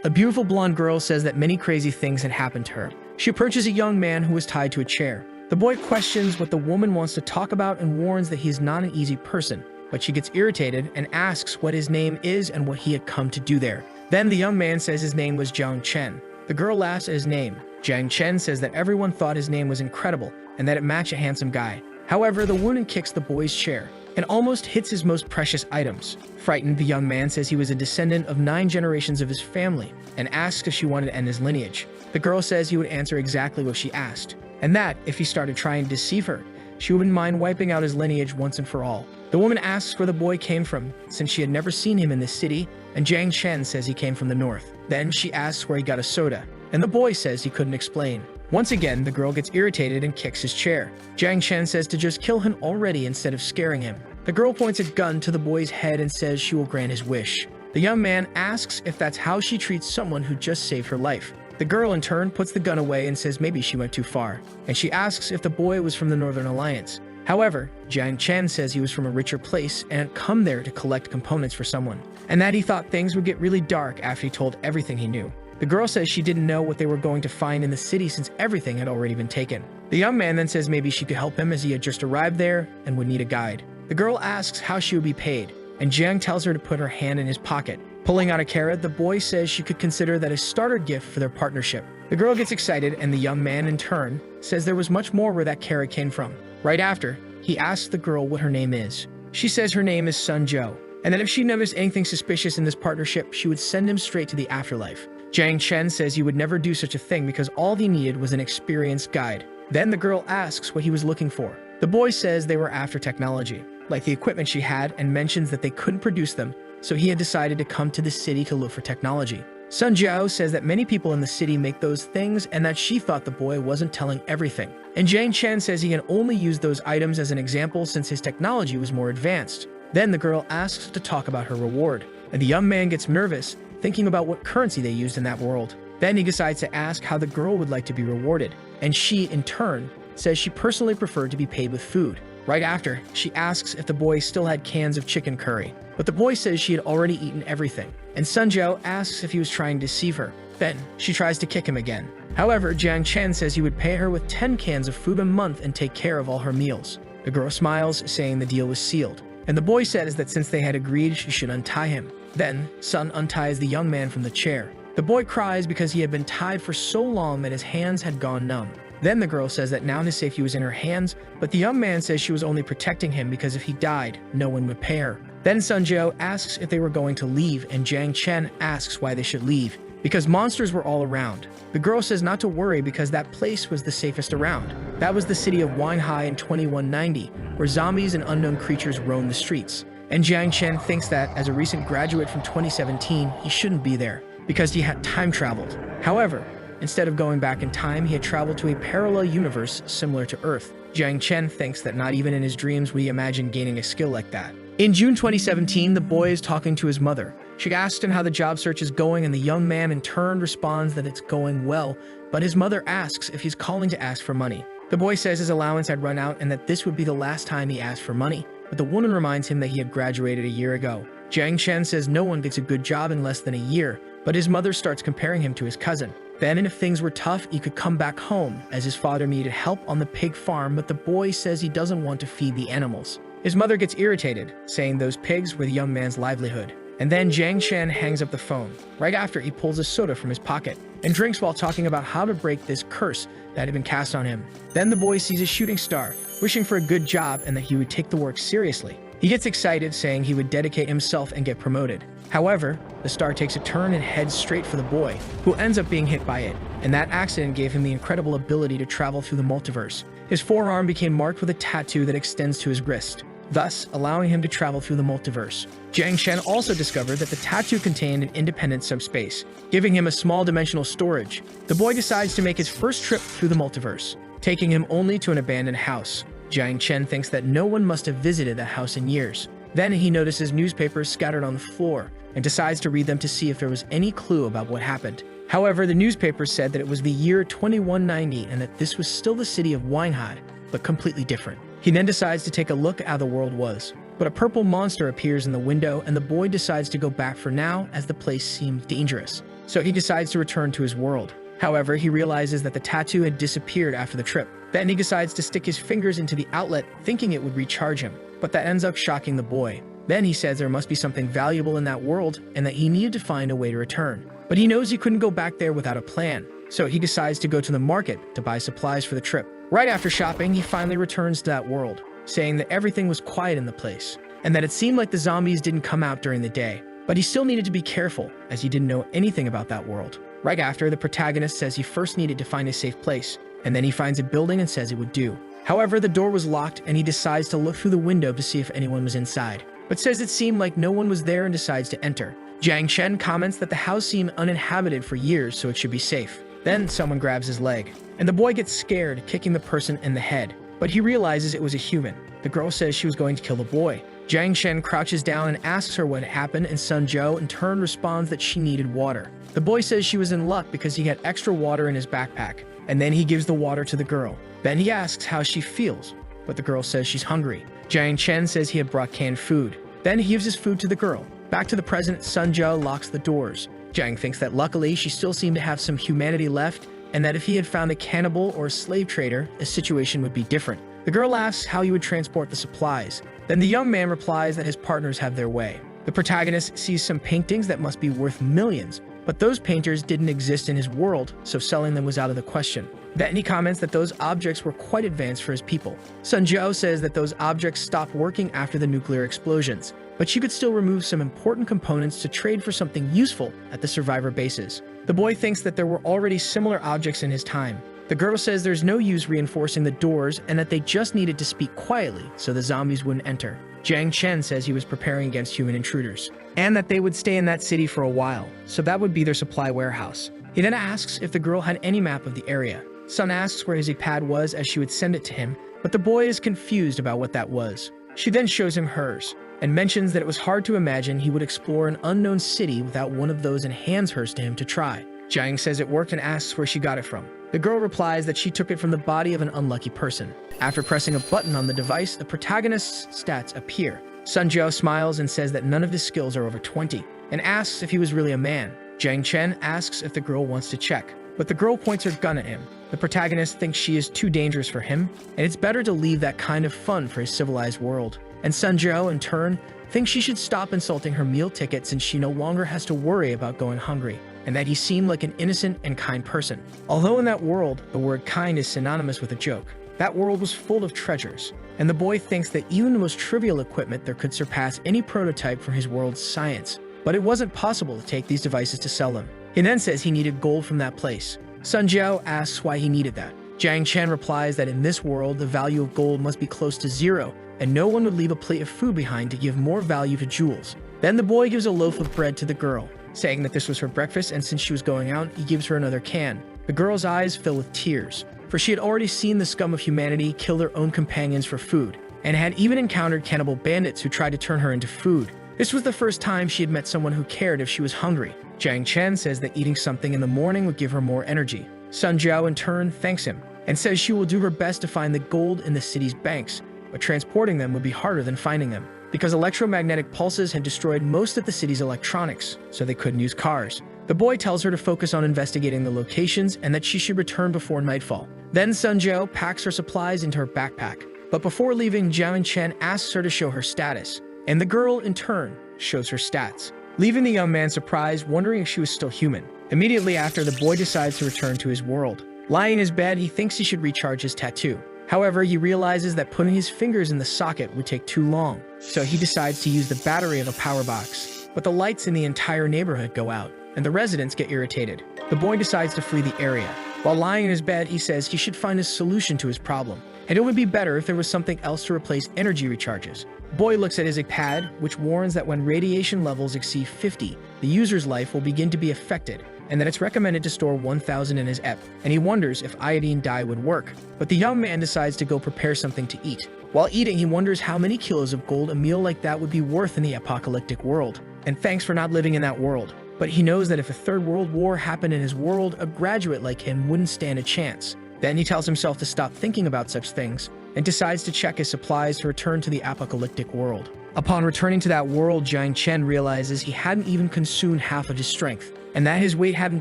A beautiful blonde girl says that many crazy things had happened to her. She approaches a young man who was tied to a chair. The boy questions what the woman wants to talk about and warns that he is not an easy person, but she gets irritated and asks what his name is and what he had come to do there. Then the young man says his name was Jiang Chen. The girl laughs at his name. Jiang Chen says that everyone thought his name was incredible and that it matched a handsome guy. However, the woman kicks the boy's chair and almost hits his most precious items. Frightened, the young man says he was a descendant of 9 generations of his family and asks if she wanted to end his lineage. The girl says he would answer exactly what she asked, and that, if he started trying to deceive her, she wouldn't mind wiping out his lineage once and for all. The woman asks where the boy came from, since she had never seen him in this city, and Jiang Chen says he came from the north. Then she asks where he got a soda, and the boy says he couldn't explain. Once again, the girl gets irritated and kicks his chair. Jiang Chen says to just kill him already instead of scaring him. The girl points a gun to the boy's head and says she will grant his wish. The young man asks if that's how she treats someone who just saved her life. The girl in turn puts the gun away and says maybe she went too far, and she asks if the boy was from the Northern Alliance. However, Jiang Chen says he was from a richer place and had come there to collect components for someone, and that he thought things would get really dark after he told everything he knew. The girl says she didn't know what they were going to find in the city since everything had already been taken. The young man then says maybe she could help him as he had just arrived there and would need a guide. The girl asks how she would be paid, and Jiang tells her to put her hand in his pocket. Pulling out a carrot, the boy says she could consider that a starter gift for their partnership. The girl gets excited, and the young man, in turn, says there was much more where that carrot came from. Right after, he asks the girl what her name is. She says her name is Sun Zhou, and that if she noticed anything suspicious in this partnership, she would send him straight to the afterlife. Jiang Chen says he would never do such a thing because all he needed was an experienced guide. Then the girl asks what he was looking for. The boy says they were after technology, like the equipment she had, and mentions that they couldn't produce them, so he had decided to come to the city to look for technology. Sun Zhou says that many people in the city make those things and that she thought the boy wasn't telling everything. And Jiang Chen says he can only use those items as an example since his technology was more advanced. Then the girl asks to talk about her reward, and the young man gets nervous, thinking about what currency they used in that world. Then he decides to ask how the girl would like to be rewarded, and she, in turn, says she personally preferred to be paid with food. Right after, she asks if the boy still had cans of chicken curry, but the boy says she had already eaten everything, and Sun Zhou asks if he was trying to deceive her. Then, she tries to kick him again. However, Jiang Chen says he would pay her with 10 cans of food a month and take care of all her meals. The girl smiles, saying the deal was sealed, and the boy says that since they had agreed, she should untie him. Then, Sun unties the young man from the chair. The boy cries because he had been tied for so long that his hands had gone numb. Then the girl says that now his safety was in her hands, but the young man says she was only protecting him because if he died, no one would pay her. Then Sun Zhou asks if they were going to leave, and Jiang Chen asks why they should leave, because monsters were all around. The girl says not to worry because that place was the safest around. That was the city of Wanhai in 2190, where zombies and unknown creatures roamed the streets. And Jiang Chen thinks that, as a recent graduate from 2017, he shouldn't be there, because he had time traveled. However, instead of going back in time, he had traveled to a parallel universe similar to Earth. Jiang Chen thinks that not even in his dreams would he imagine gaining a skill like that. In June 2017, the boy is talking to his mother. She asks him how the job search is going, and the young man in turn responds that it's going well, but his mother asks if he's calling to ask for money. The boy says his allowance had run out and that this would be the last time he asked for money, but the woman reminds him that he had graduated a year ago. Jiang Chen says no one gets a good job in less than a year, but his mother starts comparing him to his cousin. Then, if things were tough, he could come back home, as his father needed help on the pig farm, but the boy says he doesn't want to feed the animals. His mother gets irritated, saying those pigs were the young man's livelihood. And then Jiang Chen hangs up the phone. Right after, he pulls a soda from his pocket and drinks while talking about how to break this curse that had been cast on him. Then the boy sees a shooting star, wishing for a good job and that he would take the work seriously. He gets excited, saying he would dedicate himself and get promoted. However, the star takes a turn and heads straight for the boy, who ends up being hit by it, and that accident gave him the incredible ability to travel through the multiverse. His forearm became marked with a tattoo that extends to his wrist, thus allowing him to travel through the multiverse. Jiang Chen also discovered that the tattoo contained an independent subspace, giving him a small dimensional storage. The boy decides to make his first trip through the multiverse, taking him only to an abandoned house. Jiang Chen thinks that no one must have visited that house in years. Then he notices newspapers scattered on the floor and decides to read them to see if there was any clue about what happened. However, the newspapers said that it was the year 2190 and that this was still the city of Wanhai, but completely different. He then decides to take a look at how the world was. But a purple monster appears in the window and the boy decides to go back for now as the place seemed dangerous. so he decides to return to his world. However, he realizes that the tattoo had disappeared after the trip. Then he decides to stick his fingers into the outlet, thinking it would recharge him, but that ends up shocking the boy. Then he says there must be something valuable in that world and that he needed to find a way to return. But he knows he couldn't go back there without a plan, so he decides to go to the market to buy supplies for the trip. Right after shopping, he finally returns to that world, saying that everything was quiet in the place, and that it seemed like the zombies didn't come out during the day. But he still needed to be careful, as he didn't know anything about that world. Right after, the protagonist says he first needed to find a safe place, and then he finds a building and says it would do. However, the door was locked and he decides to look through the window to see if anyone was inside, but says it seemed like no one was there and decides to enter. Jiang Chen comments that the house seemed uninhabited for years, so it should be safe. Then someone grabs his leg, and the boy gets scared, kicking the person in the head, but he realizes it was a human. The girl says she was going to kill the boy. Jiang Chen crouches down and asks her what happened, and Sun Zhou in turn responds that she needed water. The boy says she was in luck because he had extra water in his backpack, and then he gives the water to the girl. Then he asks how she feels, but the girl says she's hungry. Jiang Chen says he had brought canned food. Then he gives his food to the girl. Back to the present, Sun Zhou locks the doors. Jiang thinks that luckily she still seemed to have some humanity left, and that if he had found a cannibal or a slave trader, the situation would be different. The girl asks how he would transport the supplies. Then the young man replies that his partners have their way. The protagonist sees some paintings that must be worth millions, but those painters didn't exist in his world, so selling them was out of the question. Then he comments that those objects were quite advanced for his people. Sun Zhou says that those objects stopped working after the nuclear explosions, but she could still remove some important components to trade for something useful at the survivor bases. The boy thinks that there were already similar objects in his time. The girl says there's no use reinforcing the doors and that they just needed to speak quietly so the zombies wouldn't enter. Jiang Chen says he was preparing against human intruders, and that they would stay in that city for a while, so that would be their supply warehouse. He then asks if the girl had any map of the area. Sun asks where his iPad was as she would send it to him, but the boy is confused about what that was. She then shows him hers, and mentions that it was hard to imagine he would explore an unknown city without one of those and hands hers to him to try. Jiang says it worked and asks where she got it from. The girl replies that she took it from the body of an unlucky person. After pressing a button on the device, the protagonist's stats appear. Sun Zhou smiles and says that none of his skills are over 20, and asks if he was really a man. Jiang Chen asks if the girl wants to check, but the girl points her gun at him. The protagonist thinks she is too dangerous for him, and it's better to leave that kind of fun for his civilized world. And Sun Zhou, in turn, thinks she should stop insulting her meal ticket since she no longer has to worry about going hungry, and that he seemed like an innocent and kind person. Although in that world, the word kind is synonymous with a joke, that world was full of treasures, and the boy thinks that even the most trivial equipment there could surpass any prototype for his world's science. But it wasn't possible to take these devices to sell them. He then says he needed gold from that place. Sun Zhou asks why he needed that. Jiang Chen replies that in this world, the value of gold must be close to zero, and no one would leave a plate of food behind to give more value to jewels. Then the boy gives a loaf of bread to the girl, saying that this was her breakfast, and since she was going out, he gives her another can. The girl's eyes fill with tears, for she had already seen the scum of humanity kill their own companions for food, and had even encountered cannibal bandits who tried to turn her into food. This was the first time she had met someone who cared if she was hungry. Jiang Chen says that eating something in the morning would give her more energy. Sun Zhou in turn thanks him, and says she will do her best to find the gold in the city's banks, but transporting them would be harder than finding them, because electromagnetic pulses had destroyed most of the city's electronics, so they couldn't use cars. The boy tells her to focus on investigating the locations and that she should return before nightfall. Then Sun Zhou packs her supplies into her backpack, but before leaving, Jiang Chen asks her to show her status, and the girl, in turn, shows her stats, leaving the young man surprised, wondering if she was still human. Immediately after, the boy decides to return to his world. Lying in his bed, he thinks he should recharge his tattoo. However, he realizes that putting his fingers in the socket would take too long, so he decides to use the battery of a power box. But the lights in the entire neighborhood go out, and the residents get irritated. The boy decides to flee the area. While lying in his bed, he says he should find a solution to his problem, and it would be better if there was something else to replace energy recharges. The boy looks at his iPad, which warns that when radiation levels exceed 50, the user's life will begin to be affected, and that it's recommended to store 1,000 in his EP, and he wonders if iodine dye would work. But the young man decides to go prepare something to eat. While eating, he wonders how many kilos of gold a meal like that would be worth in the apocalyptic world, and thanks for not living in that world. But he knows that if a third world war happened in his world, a graduate like him wouldn't stand a chance. Then he tells himself to stop thinking about such things, and decides to check his supplies to return to the apocalyptic world. Upon returning to that world, Jiang Chen realizes he hadn't even consumed half of his strength, and that his weight hadn't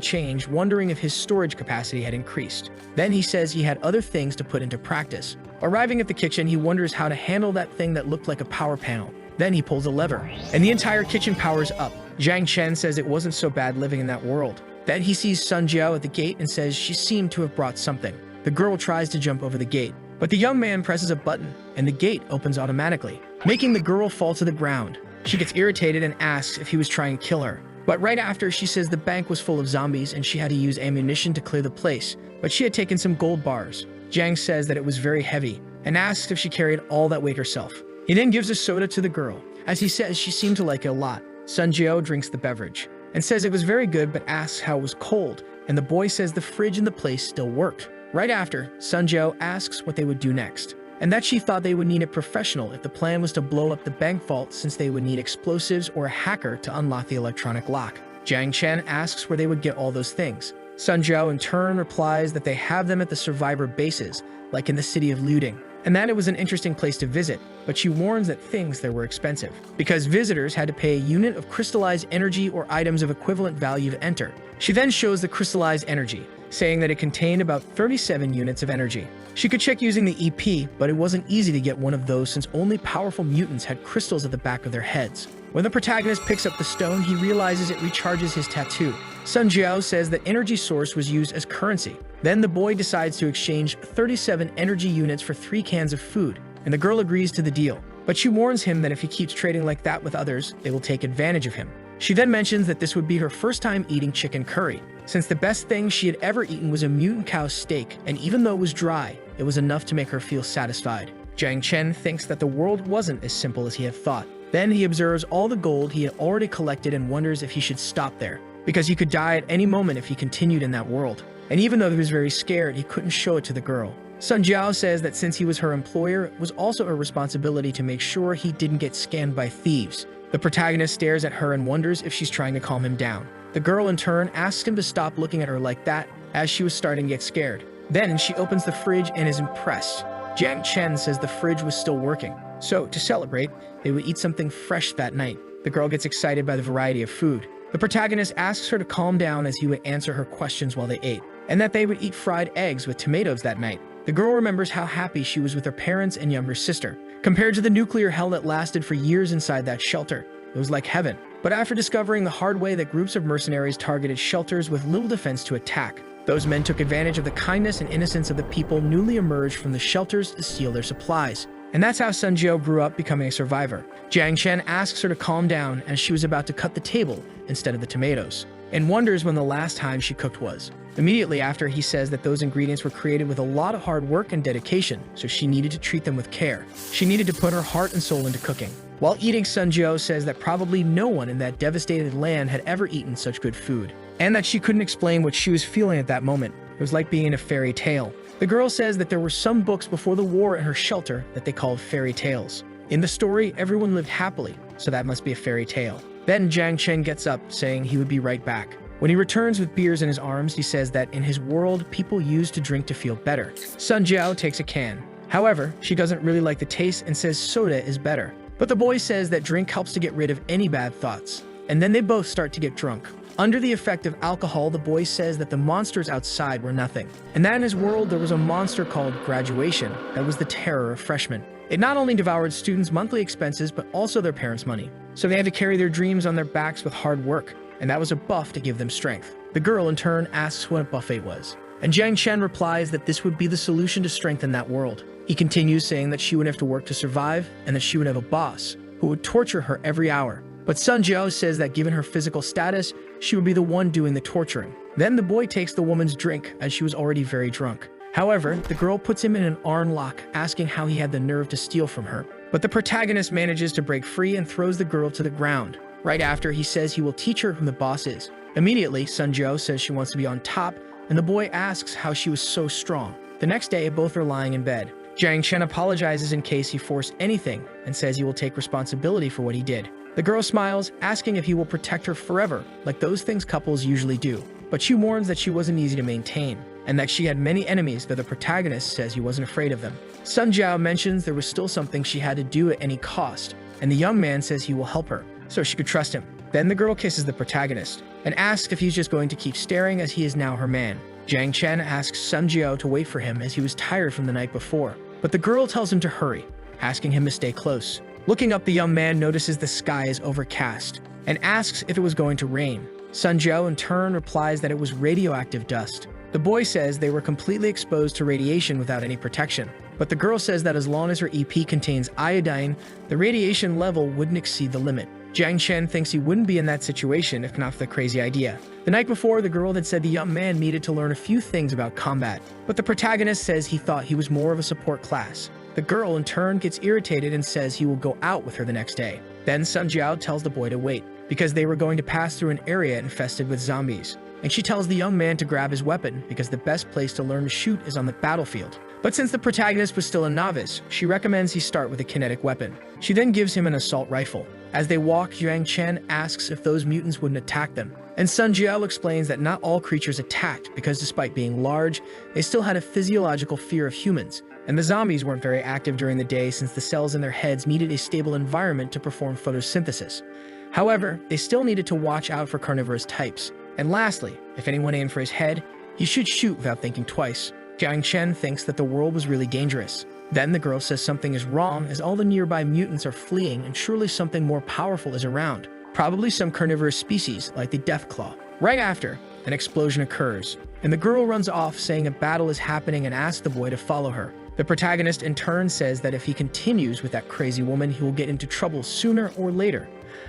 changed, wondering if his storage capacity had increased. Then he says he had other things to put into practice. Arriving at the kitchen, he wonders how to handle that thing that looked like a power panel. Then he pulls a lever, and the entire kitchen powers up. Jiang Chen says it wasn't so bad living in that world. Then he sees Sun Jiao at the gate and says she seemed to have brought something. The girl tries to jump over the gate, but the young man presses a button, and the gate opens automatically, making the girl fall to the ground. She gets irritated and asks if he was trying to kill her. But right after, she says the bank was full of zombies and she had to use ammunition to clear the place, but she had taken some gold bars. Jiang says that it was very heavy and asks if she carried all that weight herself. He then gives a soda to the girl, as he says she seemed to like it a lot. Sun Jiao drinks the beverage and says it was very good, but asks how it was cold, and the boy says the fridge in the place still worked. Right after, Sun Jiao asks what they would do next, and that she thought they would need a professional if the plan was to blow up the bank vault, since they would need explosives or a hacker to unlock the electronic lock. Jiang Chen asks where they would get all those things. Sun Jiao in turn replies that they have them at the survivor bases, like in the city of Luding, and that it was an interesting place to visit, but she warns that things there were expensive, because visitors had to pay a unit of crystallized energy or items of equivalent value to enter. She then shows the crystallized energy, saying that it contained about 37 units of energy. She could check using the EP, but it wasn't easy to get one of those since only powerful mutants had crystals at the back of their heads. When the protagonist picks up the stone, he realizes it recharges his tattoo. Sun Jiao says that energy source was used as currency. Then the boy decides to exchange 37 energy units for 3 cans of food, and the girl agrees to the deal. But she warns him that if he keeps trading like that with others, they will take advantage of him. She then mentions that this would be her first time eating chicken curry, since the best thing she had ever eaten was a mutant cow steak, and even though it was dry, it was enough to make her feel satisfied. Jiang Chen thinks that the world wasn't as simple as he had thought. Then he observes all the gold he had already collected and wonders if he should stop there, because he could die at any moment if he continued in that world. And even though he was very scared, he couldn't show it to the girl. Sun Jiao says that since he was her employer, it was also a responsibility to make sure he didn't get scammed by thieves. The protagonist stares at her and wonders if she's trying to calm him down. The girl in turn asks him to stop looking at her like that, as she was starting to get scared. Then she opens the fridge and is impressed. Jiang Chen says the fridge was still working, so to celebrate, they would eat something fresh that night. The girl gets excited by the variety of food. The protagonist asks her to calm down as he would answer her questions while they ate, and that they would eat fried eggs with tomatoes that night. The girl remembers how happy she was with her parents and younger sister. Compared to the nuclear hell that lasted for years inside that shelter, it was like heaven. But after discovering the hard way that groups of mercenaries targeted shelters with little defense to attack, those men took advantage of the kindness and innocence of the people newly emerged from the shelters to steal their supplies. And that's how Sun Jiao grew up, becoming a survivor. Jiang Chen asks her to calm down as she was about to cut the table instead of the tomatoes, and wonders when the last time she cooked was. Immediately after, he says that those ingredients were created with a lot of hard work and dedication, so she needed to treat them with care. She needed to put her heart and soul into cooking. While eating, Sun Jiao says that probably no one in that devastated land had ever eaten such good food, and that she couldn't explain what she was feeling at that moment. It was like being in a fairy tale. The girl says that there were some books before the war in her shelter that they called fairy tales. In the story, everyone lived happily, so that must be a fairy tale. Then Jiang Chen gets up, saying he would be right back. When he returns with beers in his arms, he says that in his world, people used to drink to feel better. Sun Jiao takes a can. However, she doesn't really like the taste and says soda is better. But the boy says that drink helps to get rid of any bad thoughts. And then they both start to get drunk. Under the effect of alcohol, the boy says that the monsters outside were nothing, and that in his world there was a monster called graduation that was the terror of freshmen. It not only devoured students' monthly expenses, but also their parents' money. So they had to carry their dreams on their backs with hard work, and that was a buff to give them strength. The girl in turn asks what a buffet was, and Jiang Chen replies that this would be the solution to strengthen that world. He continues saying that she would have to work to survive, and that she would have a boss who would torture her every hour. But Sun Jiao says that given her physical status, she would be the one doing the torturing. Then the boy takes the woman's drink, as she was already very drunk. However, the girl puts him in an arm lock, asking how he had the nerve to steal from her. But the protagonist manages to break free and throws the girl to the ground. Right after, he says he will teach her who the boss is. Immediately, Sun Jiao says she wants to be on top, and the boy asks how she was so strong. The next day, both are lying in bed. Jiang Chen apologizes in case he forced anything, and says he will take responsibility for what he did. The girl smiles, asking if he will protect her forever, like those things couples usually do. But she warns that she wasn't easy to maintain, and that she had many enemies, though the protagonist says he wasn't afraid of them. Sun Jiao mentions there was still something she had to do at any cost, and the young man says he will help her, so she could trust him. Then the girl kisses the protagonist and asks if he's just going to keep staring as he is now her man. Jiang Chen asks Sun Jiao to wait for him as he was tired from the night before, but the girl tells him to hurry, asking him to stay close. Looking up, the young man notices the sky is overcast and asks if it was going to rain. Sun Jiao in turn replies that it was radioactive dust. The boy says they were completely exposed to radiation without any protection, but the girl says that as long as her EP contains iodine, the radiation level wouldn't exceed the limit. Jiang Chen thinks he wouldn't be in that situation if not for the crazy idea. The night before, the girl had said the young man needed to learn a few things about combat, but the protagonist says he thought he was more of a support class. The girl in turn gets irritated and says he will go out with her the next day. Then Sun Jiao tells the boy to wait, because they were going to pass through an area infested with zombies. And she tells the young man to grab his weapon because the best place to learn to shoot is on the battlefield. But since the protagonist was still a novice, she recommends he start with a kinetic weapon. She then gives him an assault rifle. As they walk, Jiang Chen asks if those mutants wouldn't attack them. And Sun Jiao explains that not all creatures attacked because despite being large, they still had a physiological fear of humans. And the zombies weren't very active during the day since the cells in their heads needed a stable environment to perform photosynthesis. However, they still needed to watch out for carnivorous types. And lastly, if anyone aimed for his head, he should shoot without thinking twice. Jiang Chen thinks that the world was really dangerous. Then the girl says something is wrong as all the nearby mutants are fleeing and surely something more powerful is around. Probably some carnivorous species like the Deathclaw. Right after, an explosion occurs, and the girl runs off saying a battle is happening and asks the boy to follow her. The protagonist in turn says that if he continues with that crazy woman, he will get into trouble sooner or later.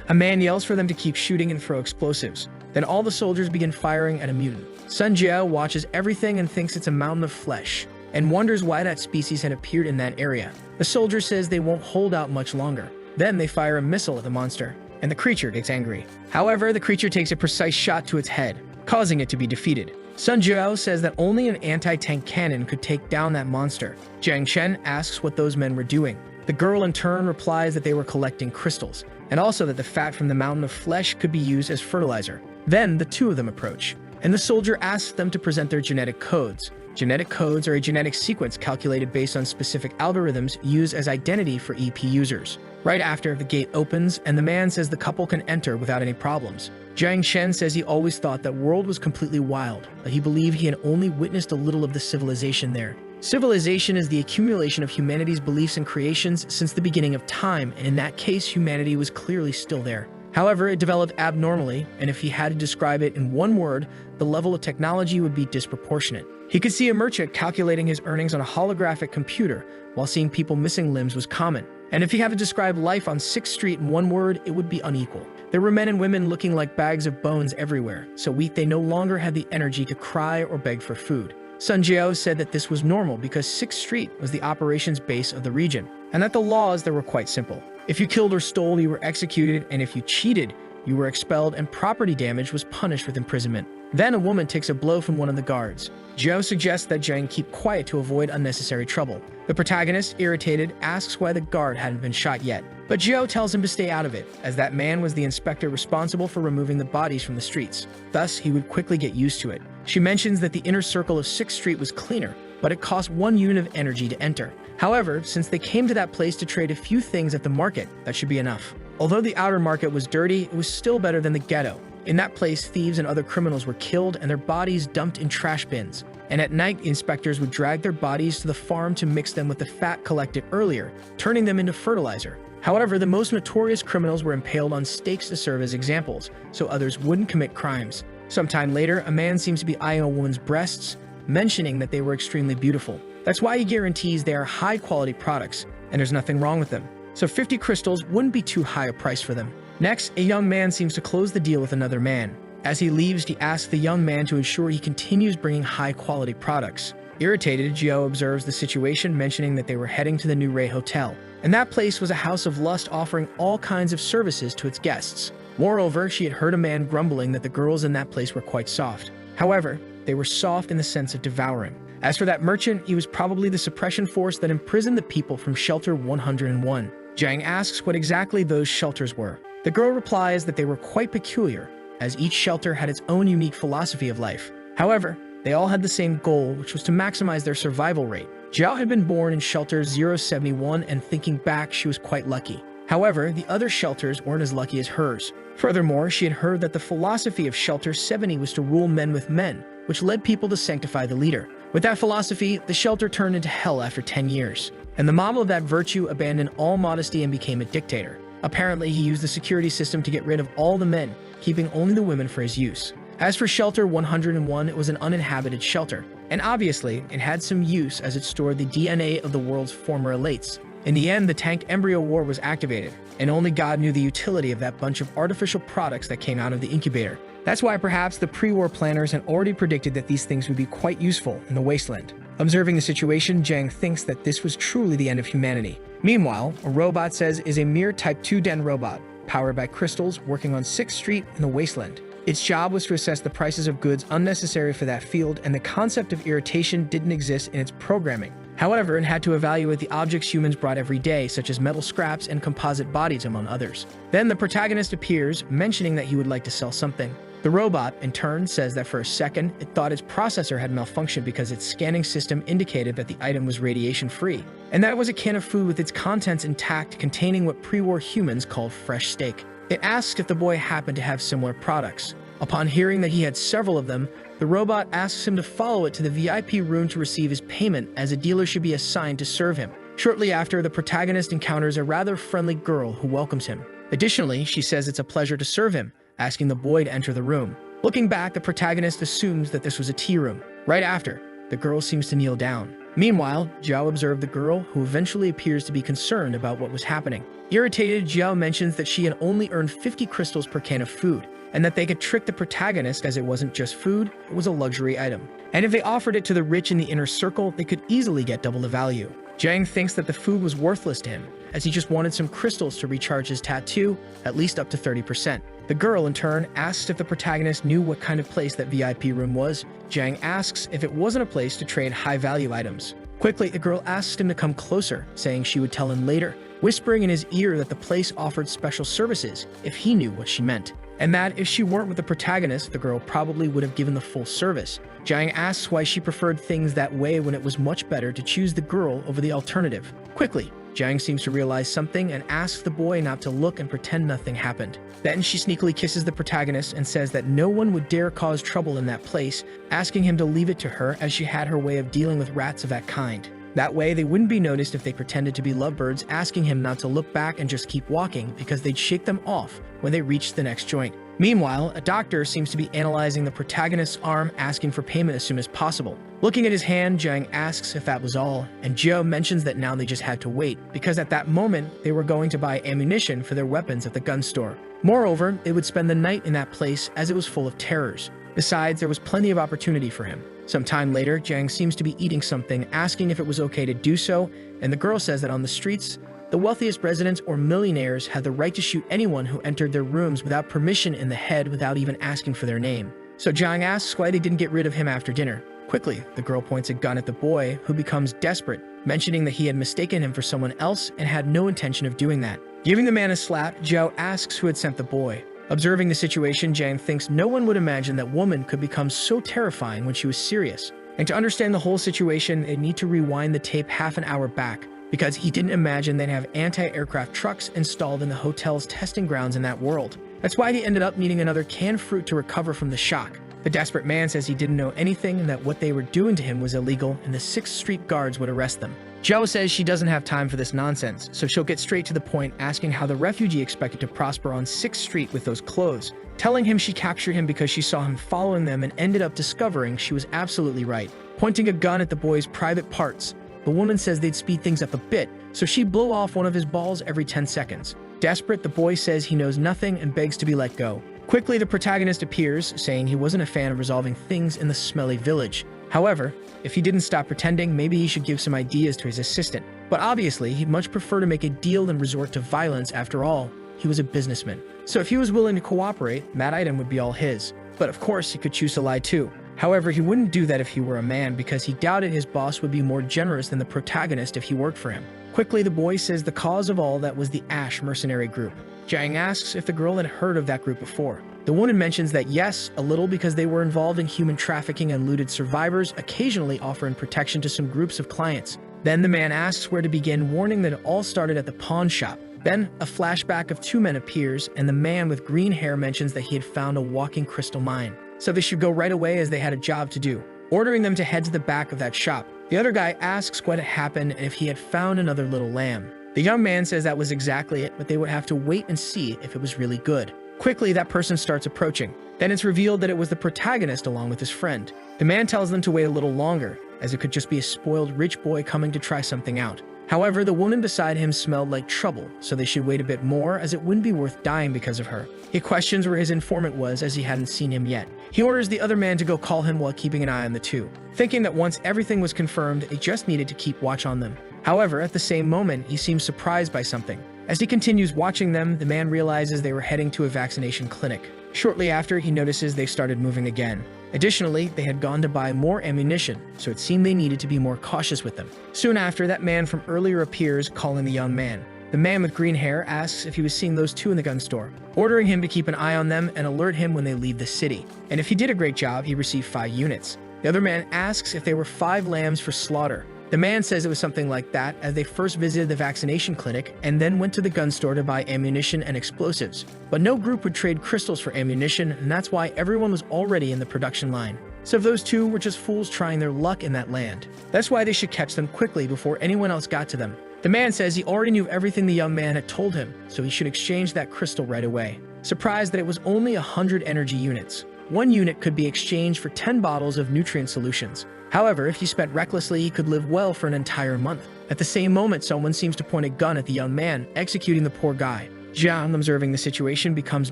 A man yells for them to keep shooting and throw explosives. Then all the soldiers begin firing at a mutant. Sun Jiao watches everything and thinks it's a mountain of flesh, and wonders why that species had appeared in that area. The soldier says they won't hold out much longer. Then they fire a missile at the monster, and the creature gets angry. However, the creature takes a precise shot to its head, causing it to be defeated. Sun Jiao says that only an anti-tank cannon could take down that monster. Jiang Chen asks what those men were doing. The girl in turn replies that they were collecting crystals, and also that the fat from the mountain of flesh could be used as fertilizer. Then the two of them approach, and the soldier asks them to present their genetic codes. Genetic codes are a genetic sequence calculated based on specific algorithms used as identity for EP users. Right after, the gate opens, and the man says the couple can enter without any problems. Jiang Chen says he always thought that world was completely wild, but he believed he had only witnessed a little of the civilization there. Civilization is the accumulation of humanity's beliefs and creations since the beginning of time, and in that case, humanity was clearly still there. However, it developed abnormally, and if he had to describe it in one word, the level of technology would be disproportionate. He could see a merchant calculating his earnings on a holographic computer, while seeing people missing limbs was common. And if he had to describe life on 6th Street in one word, it would be unequal. There were men and women looking like bags of bones everywhere, so weak they no longer had the energy to cry or beg for food. Sun Jiao said that this was normal because 6th Street was the operations base of the region, and that the laws there were quite simple. If you killed or stole, you were executed, and if you cheated, you were expelled, and property damage was punished with imprisonment. Then a woman takes a blow from one of the guards. Jiao suggests that Jiang keep quiet to avoid unnecessary trouble. The protagonist, irritated, asks why the guard hadn't been shot yet, but Jiao tells him to stay out of it, as that man was the inspector responsible for removing the bodies from the streets. Thus, he would quickly get used to it. She mentions that the inner circle of 6th Street was cleaner, but it cost 1 unit of energy to enter. However, since they came to that place to trade a few things at the market, that should be enough. Although the outer market was dirty, it was still better than the ghetto. In that place, thieves and other criminals were killed and their bodies dumped in trash bins. And at night, inspectors would drag their bodies to the farm to mix them with the fat collected earlier, turning them into fertilizer. However, the most notorious criminals were impaled on stakes to serve as examples, so others wouldn't commit crimes. Sometime later, a man seems to be eyeing a woman's breasts, mentioning that they were extremely beautiful. That's why he guarantees they are high-quality products, and there's nothing wrong with them. So 50 crystals wouldn't be too high a price for them. Next, a young man seems to close the deal with another man. As he leaves, he asks the young man to ensure he continues bringing high-quality products. Irritated, Jiao observes the situation, mentioning that they were heading to the New Ray Hotel, and that place was a house of lust offering all kinds of services to its guests. Moreover, she had heard a man grumbling that the girls in that place were quite soft. However, they were soft in the sense of devouring. As for that merchant, he was probably the suppression force that imprisoned the people from Shelter 101. Jiang asks what exactly those shelters were. The girl replies that they were quite peculiar, as each shelter had its own unique philosophy of life. However, they all had the same goal, which was to maximize their survival rate. Jiao had been born in Shelter 071, and thinking back, she was quite lucky. However, the other shelters weren't as lucky as hers. Furthermore, she had heard that the philosophy of Shelter 70 was to rule men with men, which led people to sanctify the leader. With that philosophy, the shelter turned into hell after 10 years, and the model of that virtue abandoned all modesty and became a dictator. Apparently, he used the security system to get rid of all the men, keeping only the women for his use. As for Shelter 101, it was an uninhabited shelter, and obviously, it had some use as it stored the DNA of the world's former elites. In the end, the tank embryo war was activated, and only God knew the utility of that bunch of artificial products that came out of the incubator. That's why perhaps the pre-war planners had already predicted that these things would be quite useful in the wasteland. Observing the situation, Jang thinks that this was truly the end of humanity. Meanwhile, a robot says is a mere Type 2 Den robot, powered by crystals, working on 6th Street in the wasteland. Its job was to assess the prices of goods unnecessary for that field, and the concept of irritation didn't exist in its programming. However, it had to evaluate the objects humans brought every day, such as metal scraps and composite bodies, among others. Then the protagonist appears, mentioning that he would like to sell something. The robot, in turn, says that for a second, it thought its processor had malfunctioned because its scanning system indicated that the item was radiation-free, and that it was a can of food with its contents intact, containing what pre-war humans called fresh steak. It asks if the boy happened to have similar products. Upon hearing that he had several of them, the robot asks him to follow it to the VIP room to receive his payment, as a dealer should be assigned to serve him. Shortly after, the protagonist encounters a rather friendly girl who welcomes him. Additionally, she says it's a pleasure to serve him, asking the boy to enter the room. Looking back, the protagonist assumes that this was a tea room. Right after, the girl seems to kneel down. Meanwhile, Jiao observed the girl, who eventually appears to be concerned about what was happening. Irritated, Jiao mentions that she had only earned 50 crystals per can of food, and that they could trick the protagonist as it wasn't just food, it was a luxury item. And if they offered it to the rich in the inner circle, they could easily get double the value. Jang thinks that the food was worthless to him, as he just wanted some crystals to recharge his tattoo, at least up to 30%. The girl, in turn, asks if the protagonist knew what kind of place that VIP room was. Jang asks if it wasn't a place to trade high-value items. Quickly, the girl asks him to come closer, saying she would tell him later, whispering in his ear that the place offered special services if he knew what she meant, and that if she weren't with the protagonist, the girl probably would have given the full service. Jiang asks why she preferred things that way when it was much better to choose the girl over the alternative. Quickly, Jiang seems to realize something and asks the boy not to look and pretend nothing happened. Then she sneakily kisses the protagonist and says that no one would dare cause trouble in that place, asking him to leave it to her as she had her way of dealing with rats of that kind. That way, they wouldn't be noticed if they pretended to be lovebirds, asking him not to look back and just keep walking because they'd shake them off when they reached the next joint. Meanwhile, a doctor seems to be analyzing the protagonist's arm, asking for payment as soon as possible. Looking at his hand, Jiang asks if that was all, and Jiao mentions that now they just had to wait, because at that moment, they were going to buy ammunition for their weapons at the gun store. Moreover, they would spend the night in that place as it was full of terrors. Besides, there was plenty of opportunity for him. Some time later, Jiang seems to be eating something, asking if it was okay to do so, and the girl says that on the streets, the wealthiest residents or millionaires had the right to shoot anyone who entered their rooms without permission in the head without even asking for their name. So Jiang asks why they didn't get rid of him after dinner. Quickly, the girl points a gun at the boy, who becomes desperate, mentioning that he had mistaken him for someone else and had no intention of doing that. Giving the man a slap, Jiao asks who had sent the boy. Observing the situation, Jiang thinks no one would imagine that woman could become so terrifying when she was serious. And to understand the whole situation, they need to rewind the tape half an hour back, because he didn't imagine they'd have anti-aircraft trucks installed in the hotel's testing grounds in that world. That's why he ended up needing another canned fruit to recover from the shock. The desperate man says he didn't know anything and that what they were doing to him was illegal, and the 6th Street guards would arrest them. Jiao says she doesn't have time for this nonsense, so she'll get straight to the point, asking how the refugee expected to prosper on 6th Street with those clothes, telling him she captured him because she saw him following them and ended up discovering she was absolutely right. Pointing a gun at the boy's private parts, the woman says they'd speed things up a bit, so she'd blow off one of his balls every 10 seconds. Desperate, the boy says he knows nothing and begs to be let go. Quickly, the protagonist appears, saying he wasn't a fan of resolving things in the smelly village. However, if he didn't stop pretending, maybe he should give some ideas to his assistant. But obviously, he'd much prefer to make a deal than resort to violence. After all, he was a businessman. So if he was willing to cooperate, that item would be all his. But of course, he could choose to lie too. However, he wouldn't do that if he were a man, because he doubted his boss would be more generous than the protagonist if he worked for him. Quickly, the boy says the cause of all that was the Ash mercenary group. Jiang asks if the girl had heard of that group before. The woman mentions that yes, a little, because they were involved in human trafficking and looted survivors, occasionally offering protection to some groups of clients. Then the man asks where to begin, warning that it all started at the pawn shop. Then, a flashback of two men appears, and the man with green hair mentions that he had found a walking crystal mine, so they should go right away as they had a job to do, ordering them to head to the back of that shop. The other guy asks what had happened and if he had found another little lamb. The young man says that was exactly it, but they would have to wait and see if it was really good. Quickly, that person starts approaching. Then it's revealed that it was the protagonist along with his friend. The man tells them to wait a little longer, as it could just be a spoiled rich boy coming to try something out. However, the woman beside him smelled like trouble, so they should wait a bit more as it wouldn't be worth dying because of her. He questions where his informant was as he hadn't seen him yet. He orders the other man to go call him while keeping an eye on the two, thinking that once everything was confirmed, it just needed to keep watch on them. However, at the same moment, he seems surprised by something. As he continues watching them, the man realizes they were heading to a vaccination clinic. Shortly after, he notices they started moving again. Additionally, they had gone to buy more ammunition, so it seemed they needed to be more cautious with them. Soon after, that man from earlier appears, calling the young man. The man with green hair asks if he was seeing those two in the gun store, ordering him to keep an eye on them and alert him when they leave the city. And if he did a great job, he received 5 units. The other man asks if they were 5 lambs for slaughter. The man says it was something like that as they first visited the vaccination clinic and then went to the gun store to buy ammunition and explosives. But no group would trade crystals for ammunition, and that's why everyone was already in the production line. So those two were just fools trying their luck in that land. That's why they should catch them quickly before anyone else got to them. The man says he already knew everything the young man had told him, so he should exchange that crystal right away. Surprised that it was only 100 energy units. 1 unit could be exchanged for 10 bottles of nutrient solutions. However, if he spent recklessly, he could live well for an entire month. At the same moment, someone seems to point a gun at the young man, executing the poor guy. Zhao, observing the situation, becomes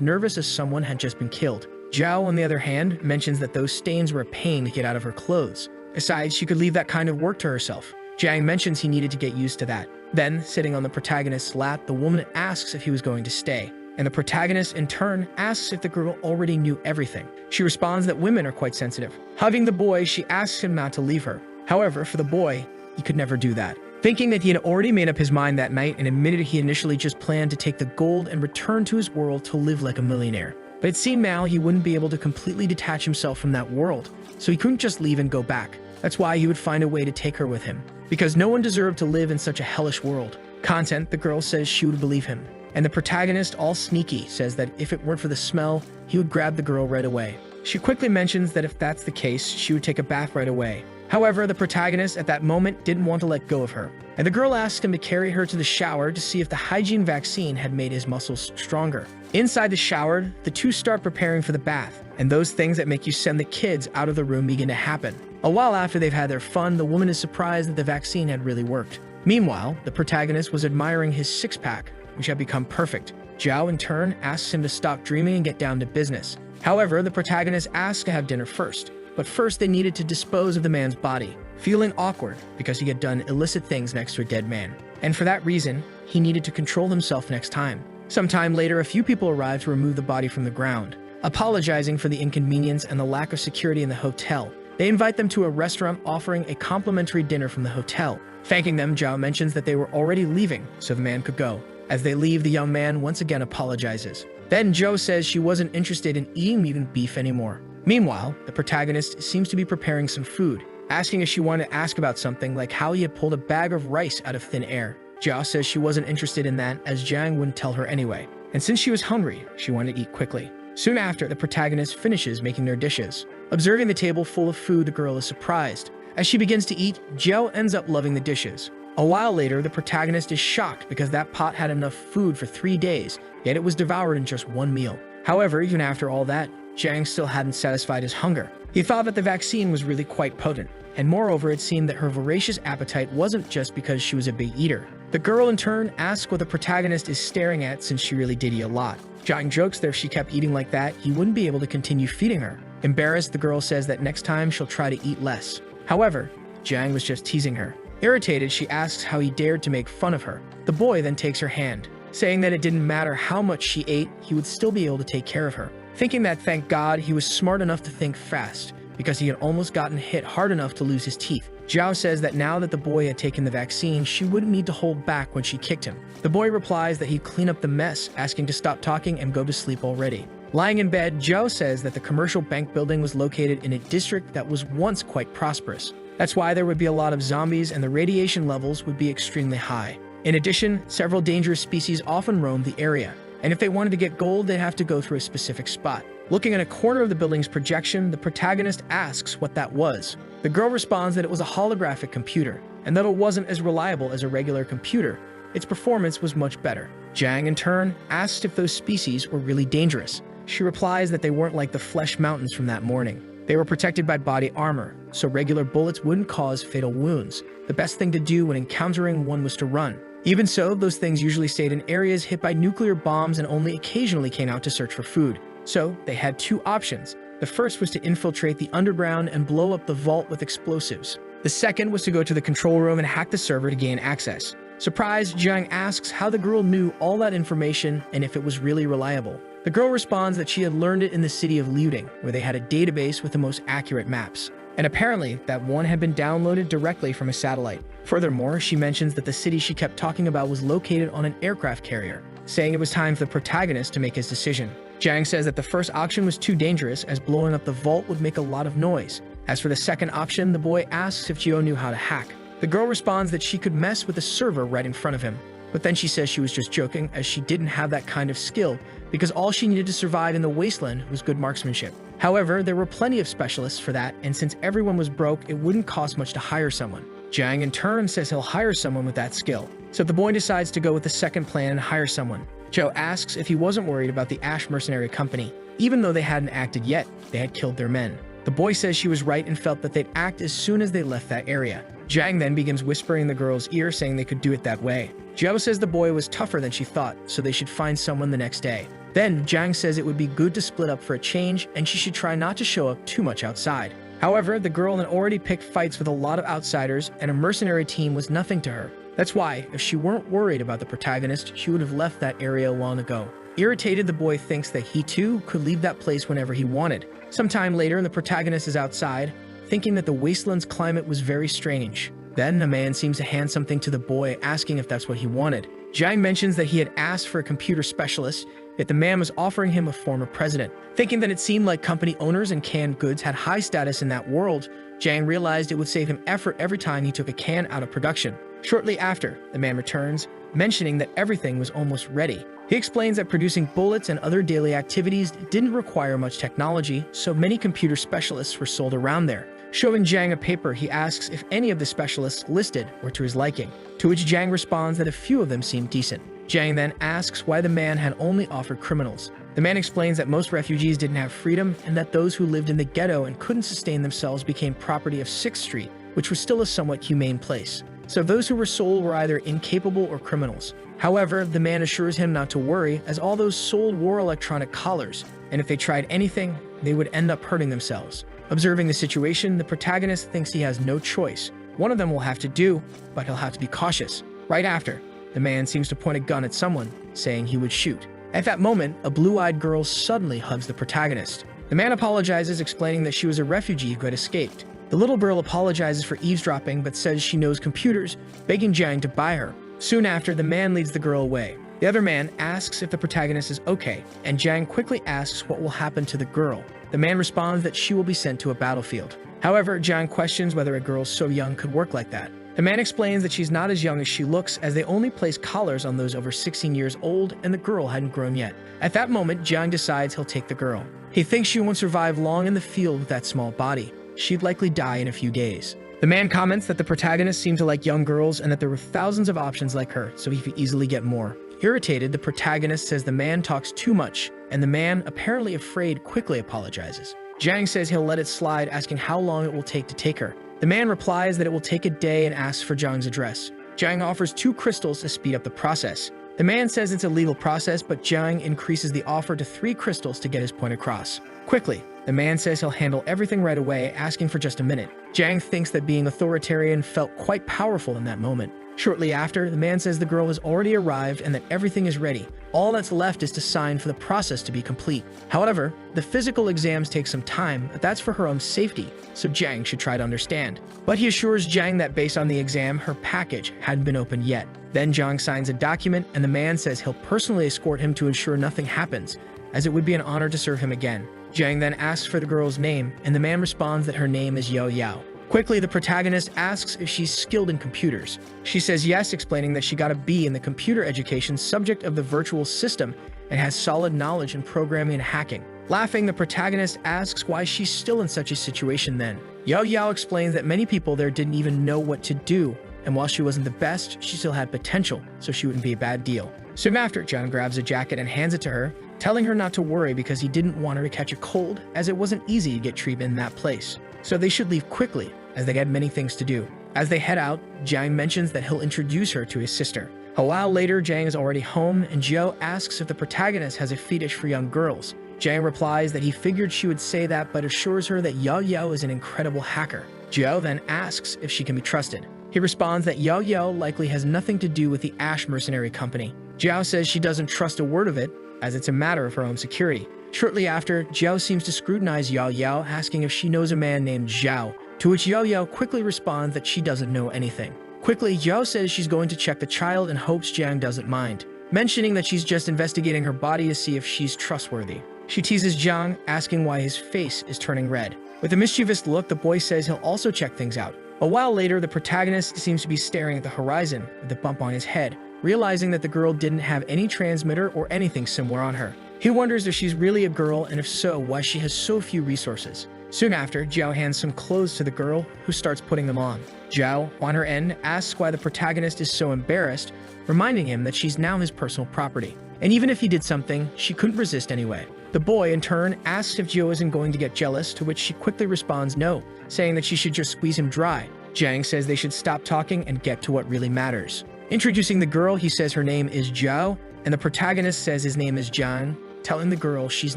nervous as someone had just been killed. Zhao, on the other hand, mentions that those stains were a pain to get out of her clothes. Besides, she could leave that kind of work to herself. Jiang mentions he needed to get used to that. Then, sitting on the protagonist's lap, the woman asks if he was going to stay. And the protagonist, in turn, asks if the girl already knew everything. She responds that women are quite sensitive. Hugging the boy, she asks him not to leave her. However, for the boy, he could never do that. Thinking that he had already made up his mind that night and admitted he initially just planned to take the gold and return to his world to live like a millionaire. But it seemed now he wouldn't be able to completely detach himself from that world, so he couldn't just leave and go back. That's why he would find a way to take her with him, because no one deserved to live in such a hellish world. Content, the girl says she would believe him. And the protagonist, all sneaky, says that if it weren't for the smell, he would grab the girl right away. She quickly mentions that if that's the case, she would take a bath right away. However, the protagonist at that moment didn't want to let go of her, and the girl asked him to carry her to the shower to see if the hygiene vaccine had made his muscles stronger. Inside the shower, the two start preparing for the bath, and those things that make you send the kids out of the room begin to happen. A while after they've had their fun, the woman is surprised that the vaccine had really worked. Meanwhile, the protagonist was admiring his six-pack, which had become perfect. Zhao, in turn, asks him to stop dreaming and get down to business. However, the protagonist asks to have dinner first. But first, they needed to dispose of the man's body, feeling awkward because he had done illicit things next to a dead man. And for that reason, he needed to control himself next time. Sometime later, a few people arrived to remove the body from the ground. Apologizing for the inconvenience and the lack of security in the hotel, they invite them to a restaurant offering a complimentary dinner from the hotel. Thanking them, Zhao mentions that they were already leaving, so the man could go. As they leave, the young man once again apologizes. Then Zhou says she wasn't interested in eating meat and beef anymore. Meanwhile, the protagonist seems to be preparing some food, asking if she wanted to ask about something like how he had pulled a bag of rice out of thin air. Zhao says she wasn't interested in that as Jiang wouldn't tell her anyway, and since she was hungry, she wanted to eat quickly. Soon after, the protagonist finishes making their dishes. Observing the table full of food, the girl is surprised. As she begins to eat, Zhao ends up loving the dishes. A while later, the protagonist is shocked because that pot had enough food for 3 days, yet it was devoured in just 1 meal. However, even after all that, Jiang still hadn't satisfied his hunger. He thought that the vaccine was really quite potent, and moreover, it seemed that her voracious appetite wasn't just because she was a big eater. The girl, in turn, asks what the protagonist is staring at since she really did eat a lot. Jiang jokes that if she kept eating like that, he wouldn't be able to continue feeding her. Embarrassed, the girl says that next time she'll try to eat less. However, Jiang was just teasing her. Irritated, she asks how he dared to make fun of her. The boy then takes her hand, saying that it didn't matter how much she ate, he would still be able to take care of her. Thinking that, thank God, he was smart enough to think fast, because he had almost gotten hit hard enough to lose his teeth. Zhao says that now that the boy had taken the vaccine, she wouldn't need to hold back when she kicked him. The boy replies that he'd clean up the mess, asking to stop talking and go to sleep already. Lying in bed, Joe says that the commercial bank building was located in a district that was once quite prosperous. That's why there would be a lot of zombies and the radiation levels would be extremely high. In addition, several dangerous species often roamed the area, and if they wanted to get gold, they'd have to go through a specific spot. Looking at a corner of the building's projection, the protagonist asks what that was. The girl responds that it was a holographic computer, and that it wasn't as reliable as a regular computer. Its performance was much better. Jang, in turn, asks if those species were really dangerous. She replies that they weren't like the flesh mountains from that morning. They were protected by body armor, so regular bullets wouldn't cause fatal wounds. The best thing to do when encountering one was to run. Even so, those things usually stayed in areas hit by nuclear bombs and only occasionally came out to search for food. So, they had two options. The first was to infiltrate the underground and blow up the vault with explosives. The second was to go to the control room and hack the server to gain access. Surprised, Jiang asks how the girl knew all that information and if it was really reliable. The girl responds that she had learned it in the city of Liuding, where they had a database with the most accurate maps. And apparently, that one had been downloaded directly from a satellite. Furthermore, she mentions that the city she kept talking about was located on an aircraft carrier, saying it was time for the protagonist to make his decision. Jiang says that the first option was too dangerous, as blowing up the vault would make a lot of noise. As for the second option, the boy asks if Jio knew how to hack. The girl responds that she could mess with the server right in front of him. But then she says she was just joking, as she didn't have that kind of skill, because all she needed to survive in the wasteland was good marksmanship. However, there were plenty of specialists for that, and since everyone was broke, it wouldn't cost much to hire someone. Jiang, in turn, says he'll hire someone with that skill. So the boy decides to go with the second plan and hire someone. Joe asks if he wasn't worried about the Ash Mercenary Company. Even though they hadn't acted yet, they had killed their men. The boy says she was right and felt that they'd act as soon as they left that area. Jiang then begins whispering in the girl's ear, saying they could do it that way. Jiao says the boy was tougher than she thought, so they should find someone the next day. Then, Jiang says it would be good to split up for a change, and she should try not to show up too much outside. However, the girl had already picked fights with a lot of outsiders, and a mercenary team was nothing to her. That's why, if she weren't worried about the protagonist, she would have left that area long ago. Irritated, the boy thinks that he too could leave that place whenever he wanted. Sometime later, the protagonist is outside, thinking that the wasteland's climate was very strange. Then, a man seems to hand something to the boy, asking if that's what he wanted. Jiang mentions that he had asked for a computer specialist, yet the man was offering him a former president. Thinking that it seemed like company owners and canned goods had high status in that world, Jiang realized it would save him effort every time he took a can out of production. Shortly after, the man returns, mentioning that everything was almost ready. He explains that producing bullets and other daily activities didn't require much technology, so many computer specialists were sold around there. Showing Jiang a paper, he asks if any of the specialists listed were to his liking, to which Jiang responds that a few of them seemed decent. Jiang then asks why the man had only offered criminals. The man explains that most refugees didn't have freedom and that those who lived in the ghetto and couldn't sustain themselves became property of 6th Street, which was still a somewhat humane place. So those who were sold were either incapable or criminals. However, the man assures him not to worry, as all those sold wore electronic collars, and if they tried anything, they would end up hurting themselves. Observing the situation, the protagonist thinks he has no choice. One of them will have to do, but he'll have to be cautious. Right after, the man seems to point a gun at someone, saying he would shoot. At that moment, a blue-eyed girl suddenly hugs the protagonist. The man apologizes, explaining that she was a refugee who had escaped. The little girl apologizes for eavesdropping, but says she knows computers, begging Jiang to buy her. Soon after, the man leads the girl away. The other man asks if the protagonist is okay, and Jiang quickly asks what will happen to the girl. The man responds that she will be sent to a battlefield. However, Jiang questions whether a girl so young could work like that. The man explains that she's not as young as she looks, as they only place collars on those over 16 years old, and the girl hadn't grown yet. At that moment, Jiang decides he'll take the girl. He thinks she won't survive long in the field with that small body. She'd likely die in a few days. The man comments that the protagonist seemed to like young girls and that there were thousands of options like her, so he could easily get more. Irritated, the protagonist says the man talks too much, and the man, apparently afraid, quickly apologizes. Jiang says he'll let it slide, asking how long it will take to take her. The man replies that it will take a day and asks for Jiang's address. Jiang offers 2 crystals to speed up the process. The man says it's a legal process, but Jiang increases the offer to 3 crystals to get his point across. Quickly, the man says he'll handle everything right away, asking for just a minute. Jiang thinks that being authoritarian felt quite powerful in that moment. Shortly after, the man says the girl has already arrived and that everything is ready. All that's left is to sign for the process to be complete. However, the physical exams take some time, but that's for her own safety, so Jiang should try to understand. But he assures Jiang that based on the exam, her package hadn't been opened yet. Then Jiang signs a document, and the man says he'll personally escort him to ensure nothing happens, as it would be an honor to serve him again. Jiang then asks for the girl's name, and the man responds that her name is Yo Yao. Quickly, the protagonist asks if she's skilled in computers. She says yes, explaining that she got a B in the computer education subject of the virtual system and has solid knowledge in programming and hacking. Laughing, the protagonist asks why she's still in such a situation then. Yo Yao explains that many people there didn't even know what to do, and while she wasn't the best, she still had potential, so she wouldn't be a bad deal. Soon after, John grabs a jacket and hands it to her, telling her not to worry because he didn't want her to catch a cold, as it wasn't easy to get treatment in that place. So they should leave quickly, as they had many things to do. As they head out, Jiang mentions that he'll introduce her to his sister. A while later, Jiang is already home, and Joe asks if the protagonist has a fetish for young girls. Jiang replies that he figured she would say that, but assures her that Yao Yao is an incredible hacker. Joe then asks if she can be trusted. He responds that Yao Yao likely has nothing to do with the Ash mercenary company. Jiao says she doesn't trust a word of it, as it's a matter of her own security. Shortly after, Jiao seems to scrutinize Yao Yao, asking if she knows a man named Zhao, to which Yao Yao quickly responds that she doesn't know anything. Quickly, Zhao says she's going to check the child and hopes Jiang doesn't mind, mentioning that she's just investigating her body to see if she's trustworthy. She teases Jiang, asking why his face is turning red. With a mischievous look, the boy says he'll also check things out. A while later, the protagonist seems to be staring at the horizon with a bump on his head, realizing that the girl didn't have any transmitter or anything similar on her. He wonders if she's really a girl, and if so, why she has so few resources. Soon after, Jiao hands some clothes to the girl, who starts putting them on. Jiao, on her end, asks why the protagonist is so embarrassed, reminding him that she's now his personal property. And even if he did something, she couldn't resist anyway. The boy, in turn, asks if Jiao isn't going to get jealous, to which she quickly responds no, saying that she should just squeeze him dry. Jiang says they should stop talking and get to what really matters. Introducing the girl, he says her name is Jiao, and the protagonist says his name is Jiang, telling the girl she's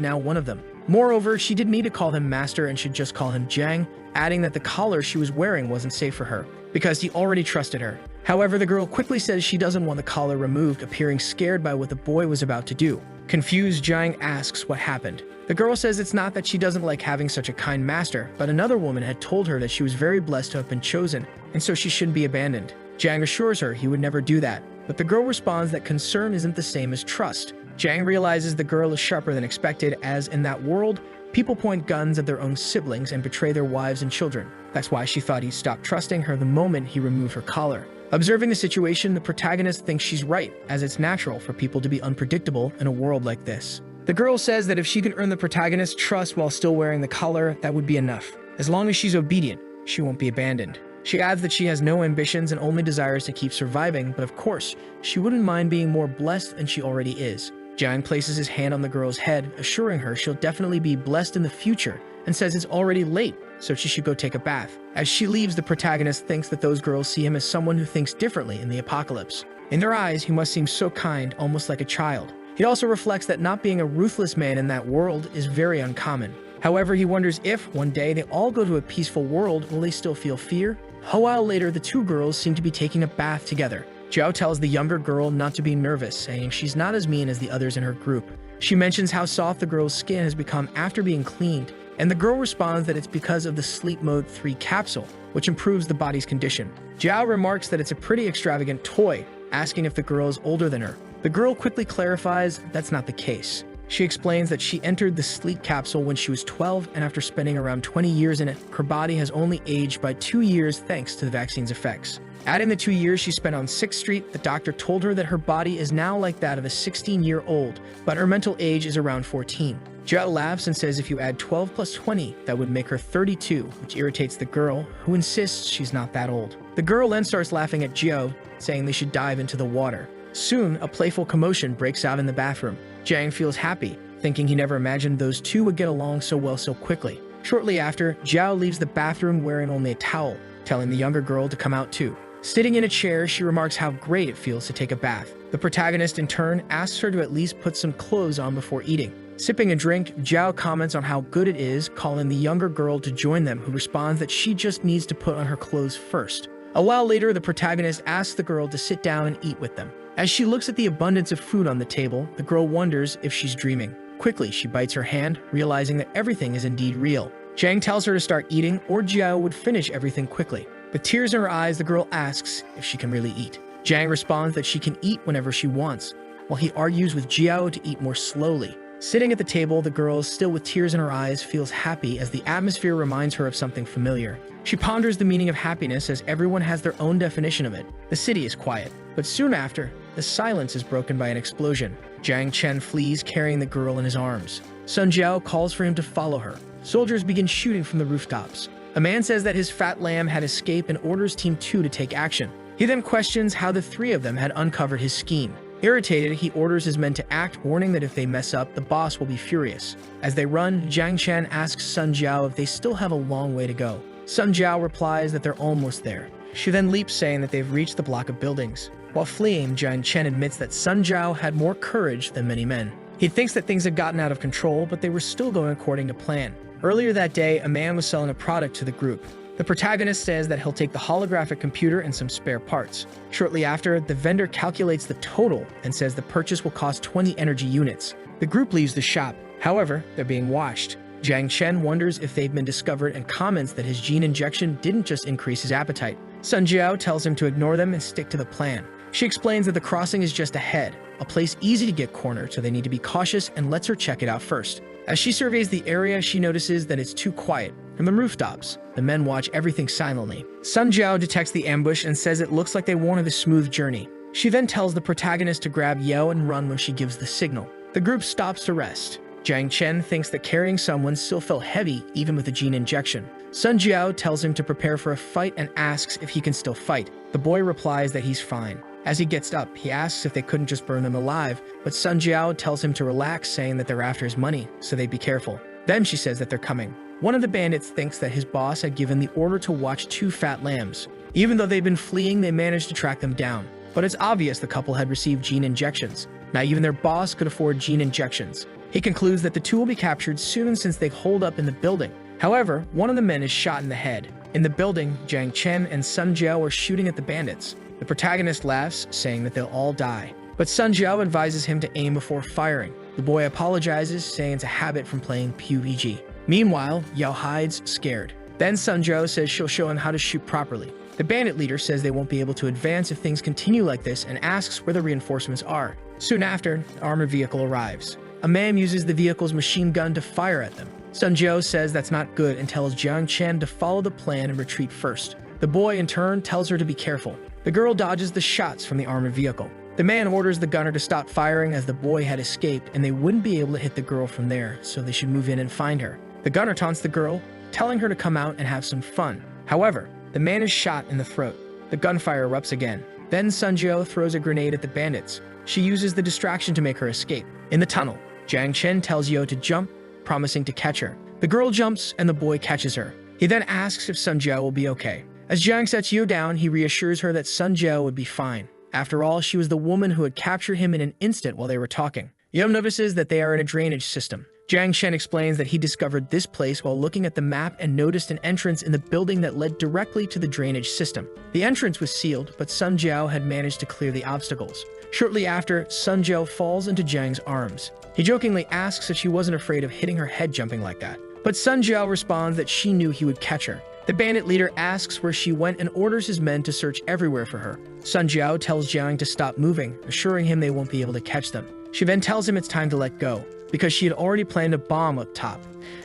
now one of them. Moreover, she didn't need to call him master and should just call him Jiang, adding that the collar she was wearing wasn't safe for her, because he already trusted her. However, the girl quickly says she doesn't want the collar removed, appearing scared by what the boy was about to do. Confused, Jiang asks what happened. The girl says it's not that she doesn't like having such a kind master, but another woman had told her that she was very blessed to have been chosen, and so she shouldn't be abandoned. Jiang assures her he would never do that, but the girl responds that concern isn't the same as trust. Jiang realizes the girl is sharper than expected, as in that world, people point guns at their own siblings and betray their wives and children. That's why she thought he'd stop trusting her the moment he removed her collar. Observing the situation, the protagonist thinks she's right, as it's natural for people to be unpredictable in a world like this. The girl says that if she can earn the protagonist's trust while still wearing the collar, that would be enough. As long as she's obedient, she won't be abandoned. She adds that she has no ambitions and only desires to keep surviving, but of course, she wouldn't mind being more blessed than she already is. Jiang places his hand on the girl's head, assuring her she'll definitely be blessed in the future, and says it's already late, so she should go take a bath. As she leaves, the protagonist thinks that those girls see him as someone who thinks differently in the apocalypse. In their eyes, he must seem so kind, almost like a child. He also reflects that not being a ruthless man in that world is very uncommon. However, he wonders if, one day, they all go to a peaceful world, will they still feel fear? A while later, the two girls seem to be taking a bath together. Zhao tells the younger girl not to be nervous, saying she's not as mean as the others in her group. She mentions how soft the girl's skin has become after being cleaned, and the girl responds that it's because of the Sleep Mode 3 capsule, which improves the body's condition. Zhao remarks that it's a pretty extravagant toy, asking if the girl is older than her. The girl quickly clarifies that's not the case. She explains that she entered the sleep capsule when she was 12, and after spending around 20 years in it, her body has only aged by 2 years thanks to the vaccine's effects. Adding the 2 years she spent on 6th Street, the doctor told her that her body is now like that of a 16-year-old, but her mental age is around 14. Jia laughs and says if you add 12 plus 20, that would make her 32, which irritates the girl, who insists she's not that old. The girl then starts laughing at Jiao, saying they should dive into the water. Soon, a playful commotion breaks out in the bathroom. Jiang feels happy, thinking he never imagined those two would get along so well so quickly. Shortly after, Jiao leaves the bathroom wearing only a towel, telling the younger girl to come out too. Sitting in a chair, she remarks how great it feels to take a bath. The protagonist, in turn, asks her to at least put some clothes on before eating. Sipping a drink, Jiao comments on how good it is, calling the younger girl to join them, who responds that she just needs to put on her clothes first. A while later, the protagonist asks the girl to sit down and eat with them. As she looks at the abundance of food on the table, the girl wonders if she's dreaming. Quickly, she bites her hand, realizing that everything is indeed real. Jiang tells her to start eating, or Jiao would finish everything quickly. With tears in her eyes, the girl asks if she can really eat. Jiang responds that she can eat whenever she wants, while he argues with Jiao to eat more slowly. Sitting at the table, the girl, still with tears in her eyes, feels happy as the atmosphere reminds her of something familiar. She ponders the meaning of happiness as everyone has their own definition of it. The city is quiet, but soon after, the silence is broken by an explosion. Jiang Chen flees carrying the girl in his arms. Sun Jiao calls for him to follow her. Soldiers begin shooting from the rooftops. A man says that his fat lamb had escaped and orders Team 2 to take action. He then questions how the three of them had uncovered his scheme. Irritated, he orders his men to act, warning that if they mess up, the boss will be furious. As they run, Jiang Chen asks Sun Jiao if they still have a long way to go. Sun Jiao replies that they're almost there. She then leaps, saying that they've reached the block of buildings. While fleeing, Jiang Chen admits that Sun Jiao had more courage than many men. He thinks that things had gotten out of control, but they were still going according to plan. Earlier that day, a man was selling a product to the group. The protagonist says that he'll take the holographic computer and some spare parts. Shortly after, the vendor calculates the total and says the purchase will cost 20 energy units. The group leaves the shop. However, they're being watched. Jiang Chen wonders if they've been discovered and comments that his gene injection didn't just increase his appetite. Sun Jiao tells him to ignore them and stick to the plan. She explains that the crossing is just ahead, a place easy to get cornered, so they need to be cautious, and lets her check it out first. As she surveys the area, she notices that it's too quiet. From the rooftops, the men watch everything silently. Sun Jiao detects the ambush and says it looks like they wanted a smooth journey. She then tells the protagonist to grab Yeo and run when she gives the signal. The group stops to rest. Jiang Chen thinks that carrying someone still felt heavy even with a gene injection. Sun Jiao tells him to prepare for a fight and asks if he can still fight. The boy replies that he's fine. As he gets up, he asks if they couldn't just burn them alive, but Sun Jiao tells him to relax, saying that they're after his money, so they'd be careful. Then she says that they're coming. One of the bandits thinks that his boss had given the order to watch two fat lambs. Even though they've been fleeing, they managed to track them down. But it's obvious the couple had received gene injections. Not even their boss could afford gene injections. He concludes that the two will be captured soon since they've holed up in the building. However, one of the men is shot in the head. In the building, Jiang Chen and Sun Jiao are shooting at the bandits. The protagonist laughs, saying that they'll all die. But Sun Jiao advises him to aim before firing. The boy apologizes, saying it's a habit from playing PUBG. Meanwhile, Yao hides, scared. Then Sun Jiao says she'll show him how to shoot properly. The bandit leader says they won't be able to advance if things continue like this and asks where the reinforcements are. Soon after, an armored vehicle arrives. A man uses the vehicle's machine gun to fire at them. Sun Jiao says that's not good and tells Jiang Chen to follow the plan and retreat first. The boy, in turn, tells her to be careful. The girl dodges the shots from the armored vehicle. The man orders the gunner to stop firing as the boy had escaped and they wouldn't be able to hit the girl from there, so they should move in and find her. The gunner taunts the girl, telling her to come out and have some fun. However, the man is shot in the throat. The gunfire erupts again. Then Sun Jiao throws a grenade at the bandits. She uses the distraction to make her escape. In the tunnel, Jiang Chen tells Yeo to jump, promising to catch her. The girl jumps and the boy catches her. He then asks if Sun Jiao will be okay. As Jiang sets Yeo down, he reassures her that Sun Jiao would be fine. After all, she was the woman who had captured him in an instant while they were talking. Yeo notices that they are in a drainage system. Jiang Chen explains that he discovered this place while looking at the map and noticed an entrance in the building that led directly to the drainage system. The entrance was sealed, but Sun Jiao had managed to clear the obstacles. Shortly after, Sun Jiao falls into Jiang's arms. He jokingly asks if she wasn't afraid of hitting her head jumping like that. But Sun Jiao responds that she knew he would catch her. The bandit leader asks where she went and orders his men to search everywhere for her. Sun Jiao tells Jiang to stop moving, assuring him they won't be able to catch them. She then tells him it's time to let go, because she had already planned a bomb up top.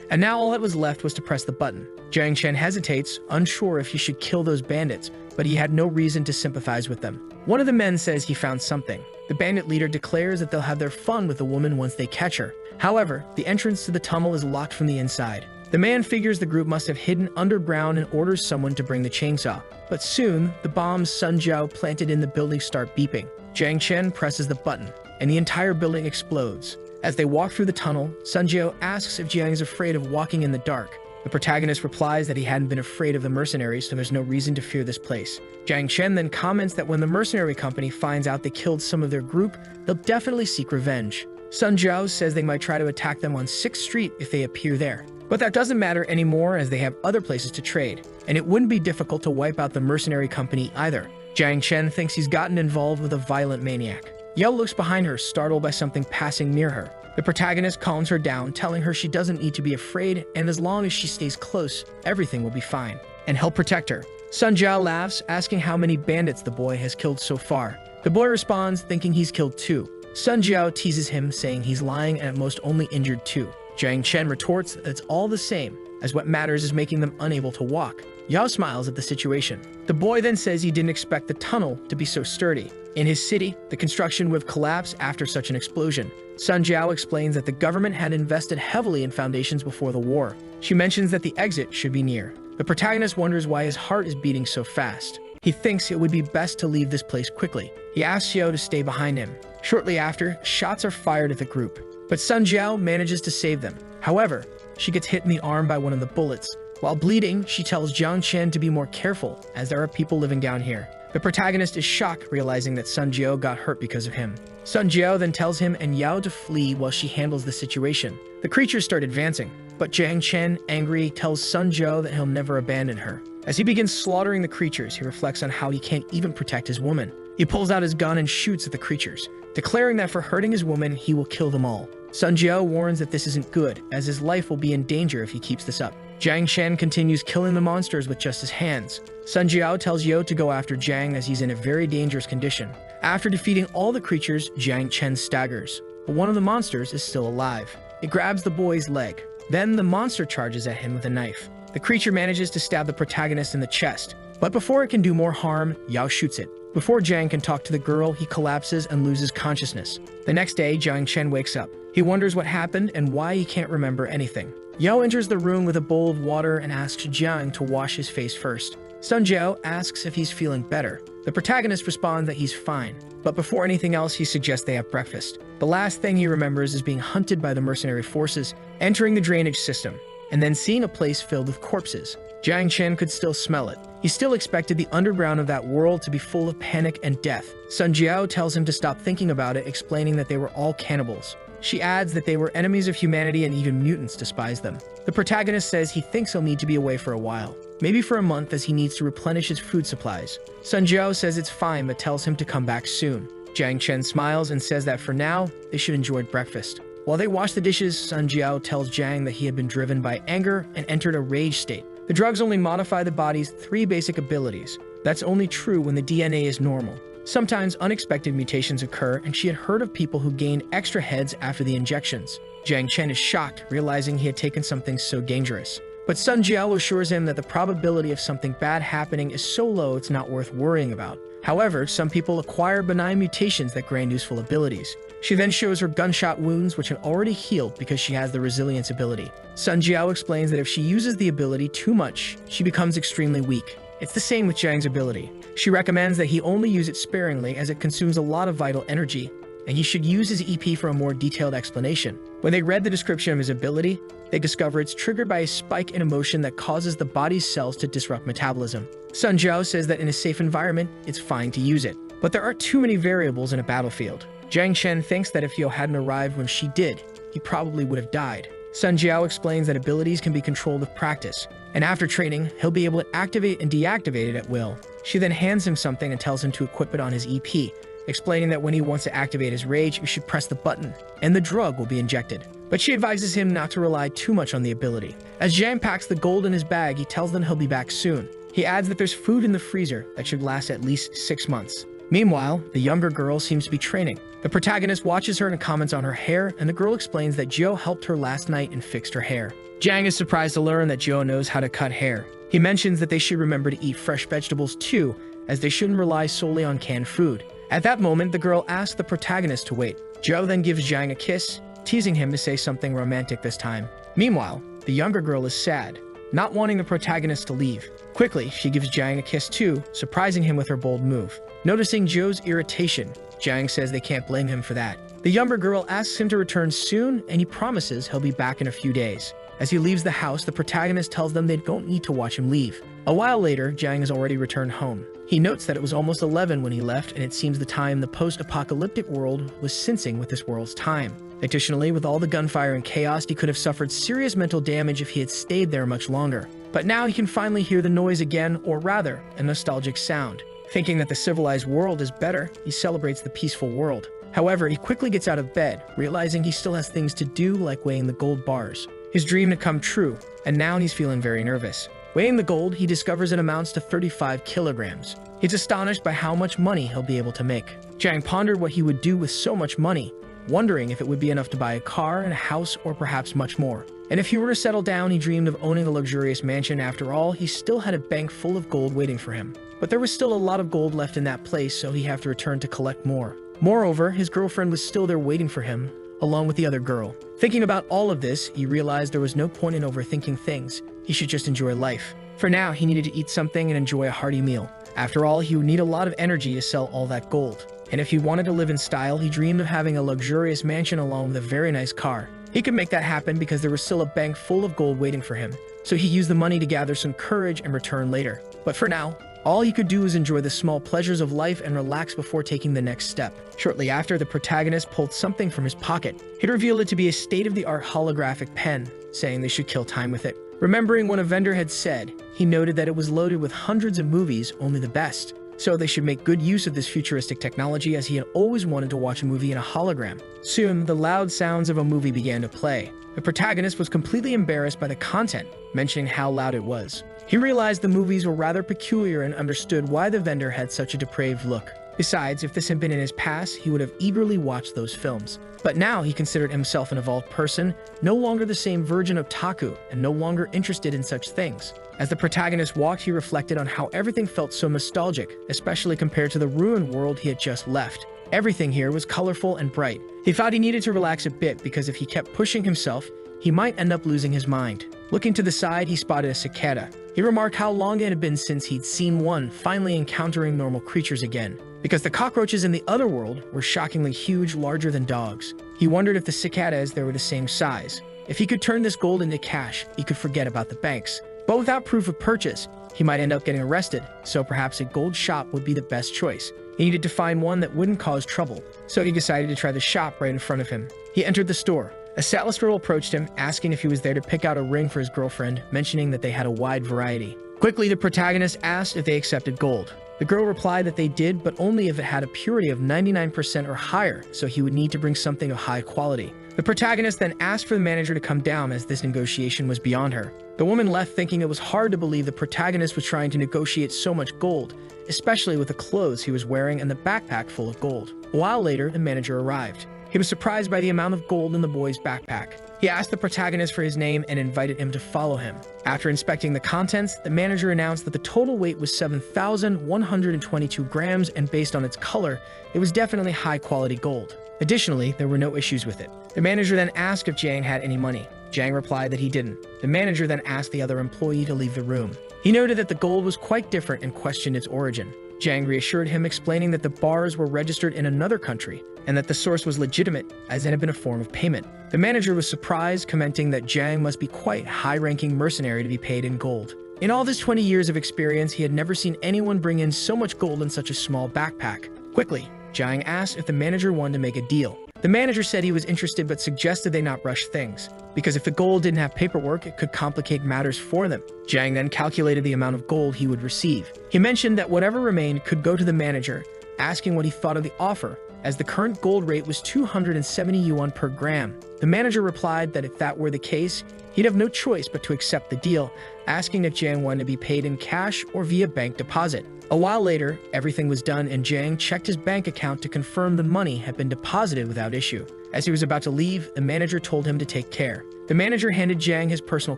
And now all that was left was to press the button. Jiang Chen hesitates, unsure if he should kill those bandits, but he had no reason to sympathize with them. One of the men says he found something. The bandit leader declares that they'll have their fun with the woman once they catch her. However, the entrance to the tunnel is locked from the inside. The man figures the group must have hidden underground and orders someone to bring the chainsaw. But soon, the bombs Sun Jiao planted in the building start beeping. Jiang Chen presses the button, and the entire building explodes. As they walk through the tunnel, Sun Jiao asks if Jiang is afraid of walking in the dark. The protagonist replies that he hadn't been afraid of the mercenaries, so there's no reason to fear this place. Jiang Chen then comments that when the mercenary company finds out they killed some of their group, they'll definitely seek revenge. Sun Jiao says they might try to attack them on 6th Street if they appear there. But that doesn't matter anymore as they have other places to trade, and it wouldn't be difficult to wipe out the mercenary company either. Jiang Chen thinks he's gotten involved with a violent maniac. Yeo looks behind her, startled by something passing near her. The protagonist calms her down, telling her she doesn't need to be afraid, and as long as she stays close, everything will be fine, and he'll protect her. Sun Jiao laughs, asking how many bandits the boy has killed so far. The boy responds, thinking he's killed 2. Sun Jiao teases him, saying he's lying and at most only injured too. Jiang Chen retorts that it's all the same, as what matters is making them unable to walk. Yao smiles at the situation. The boy then says he didn't expect the tunnel to be so sturdy. In his city, the construction would have collapsed after such an explosion. Sun Jiao explains that the government had invested heavily in foundations before the war. She mentions that the exit should be near. The protagonist wonders why his heart is beating so fast. He thinks it would be best to leave this place quickly. He asks Xiao to stay behind him. Shortly after, shots are fired at the group, but Sun Jiao manages to save them. However, she gets hit in the arm by one of the bullets. While bleeding, she tells Jiang Chen to be more careful, as there are people living down here. The protagonist is shocked, realizing that Sun Jiao got hurt because of him. Sun Jiao then tells him and Yao to flee while she handles the situation. The creatures start advancing, but Jiang Chen, angry, tells Sun Jiao that he'll never abandon her. As he begins slaughtering the creatures, he reflects on how he can't even protect his woman. He pulls out his gun and shoots at the creatures, declaring that for hurting his woman, he will kill them all. Sun Jiao warns that this isn't good, as his life will be in danger if he keeps this up. Jiang Chen continues killing the monsters with just his hands. Sun Jiao tells Yo to go after Jiang as he's in a very dangerous condition. After defeating all the creatures, Jiang Chen staggers, but one of the monsters is still alive. It grabs the boy's leg. Then the monster charges at him with a knife. The creature manages to stab the protagonist in the chest, but before it can do more harm, Yao shoots it. Before Jiang can talk to the girl, he collapses and loses consciousness. The next day, Jiang Chen wakes up. He wonders what happened and why he can't remember anything. Yao enters the room with a bowl of water and asks Jiang to wash his face first. Sun Jiao asks if he's feeling better. The protagonist responds that he's fine, but before anything else, he suggests they have breakfast. The last thing he remembers is being hunted by the mercenary forces, entering the drainage system, and then seeing a place filled with corpses. Jiang Chen could still smell it. He still expected the underground of that world to be full of panic and death. Sun Jiao tells him to stop thinking about it, explaining that they were all cannibals. She adds that they were enemies of humanity and even mutants despise them. The protagonist says he thinks he'll need to be away for a while, maybe for a month, as he needs to replenish his food supplies. Sun Jiao says it's fine but tells him to come back soon. Jiang Chen smiles and says that for now, they should enjoy breakfast. While they wash the dishes, Sun Jiao tells Jiang that he had been driven by anger and entered a rage state. The drugs only modify the body's 3 basic abilities. That's only true when the DNA is normal. Sometimes unexpected mutations occur, and she had heard of people who gained extra heads after the injections. Jiang Chen is shocked, realizing he had taken something so dangerous. But Sun Jiao assures him that the probability of something bad happening is so low it's not worth worrying about. However, some people acquire benign mutations that grant useful abilities. She then shows her gunshot wounds, which had already healed because she has the resilience ability. Sun Jiao explains that if she uses the ability too much, she becomes extremely weak. It's the same with Jiang's ability. She recommends that he only use it sparingly as it consumes a lot of vital energy, and he should use his EP for a more detailed explanation. When they read the description of his ability, they discover it's triggered by a spike in emotion that causes the body's cells to disrupt metabolism. Sun Jiao says that in a safe environment, it's fine to use it. But there are too many variables in a battlefield. Jiang Chen thinks that if Yo hadn't arrived when she did, he probably would have died. Sun Jiao explains that abilities can be controlled with practice, and after training, he'll be able to activate and deactivate it at will. She then hands him something and tells him to equip it on his EP, explaining that when he wants to activate his rage, he should press the button, and the drug will be injected. But she advises him not to rely too much on the ability. As Jiang packs the gold in his bag, he tells them he'll be back soon. He adds that there's food in the freezer that should last at least 6 months. Meanwhile, the younger girl seems to be training. The protagonist watches her and comments on her hair, and the girl explains that Joe helped her last night and fixed her hair. Jiang is surprised to learn that Joe knows how to cut hair. He mentions that they should remember to eat fresh vegetables too, as they shouldn't rely solely on canned food. At that moment, the girl asks the protagonist to wait. Joe then gives Jiang a kiss, teasing him to say something romantic this time. Meanwhile, the younger girl is sad, not wanting the protagonist to leave. Quickly, she gives Jiang a kiss too, surprising him with her bold move. Noticing Joe's irritation, Jiang says they can't blame him for that. The younger girl asks him to return soon, and he promises he'll be back in a few days. As he leaves the house, the protagonist tells them they don't need to watch him leave. A while later, Jiang has already returned home. He notes that it was almost 11 when he left, and it seems the time the post-apocalyptic world was syncing with this world's time. Additionally, with all the gunfire and chaos, he could have suffered serious mental damage if he had stayed there much longer. But now he can finally hear the noise again, or rather, a nostalgic sound. Thinking that the civilized world is better, he celebrates the peaceful world. However, he quickly gets out of bed, realizing he still has things to do like weighing the gold bars. His dream had come true, and now he's feeling very nervous. Weighing the gold, he discovers it amounts to 35 kilograms. He's astonished by how much money he'll be able to make. Jiang pondered what he would do with so much money, wondering if it would be enough to buy a car and a house or perhaps much more. And if he were to settle down, he dreamed of owning a luxurious mansion. After all, he still had a bank full of gold waiting for him. But there was still a lot of gold left in that place, so he'd have to return to collect more. Moreover, his girlfriend was still there waiting for him, along with the other girl. Thinking about all of this, he realized there was no point in overthinking things. He should just enjoy life. For now, he needed to eat something and enjoy a hearty meal. After all, he would need a lot of energy to sell all that gold. And if he wanted to live in style, he dreamed of having a luxurious mansion along with a very nice car. He could make that happen because there was still a bank full of gold waiting for him. So he used the money to gather some courage and return later. But for now, all he could do was enjoy the small pleasures of life and relax before taking the next step. Shortly after, the protagonist pulled something from his pocket. He revealed it to be a state-of-the-art holographic pen, saying they should kill time with it. Remembering what a vendor had said, he noted that it was loaded with hundreds of movies, only the best. So they should make good use of this futuristic technology, as he had always wanted to watch a movie in a hologram. Soon, the loud sounds of a movie began to play. The protagonist was completely embarrassed by the content, mentioning how loud it was. He realized the movies were rather peculiar and understood why the vendor had such a depraved look. Besides, if this had been in his past, he would have eagerly watched those films. But now he considered himself an evolved person, no longer the same virgin of otaku, and no longer interested in such things. As the protagonist walked, he reflected on how everything felt so nostalgic, especially compared to the ruined world he had just left. Everything here was colorful and bright. He thought he needed to relax a bit because if he kept pushing himself, he might end up losing his mind. Looking to the side, he spotted a cicada. He remarked how long it had been since he'd seen one, finally encountering normal creatures again. Because the cockroaches in the other world were shockingly huge, larger than dogs. He wondered if the cicadas there were the same size. If he could turn this gold into cash, he could forget about the banks. But without proof of purchase, he might end up getting arrested, so perhaps a gold shop would be the best choice. He needed to find one that wouldn't cause trouble, so he decided to try the shop right in front of him. He entered the store. A sales girl approached him, asking if he was there to pick out a ring for his girlfriend, mentioning that they had a wide variety. Quickly, the protagonist asked if they accepted gold. The girl replied that they did, but only if it had a purity of 99% or higher, so he would need to bring something of high quality. The protagonist then asked for the manager to come down, as this negotiation was beyond her. The woman left, thinking it was hard to believe the protagonist was trying to negotiate so much gold, especially with the clothes he was wearing and the backpack full of gold. A while later, the manager arrived. He was surprised by the amount of gold in the boy's backpack. He asked the protagonist for his name and invited him to follow him. After inspecting the contents, the manager announced that the total weight was 7,122 grams, and based on its color, it was definitely high-quality gold. Additionally, there were no issues with it. The manager then asked if Jiang had any money. Jiang replied that he didn't. The manager then asked the other employee to leave the room. He noted that the gold was quite different and questioned its origin. Jiang reassured him, explaining that the bars were registered in another country and that the source was legitimate, as it had been a form of payment. The manager was surprised, commenting that Jiang must be quite a high-ranking mercenary to be paid in gold. In all his 20 years of experience, he had never seen anyone bring in so much gold in such a small backpack. Quickly, Jiang asked if the manager wanted to make a deal. The manager said he was interested but suggested they not rush things, because if the gold didn't have paperwork, it could complicate matters for them. Jiang then calculated the amount of gold he would receive. He mentioned that whatever remained could go to the manager, asking what he thought of the offer, as the current gold rate was 270 yuan per gram. The manager replied that if that were the case, he'd have no choice but to accept the deal, asking if Jiang wanted to be paid in cash or via bank deposit. A while later, everything was done and Jiang checked his bank account to confirm the money had been deposited without issue. As he was about to leave, the manager told him to take care. The manager handed Jiang his personal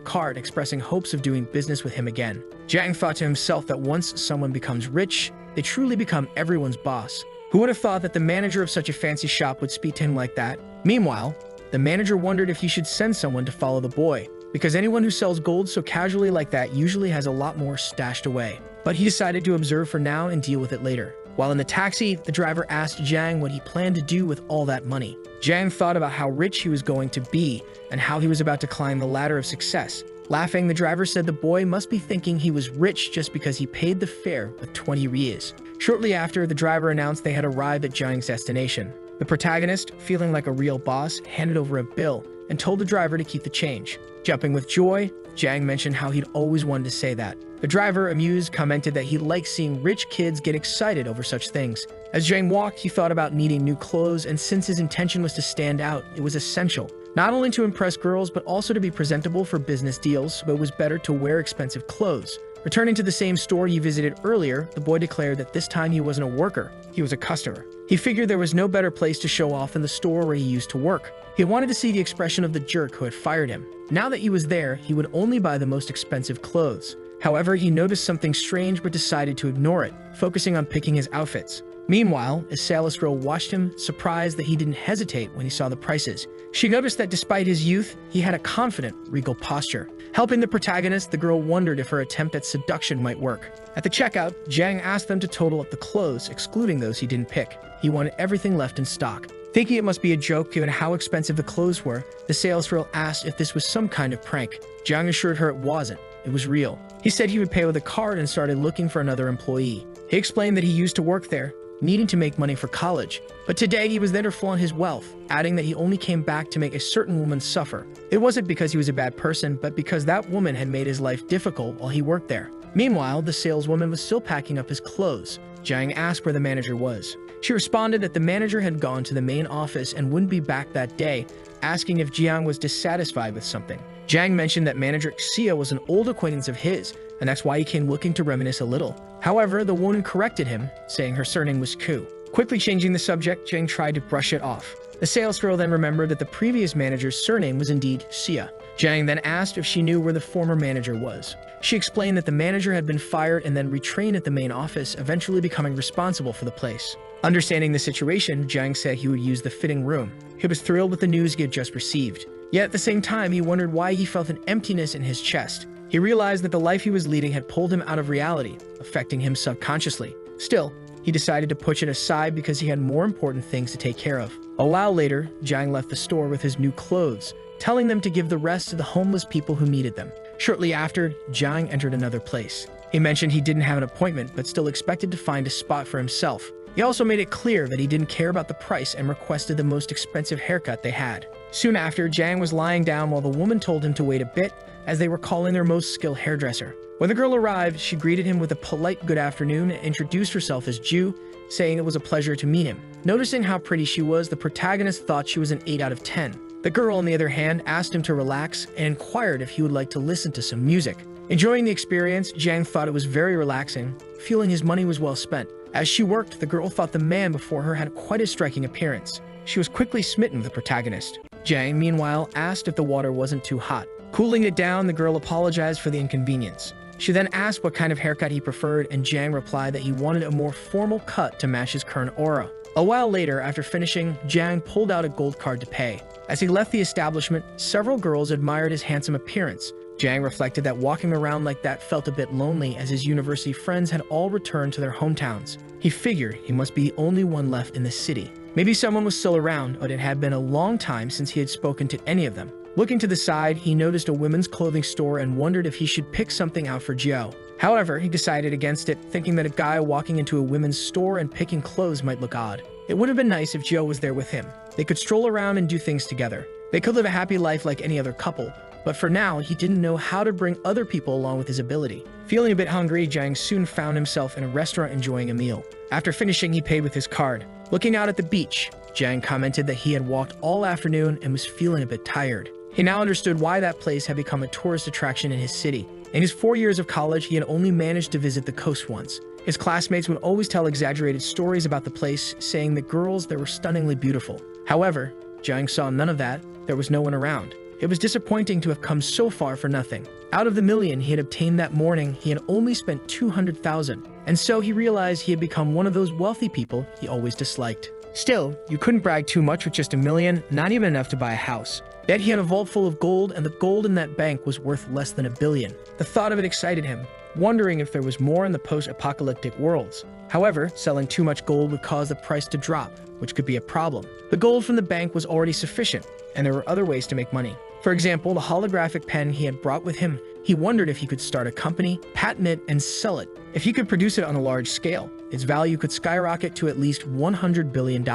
card, expressing hopes of doing business with him again. Jiang thought to himself that once someone becomes rich, they truly become everyone's boss. Who would have thought that the manager of such a fancy shop would speak to him like that? Meanwhile, the manager wondered if he should send someone to follow the boy, because anyone who sells gold so casually like that usually has a lot more stashed away. But he decided to observe for now and deal with it later. While in the taxi, the driver asked Jiang what he planned to do with all that money. Jiang thought about how rich he was going to be and how he was about to climb the ladder of success. Laughing, the driver said the boy must be thinking he was rich just because he paid the fare with 20 riyas. Shortly after, the driver announced they had arrived at Jiang's destination. The protagonist, feeling like a real boss, handed over a bill and told the driver to keep the change. Jumping with joy, Jiang mentioned how he'd always wanted to say that. The driver, amused, commented that he liked seeing rich kids get excited over such things. As Jiang walked, he thought about needing new clothes, and since his intention was to stand out, it was essential not only to impress girls but also to be presentable for business deals, but it was better to wear expensive clothes. Returning to the same store he visited earlier, the boy declared that this time he wasn't a worker, he was a customer. He figured there was no better place to show off than the store where he used to work. He wanted to see the expression of the jerk who had fired him. Now that he was there, he would only buy the most expensive clothes. However, he noticed something strange but decided to ignore it, focusing on picking his outfits. Meanwhile, a sales girl watched him, surprised that he didn't hesitate when he saw the prices. She noticed that despite his youth, he had a confident, regal posture. Helping the protagonist, the girl wondered if her attempt at seduction might work. At the checkout, Jiang asked them to total up the clothes, excluding those he didn't pick. He wanted everything left in stock. Thinking it must be a joke given how expensive the clothes were, the sales girl asked if this was some kind of prank. Jiang assured her it wasn't. It was real. He said he would pay with a card and started looking for another employee. He explained that he used to work there, needing to make money for college. But today he was there to flaunt his wealth, adding that he only came back to make a certain woman suffer. It wasn't because he was a bad person, but because that woman had made his life difficult while he worked there. Meanwhile, the saleswoman was still packing up his clothes. Jiang asked where the manager was. She responded that the manager had gone to the main office and wouldn't be back that day, asking if Jiang was dissatisfied with something. Jiang mentioned that manager Xia was an old acquaintance of his, and that's why he came looking to reminisce a little. However, the woman corrected him, saying her surname was Ku. Quickly changing the subject, Jiang tried to brush it off. The sales girl then remembered that the previous manager's surname was indeed Xia. Jiang then asked if she knew where the former manager was. She explained that the manager had been fired and then retrained at the main office, eventually becoming responsible for the place. Understanding the situation, Jiang said he would use the fitting room. He was thrilled with the news he had just received. Yet at the same time, he wondered why he felt an emptiness in his chest. He realized that the life he was leading had pulled him out of reality, affecting him subconsciously. Still, he decided to push it aside because he had more important things to take care of. A while later, Jiang left the store with his new clothes, telling them to give the rest to the homeless people who needed them. Shortly after, Jiang entered another place. He mentioned he didn't have an appointment, but still expected to find a spot for himself. He also made it clear that he didn't care about the price and requested the most expensive haircut they had. Soon after, Jiang was lying down while the woman told him to wait a bit, as they were calling their most skilled hairdresser. When the girl arrived, she greeted him with a polite good afternoon and introduced herself as Ju, saying it was a pleasure to meet him. Noticing how pretty she was, the protagonist thought she was an 8 out of 10. The girl, on the other hand, asked him to relax and inquired if he would like to listen to some music. Enjoying the experience, Jiang thought it was very relaxing, feeling his money was well spent. As she worked, the girl thought the man before her had quite a striking appearance. She was quickly smitten with the protagonist. Jiang, meanwhile, asked if the water wasn't too hot. Cooling it down, the girl apologized for the inconvenience. She then asked what kind of haircut he preferred, and Jiang replied that he wanted a more formal cut to match his current aura. A while later, after finishing, Jiang pulled out a gold card to pay. As he left the establishment, several girls admired his handsome appearance. Jiang reflected that walking around like that felt a bit lonely as his university friends had all returned to their hometowns. He figured he must be the only one left in the city. Maybe someone was still around, but it had been a long time since he had spoken to any of them. Looking to the side, he noticed a women's clothing store and wondered if he should pick something out for Jiao. However, he decided against it, thinking that a guy walking into a women's store and picking clothes might look odd. It would have been nice if Jiao was there with him. They could stroll around and do things together. They could live a happy life like any other couple, but for now, he didn't know how to bring other people along with his ability. Feeling a bit hungry, Jiang soon found himself in a restaurant enjoying a meal. After finishing, he paid with his card. Looking out at the beach, Jiang commented that he had walked all afternoon and was feeling a bit tired. He now understood why that place had become a tourist attraction in his city. In his 4 years of college, he had only managed to visit the coast once. His classmates would always tell exaggerated stories about the place, saying that girls there were stunningly beautiful. However, Jiang saw none of that. There was no one around. It was disappointing to have come so far for nothing. Out of the million he had obtained that morning, he had only spent 200,000, and so he realized he had become one of those wealthy people he always disliked. Still, you couldn't brag too much with just $1 million, not even enough to buy a house. Yet he had a vault full of gold, and the gold in that bank was worth less than $1 billion. The thought of it excited him, wondering if there was more in the post-apocalyptic worlds. However, selling too much gold would cause the price to drop, which could be a problem. The gold from the bank was already sufficient, and there were other ways to make money. For example, the holographic pen he had brought with him. He wondered if he could start a company, patent it, and sell it. If he could produce it on a large scale, its value could skyrocket to at least $100 billion.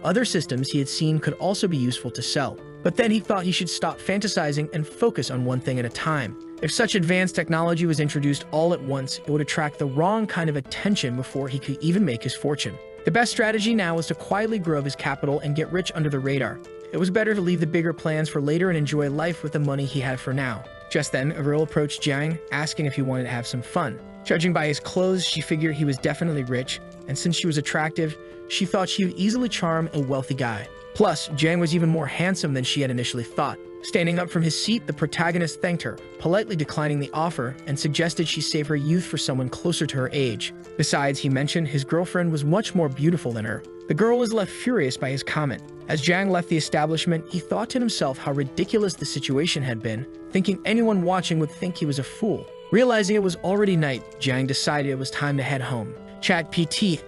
Other systems he had seen could also be useful to sell. But then he thought he should stop fantasizing and focus on one thing at a time. If such advanced technology was introduced all at once, it would attract the wrong kind of attention before he could even make his fortune. The best strategy now was to quietly grow his capital and get rich under the radar. it was better to leave the bigger plans for later and enjoy life with the money he had for now. Just then, a girl approached Jiang, asking if he wanted to have some fun. Judging by his clothes, she figured he was definitely rich, and since she was attractive, she thought she would easily charm a wealthy guy. Plus, Jiang was even more handsome than she had initially thought. Standing up from his seat, the protagonist thanked her, politely declining the offer, and suggested she save her youth for someone closer to her age. Besides, he mentioned his girlfriend was much more beautiful than her. The girl was left furious by his comment. As Jiang left the establishment, he thought to himself how ridiculous the situation had been, thinking anyone watching would think he was a fool. Realizing it was already night, Jiang decided it was time to head home. ChatGPT.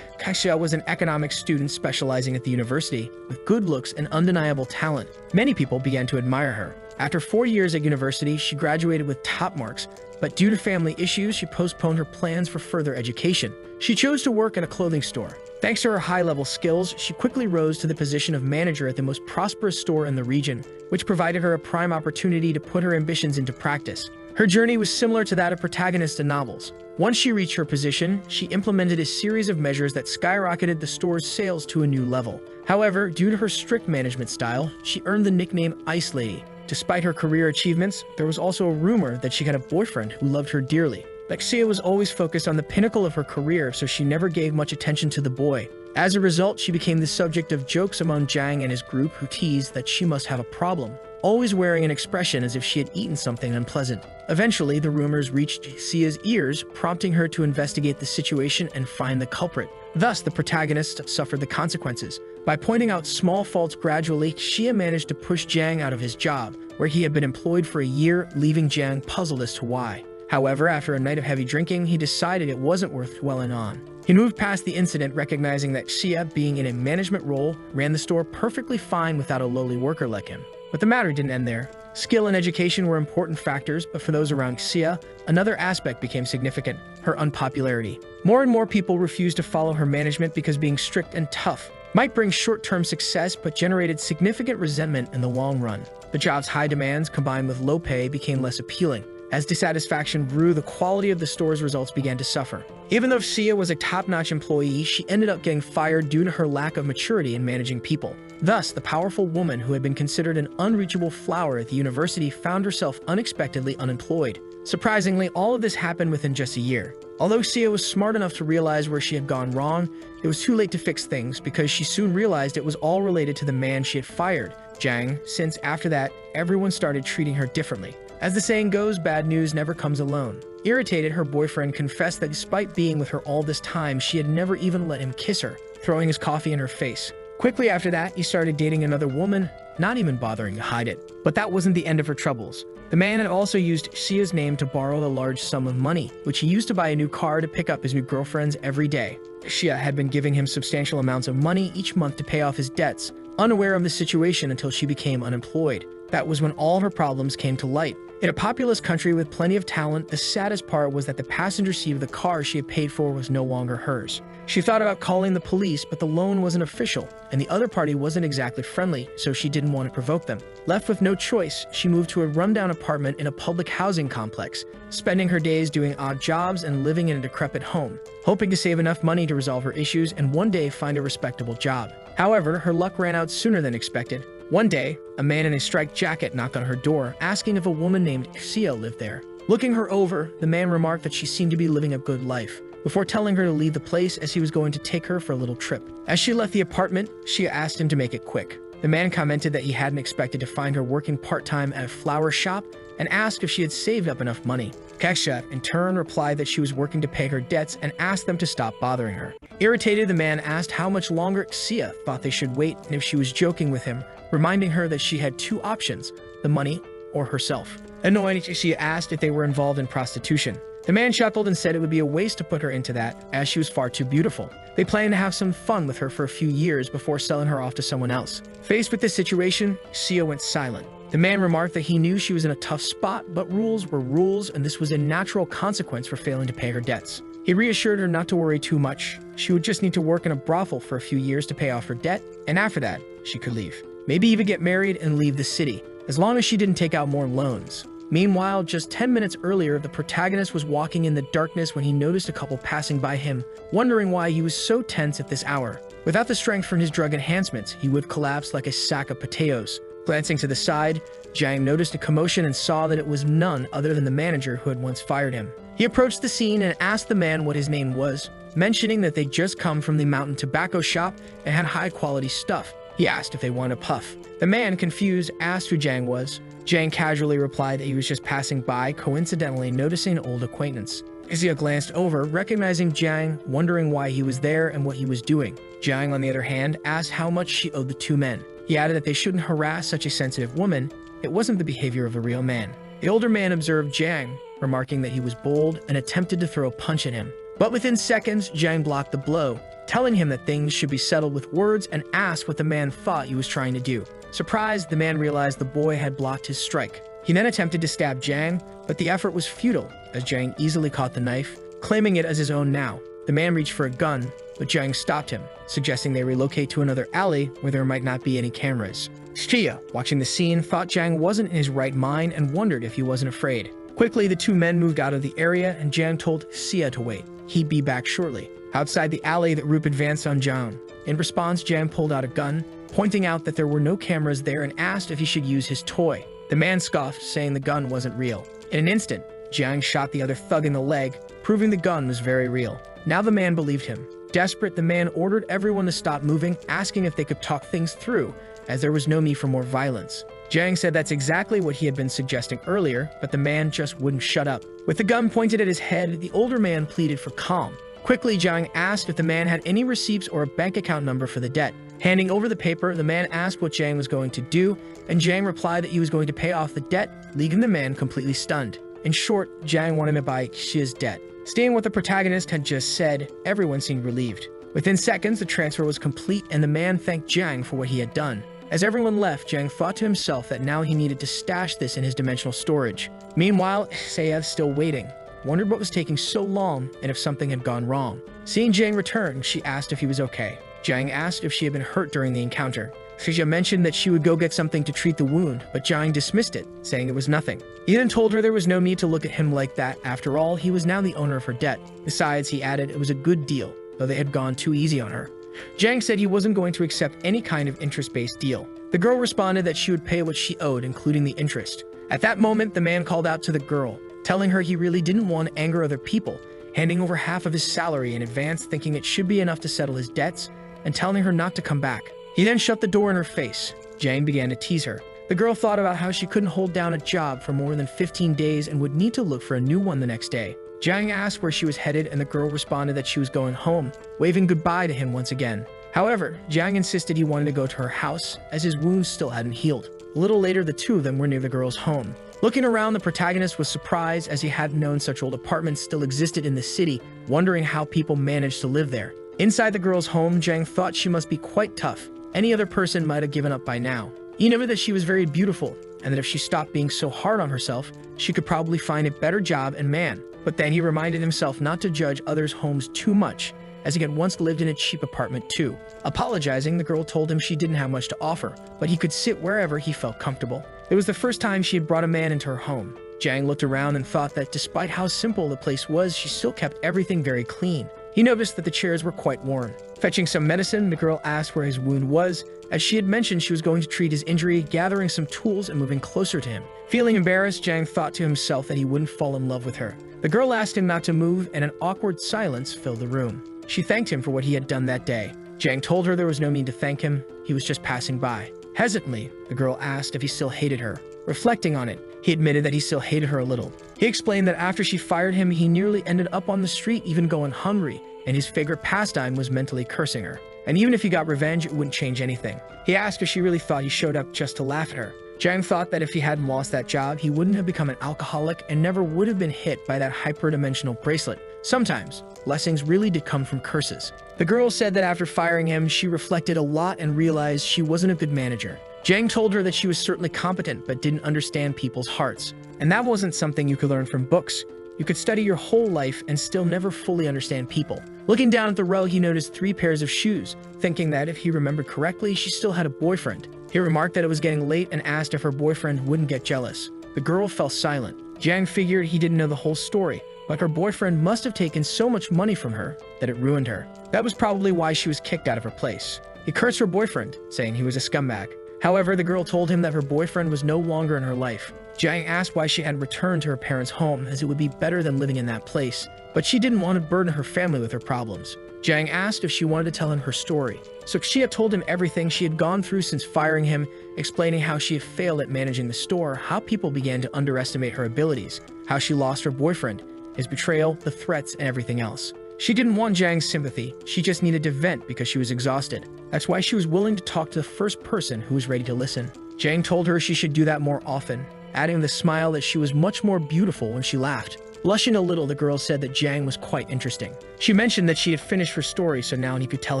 Kaixia was an economics student specializing at the university, with good looks and undeniable talent. Many people began to admire her. After 4 years at university, she graduated with top marks, but due to family issues, she postponed her plans for further education. She chose to work at a clothing store. Thanks to her high-level skills, she quickly rose to the position of manager at the most prosperous store in the region, which provided her a prime opportunity to put her ambitions into practice. Her journey was similar to that of protagonists in novels. Once she reached her position, she implemented a series of measures that skyrocketed the store's sales to a new level. However, due to her strict management style, she earned the nickname Ice Lady. Despite her career achievements, there was also a rumor that she had a boyfriend who loved her dearly. Kaixia was always focused on the pinnacle of her career, so she never gave much attention to the boy. As a result, she became the subject of jokes among Jiang and his group, who teased that she must have a problem, always wearing an expression as if she had eaten something unpleasant. Eventually, the rumors reached Kaixia's ears, prompting her to investigate the situation and find the culprit. Thus, the protagonist suffered the consequences. By pointing out small faults gradually, Kaixia managed to push Jiang out of his job, where he had been employed for a year, leaving Jiang puzzled as to why. However, after a night of heavy drinking, he decided it wasn't worth dwelling on. He moved past the incident, recognizing that Kaixia, being in a management role, ran the store perfectly fine without a lowly worker like him. But the matter didn't end there. Skill and education were important factors, but for those around Kaixia, another aspect became significant: her unpopularity. More and more people refused to follow her management because being strict and tough might bring short-term success, but generated significant resentment in the long run. The job's high demands, combined with low pay, became less appealing. As dissatisfaction grew, the quality of the store's results began to suffer. Even though Kaixia was a top-notch employee, she ended up getting fired due to her lack of maturity in managing people. Thus, the powerful woman who had been considered an unreachable flower at the university found herself unexpectedly unemployed. Surprisingly, all of this happened within just a year. Although Kaixia was smart enough to realize where she had gone wrong, it was too late to fix things because she soon realized it was all related to the man she had fired, Jiang, since after that, everyone started treating her differently. As the saying goes, bad news never comes alone. Irritated, her boyfriend confessed that despite being with her all this time, she had never even let him kiss her, throwing his coffee in her face. Quickly after that, he started dating another woman, not even bothering to hide it. But that wasn't the end of her troubles. The man had also used Kaixia's name to borrow a large sum of money, which he used to buy a new car to pick up his new girlfriends every day. Kaixia had been giving him substantial amounts of money each month to pay off his debts, unaware of the situation until she became unemployed. That was when all of her problems came to light. In a populous country with plenty of talent, the saddest part was that the passenger seat of the car she had paid for was no longer hers. She thought about calling the police, but the loan wasn't official, and the other party wasn't exactly friendly, so she didn't want to provoke them. Left with no choice, she moved to a rundown apartment in a public housing complex, spending her days doing odd jobs and living in a decrepit home, hoping to save enough money to resolve her issues and one day find a respectable job. However, her luck ran out sooner than expected. One day, a man in a striped jacket knocked on her door, asking if a woman named Kaixia lived there. Looking her over, the man remarked that she seemed to be living a good life, before telling her to leave the place as he was going to take her for a little trip. As she left the apartment, she asked him to make it quick. The man commented that he hadn't expected to find her working part-time at a flower shop and asked if she had saved up enough money. Kaixia, in turn, replied that she was working to pay her debts and asked them to stop bothering her. Irritated, the man asked how much longer Kaixia thought they should wait and if she was joking with him, reminding her that she had two options: the money or herself. Annoyed, Kaixia asked if they were involved in prostitution. The man chuckled and said it would be a waste to put her into that, as she was far too beautiful. They planned to have some fun with her for a few years before selling her off to someone else. Faced with this situation, Kaixia went silent. The man remarked that he knew she was in a tough spot, but rules were rules, and this was a natural consequence for failing to pay her debts. He reassured her not to worry too much. She would just need to work in a brothel for a few years to pay off her debt, and after that, she could leave. Maybe even get married and leave the city, as long as she didn't take out more loans. Meanwhile, just 10 minutes earlier, the protagonist was walking in the darkness when he noticed a couple passing by him, wondering why he was so tense at this hour. Without the strength from his drug enhancements, he would have collapsed like a sack of potatoes. Glancing to the side, Jiang noticed a commotion and saw that it was none other than the manager who had once fired him. He approached the scene and asked the man what his name was, mentioning that they'd just come from the mountain tobacco shop and had high-quality stuff. He asked if they wanted a puff. The man, confused, asked who Jiang was. Jiang casually replied that he was just passing by, coincidentally noticing an old acquaintance. Xia glanced over, recognizing Jiang, wondering why he was there and what he was doing. Jiang, on the other hand, asked how much she owed the two men. He added that they shouldn't harass such a sensitive woman. It wasn't the behavior of a real man. The older man observed Jiang, remarking that he was bold and attempted to throw a punch at him. But within seconds, Jiang blocked the blow, telling him that things should be settled with words and asked what the man thought he was trying to do. Surprised, the man realized the boy had blocked his strike. He then attempted to stab Jiang, but the effort was futile, as Jiang easily caught the knife, claiming it as his own now. The man reached for a gun, but Jiang stopped him, suggesting they relocate to another alley where there might not be any cameras. Xia, watching the scene, thought Jiang wasn't in his right mind and wondered if he wasn't afraid. Quickly, the two men moved out of the area, and Jiang told Xia to wait. He'd be back shortly. Outside the alley, the group advanced on Jiang. In response, Jiang pulled out a gun, pointing out that there were no cameras there and asked if he should use his toy. The man scoffed, saying the gun wasn't real. In an instant, Jiang shot the other thug in the leg, proving the gun was very real. Now the man believed him. Desperate, the man ordered everyone to stop moving, asking if they could talk things through, as there was no need for more violence. Jiang said that's exactly what he had been suggesting earlier, but the man just wouldn't shut up. With the gun pointed at his head, the older man pleaded for calm. Quickly, Jiang asked if the man had any receipts or a bank account number for the debt. Handing over the paper, the man asked what Jiang was going to do, and Jiang replied that he was going to pay off the debt, leaving the man completely stunned. In short, Jiang wanted to buy Xia's debt. Seeing what the protagonist had just said, everyone seemed relieved. Within seconds, the transfer was complete, and the man thanked Jiang for what he had done. As everyone left, Jiang thought to himself that now he needed to stash this in his dimensional storage. Meanwhile, Xia, still waiting, wondered what was taking so long and if something had gone wrong. Seeing Jiang return, she asked if he was okay. Jiang asked if she had been hurt during the encounter. Xia mentioned that she would go get something to treat the wound, but Jiang dismissed it, saying it was nothing. He then told her there was no need to look at him like that. After all, he was now the owner of her debt. Besides, he added it was a good deal, though they had gone too easy on her. Jiang said he wasn't going to accept any kind of interest-based deal. The girl responded that she would pay what she owed, including the interest. At that moment, the man called out to the girl, telling her he really didn't want to anger other people, handing over half of his salary in advance, thinking it should be enough to settle his debts, and telling her not to come back. He then shut the door in her face. Jiang began to tease her. The girl thought about how she couldn't hold down a job for more than 15 days and would need to look for a new one the next day. Jiang asked where she was headed, and the girl responded that she was going home, waving goodbye to him once again. However, Jiang insisted he wanted to go to her house, as his wounds still hadn't healed. A little later, the two of them were near the girl's home. Looking around, the protagonist was surprised, as he hadn't known such old apartments still existed in the city, wondering how people managed to live there. Inside the girl's home, Jiang thought she must be quite tough. Any other person might have given up by now. He noted that she was very beautiful, and that if she stopped being so hard on herself, she could probably find a better job and man. But then he reminded himself not to judge others' homes too much, as he had once lived in a cheap apartment too. Apologizing, the girl told him she didn't have much to offer, but he could sit wherever he felt comfortable. It was the first time she had brought a man into her home. Jiang looked around and thought that despite how simple the place was, she still kept everything very clean. He noticed that the chairs were quite worn. Fetching some medicine, the girl asked where his wound was, as she had mentioned she was going to treat his injury, gathering some tools and moving closer to him. Feeling embarrassed, Jiang thought to himself that he wouldn't fall in love with her. The girl asked him not to move, and an awkward silence filled the room. She thanked him for what he had done that day. Jiang told her there was no need to thank him, he was just passing by. Hesitantly, the girl asked if he still hated her. Reflecting on it, he admitted that he still hated her a little. He explained that after she fired him, he nearly ended up on the street, even going hungry, and his favorite pastime was mentally cursing her. And even if he got revenge, it wouldn't change anything. He asked if she really thought he showed up just to laugh at her. Jiang thought that if he hadn't lost that job, he wouldn't have become an alcoholic and never would have been hit by that hyperdimensional bracelet. Sometimes, blessings really did come from curses. The girl said that after firing him, she reflected a lot and realized she wasn't a good manager. Jiang told her that she was certainly competent but didn't understand people's hearts. And that wasn't something you could learn from books. You could study your whole life and still never fully understand people. Looking down at the row, he noticed 3 pairs of shoes, thinking that if he remembered correctly, she still had a boyfriend. He remarked that it was getting late and asked if her boyfriend wouldn't get jealous. The girl fell silent. Jiang figured he didn't know the whole story, but her boyfriend must have taken so much money from her that it ruined her. That was probably why she was kicked out of her place. He cursed her boyfriend, saying he was a scumbag. However, the girl told him that her boyfriend was no longer in her life. Jiang asked why she had returned to her parents' home, as it would be better than living in that place, but she didn't want to burden her family with her problems. Jiang asked if she wanted to tell him her story. So Xia told him everything she had gone through since firing him, explaining how she had failed at managing the store, how people began to underestimate her abilities, how she lost her boyfriend, his betrayal, the threats, and everything else. She didn't want Jiang's sympathy, she just needed to vent because she was exhausted. That's why she was willing to talk to the first person who was ready to listen. Jiang told her she should do that more often, adding the smile that she was much more beautiful when she laughed. Blushing a little, the girl said that Jiang was quite interesting. She mentioned that she had finished her story, so now he could tell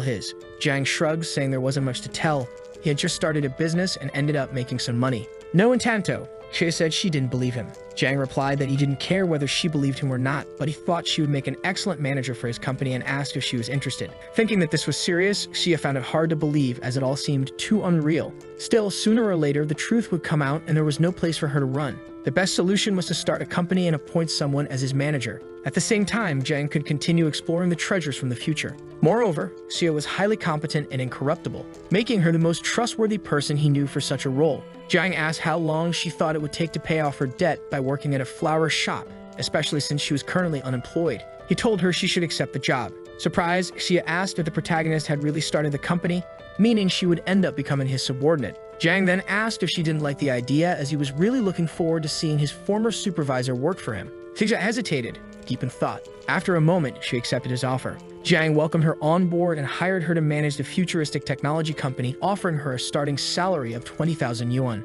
his. Jiang shrugged, saying there wasn't much to tell. He had just started a business and ended up making some money. No entanto. Xie said she didn't believe him. Jiang replied that he didn't care whether she believed him or not, but he thought she would make an excellent manager for his company and asked if she was interested. Thinking that this was serious, Xie found it hard to believe as it all seemed too unreal. Still, sooner or later, the truth would come out and there was no place for her to run. The best solution was to start a company and appoint someone as his manager. At the same time, Jiang could continue exploring the treasures from the future. Moreover, Xie was highly competent and incorruptible, making her the most trustworthy person he knew for such a role. Jiang asked how long she thought it would take to pay off her debt by working at a flower shop, especially since she was currently unemployed. He told her she should accept the job. Surprised, Xie asked if the protagonist had really started the company, meaning she would end up becoming his subordinate. Jiang then asked if she didn't like the idea, as he was really looking forward to seeing his former supervisor work for him. Xie hesitated, deep in thought. After a moment, she accepted his offer. Jiang welcomed her on board and hired her to manage the futuristic technology company, offering her a starting salary of 20,000 yuan.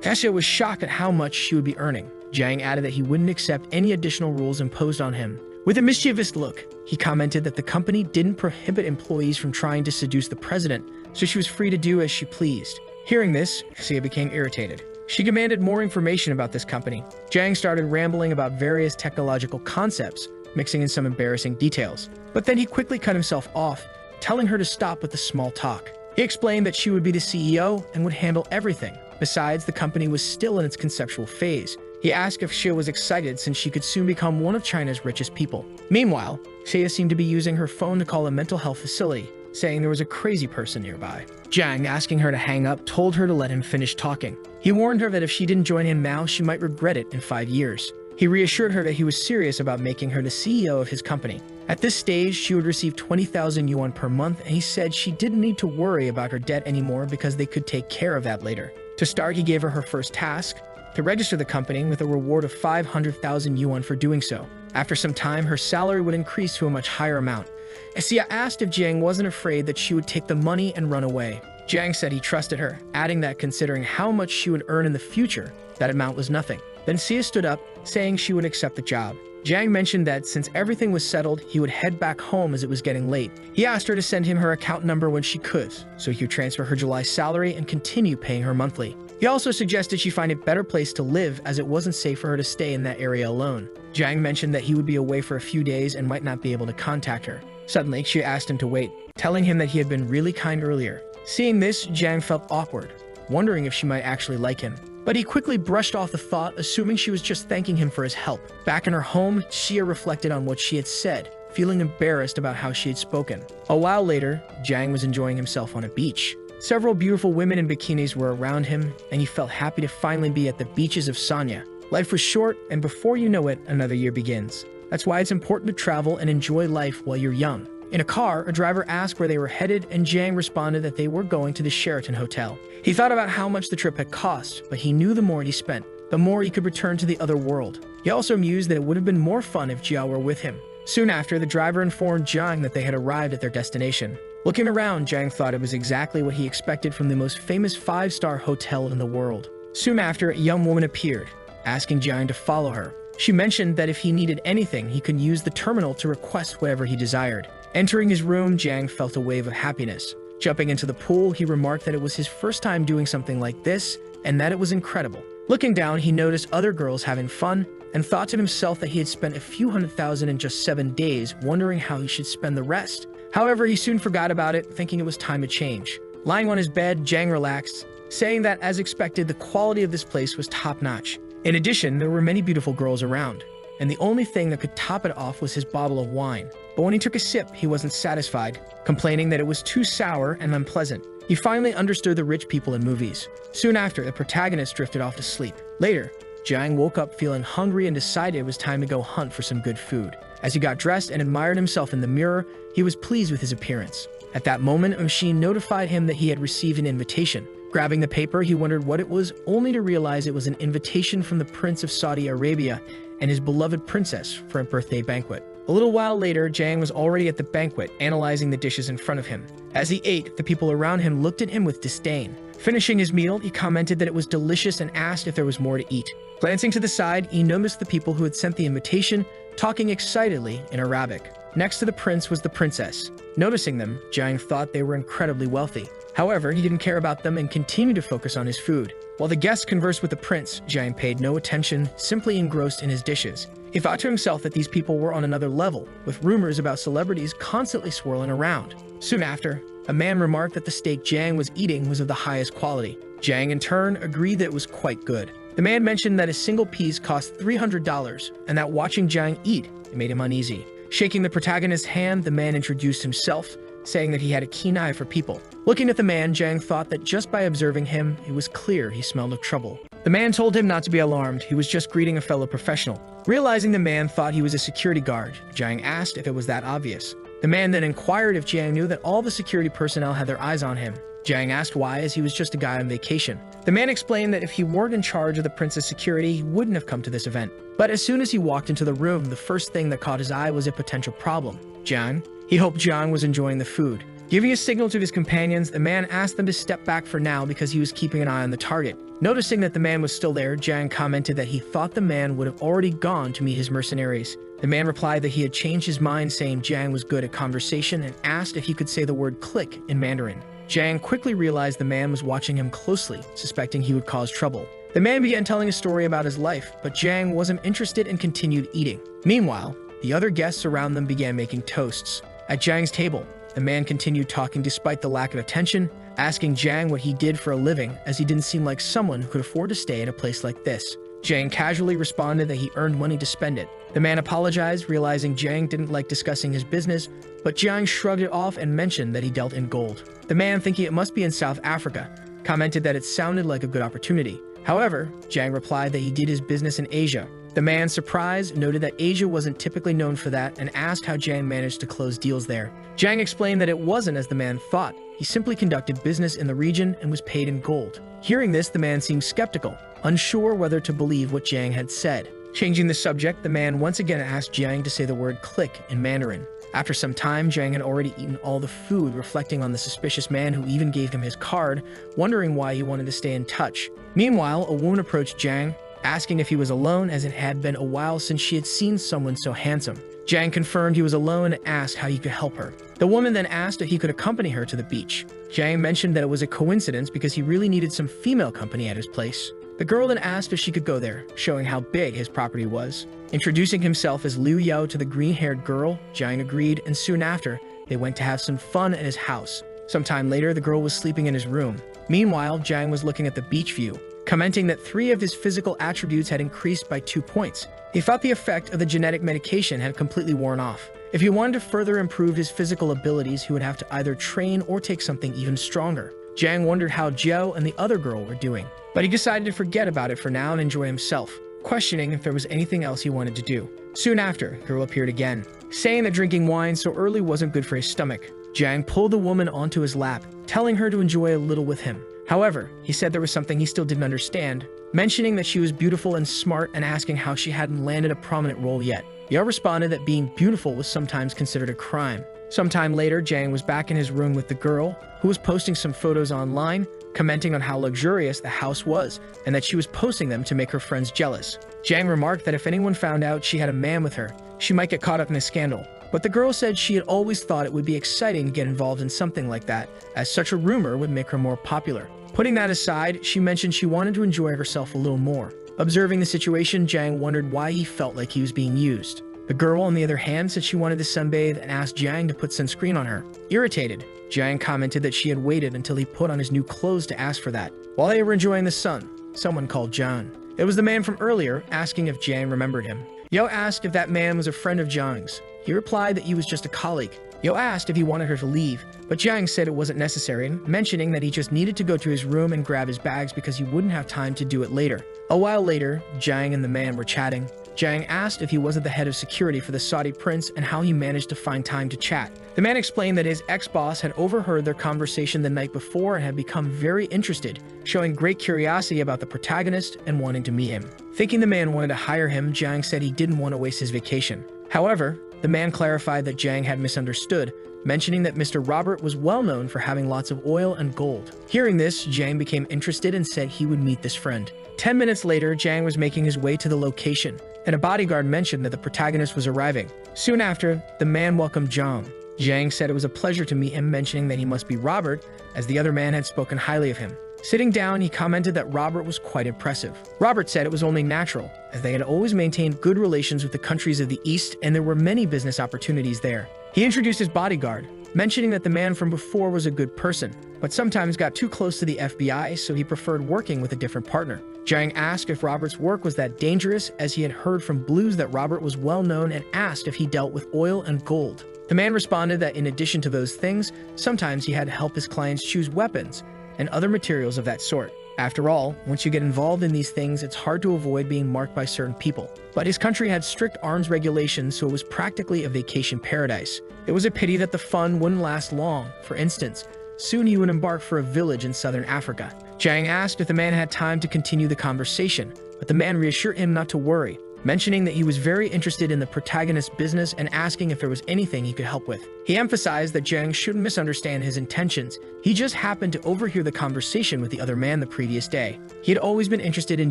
Xie was shocked at how much she would be earning. Jiang added that he wouldn't accept any additional rules imposed on him. With a mischievous look, he commented that the company didn't prohibit employees from trying to seduce the president, so she was free to do as she pleased. Hearing this, Xie became irritated. She demanded more information about this company. Jiang started rambling about various technological concepts, mixing in some embarrassing details. But then he quickly cut himself off, telling her to stop with the small talk. He explained that she would be the CEO and would handle everything. Besides, the company was still in its conceptual phase. He asked if Xie was excited since she could soon become one of China's richest people. Meanwhile, Xie seemed to be using her phone to call a mental health facility, saying there was a crazy person nearby. Jiang, asking her to hang up, told her to let him finish talking. He warned her that if she didn't join him now, she might regret it in 5 years. He reassured her that he was serious about making her the CEO of his company. At this stage, she would receive 20,000 yuan per month, and he said she didn't need to worry about her debt anymore because they could take care of that later. To start, he gave her her first task, to register the company with a reward of 500,000 yuan for doing so. After some time, her salary would increase to a much higher amount. Xie asked if Jiang wasn't afraid that she would take the money and run away. Jiang said he trusted her, adding that considering how much she would earn in the future, that amount was nothing. Then Xie stood up, saying she would accept the job. Jiang mentioned that since everything was settled, he would head back home as it was getting late. He asked her to send him her account number when she could, so he could transfer her July salary and continue paying her monthly. He also suggested she find a better place to live, as it wasn't safe for her to stay in that area alone. Jiang mentioned that he would be away for a few days and might not be able to contact her. Suddenly, she asked him to wait, telling him that he had been really kind earlier. Seeing this, Jiang felt awkward, wondering if she might actually like him. But he quickly brushed off the thought, assuming she was just thanking him for his help. Back in her home, Xia reflected on what she had said, feeling embarrassed about how she had spoken. A while later, Jiang was enjoying himself on a beach. Several beautiful women in bikinis were around him, and he felt happy to finally be at the beaches of Sanya. Life was short, and before you know it, another year begins. That's why it's important to travel and enjoy life while you're young. In a car, a driver asked where they were headed, and Jiang responded that they were going to the Sheraton Hotel. He thought about how much the trip had cost, but he knew the more he spent, the more he could return to the other world. He also mused that it would have been more fun if Jiao were with him. Soon after, the driver informed Jiang that they had arrived at their destination. Looking around, Jiang thought it was exactly what he expected from the most famous 5-star hotel in the world. Soon after, a young woman appeared, asking Jiang to follow her. She mentioned that if he needed anything, he could use the terminal to request whatever he desired. Entering his room, Jiang felt a wave of happiness. Jumping into the pool, he remarked that it was his first time doing something like this, and that it was incredible. Looking down, he noticed other girls having fun, and thought to himself that he had spent a few $100,000 in just 7 days, wondering how he should spend the rest. However, he soon forgot about it, thinking it was time to change. Lying on his bed, Jiang relaxed, saying that, as expected, the quality of this place was top-notch. In addition, there were many beautiful girls around, and the only thing that could top it off was his bottle of wine. But when he took a sip, he wasn't satisfied, complaining that it was too sour and unpleasant. He finally understood the rich people in movies. Soon after, the protagonist drifted off to sleep. Later, Jiang woke up feeling hungry and decided it was time to go hunt for some good food. As he got dressed and admired himself in the mirror, he was pleased with his appearance. At that moment, a machine notified him that he had received an invitation. Grabbing the paper, he wondered what it was, only to realize it was an invitation from the Prince of Saudi Arabia and his beloved princess for a birthday banquet. A little while later, Jiang was already at the banquet, analyzing the dishes in front of him. As he ate, the people around him looked at him with disdain. Finishing his meal, he commented that it was delicious and asked if there was more to eat. Glancing to the side, he noticed the people who had sent the invitation, talking excitedly in Arabic. Next to the prince was the princess. Noticing them, Jiang thought they were incredibly wealthy. However, he didn't care about them and continued to focus on his food. While the guests conversed with the prince, Jiang paid no attention, simply engrossed in his dishes. He thought to himself that these people were on another level, with rumors about celebrities constantly swirling around. Soon after, a man remarked that the steak Jiang was eating was of the highest quality. Jiang, in turn, agreed that it was quite good. The man mentioned that a single piece cost $300 and that watching Jiang eat, it made him uneasy. Shaking the protagonist's hand, the man introduced himself, saying that he had a keen eye for people. Looking at the man, Jiang thought that just by observing him, it was clear he smelled of trouble. The man told him not to be alarmed, he was just greeting a fellow professional. Realizing the man thought he was a security guard, Jiang asked if it was that obvious. The man then inquired if Jiang knew that all the security personnel had their eyes on him. Jiang asked why, as he was just a guy on vacation. The man explained that if he weren't in charge of the prince's security, he wouldn't have come to this event. But as soon as he walked into the room, the first thing that caught his eye was a potential problem. Jiang? He hoped Jiang was enjoying the food. Giving a signal to his companions, the man asked them to step back for now because he was keeping an eye on the target. Noticing that the man was still there, Jiang commented that he thought the man would have already gone to meet his mercenaries. The man replied that he had changed his mind, saying Jiang was good at conversation, and asked if he could say the word click in Mandarin. Jiang quickly realized the man was watching him closely, suspecting he would cause trouble. The man began telling a story about his life, but Jiang wasn't interested and continued eating. Meanwhile, the other guests around them began making toasts. At Jiang's table, the man continued talking despite the lack of attention, asking Jiang what he did for a living, as he didn't seem like someone who could afford to stay at a place like this. Jiang casually responded that he earned money to spend it. The man apologized, realizing Jiang didn't like discussing his business, but Jiang shrugged it off and mentioned that he dealt in gold. The man, thinking it must be in South Africa, commented that it sounded like a good opportunity. However, Jiang replied that he did his business in Asia. The man, surprised, noted that Asia wasn't typically known for that and asked how Jiang managed to close deals there. Jiang explained that it wasn't as the man thought. He simply conducted business in the region and was paid in gold. Hearing this, the man seemed skeptical, unsure whether to believe what Jiang had said. Changing the subject, the man once again asked Jiang to say the word click in Mandarin. After some time, Jiang had already eaten all the food, reflecting on the suspicious man who even gave him his card, wondering why he wanted to stay in touch. Meanwhile, a woman approached Jiang, asking if he was alone, as it had been a while since she had seen someone so handsome. Jiang confirmed he was alone and asked how he could help her. The woman then asked if he could accompany her to the beach. Jiang mentioned that it was a coincidence because he really needed some female company at his place. The girl then asked if she could go there, showing how big his property was. Introducing himself as Liu Yao to the green-haired girl, Jiang agreed, and soon after, they went to have some fun at his house. Sometime later, the girl was sleeping in his room. Meanwhile, Jiang was looking at the beach view, commenting that 3 of his physical attributes had increased by 2 points. He thought the effect of the genetic medication had completely worn off. If he wanted to further improve his physical abilities, he would have to either train or take something even stronger. Jiang wondered how Zhou and the other girl were doing, but he decided to forget about it for now and enjoy himself, questioning if there was anything else he wanted to do. Soon after, the girl appeared again, saying that drinking wine so early wasn't good for his stomach. Jiang pulled the woman onto his lap, telling her to enjoy a little with him. However, he said there was something he still didn't understand, mentioning that she was beautiful and smart and asking how she hadn't landed a prominent role yet. Yao responded that being beautiful was sometimes considered a crime. Sometime later, Jiang was back in his room with the girl, who was posting some photos online, commenting on how luxurious the house was and that she was posting them to make her friends jealous. Jiang remarked that if anyone found out she had a man with her, she might get caught up in a scandal. But the girl said she had always thought it would be exciting to get involved in something like that, as such a rumor would make her more popular. Putting that aside, she mentioned she wanted to enjoy herself a little more. Observing the situation, Jiang wondered why he felt like he was being used. The girl, on the other hand, said she wanted to sunbathe and asked Jiang to put sunscreen on her. Irritated, Jiang commented that she had waited until he put on his new clothes to ask for that. While they were enjoying the sun, someone called John. It was the man from earlier, asking if Jiang remembered him. Yo asked if that man was a friend of Jiang's. He replied that he was just a colleague. Yo asked if he wanted her to leave, but Jiang said it wasn't necessary, mentioning that he just needed to go to his room and grab his bags because he wouldn't have time to do it later. A while later, Jiang and the man were chatting. Jiang asked if he wasn't the head of security for the Saudi prince and how he managed to find time to chat. The man explained that his ex-boss had overheard their conversation the night before and had become very interested, showing great curiosity about the protagonist and wanting to meet him. Thinking the man wanted to hire him, Jiang said he didn't want to waste his vacation. However, the man clarified that Jiang had misunderstood, mentioning that Mr. Robert was well known for having lots of oil and gold. Hearing this, Jiang became interested and said he would meet this friend. 10 minutes later, Jiang was making his way to the location, and a bodyguard mentioned that the protagonist was arriving. Soon after, the man welcomed Jiang. Jiang said it was a pleasure to meet him, mentioning that he must be Robert, as the other man had spoken highly of him. Sitting down, he commented that Robert was quite impressive. Robert said it was only natural, as they had always maintained good relations with the countries of the East and there were many business opportunities there. He introduced his bodyguard, mentioning that the man from before was a good person, but sometimes got too close to the FBI, so he preferred working with a different partner. Jiang asked if Robert's work was that dangerous, as he had heard from Blues that Robert was well known, and asked if he dealt with oil and gold. The man responded that in addition to those things, sometimes he had to help his clients choose weapons and other materials of that sort. After all, once you get involved in these things, it's hard to avoid being marked by certain people. But his country had strict arms regulations, so it was practically a vacation paradise. It was a pity that the fun wouldn't last long. For instance, soon he would embark for a village in southern Africa. Jiang asked if the man had time to continue the conversation, but the man reassured him not to worry, mentioning that he was very interested in the protagonist's business and asking if there was anything he could help with. He emphasized that Jiang shouldn't misunderstand his intentions. He just happened to overhear the conversation with the other man the previous day. He had always been interested in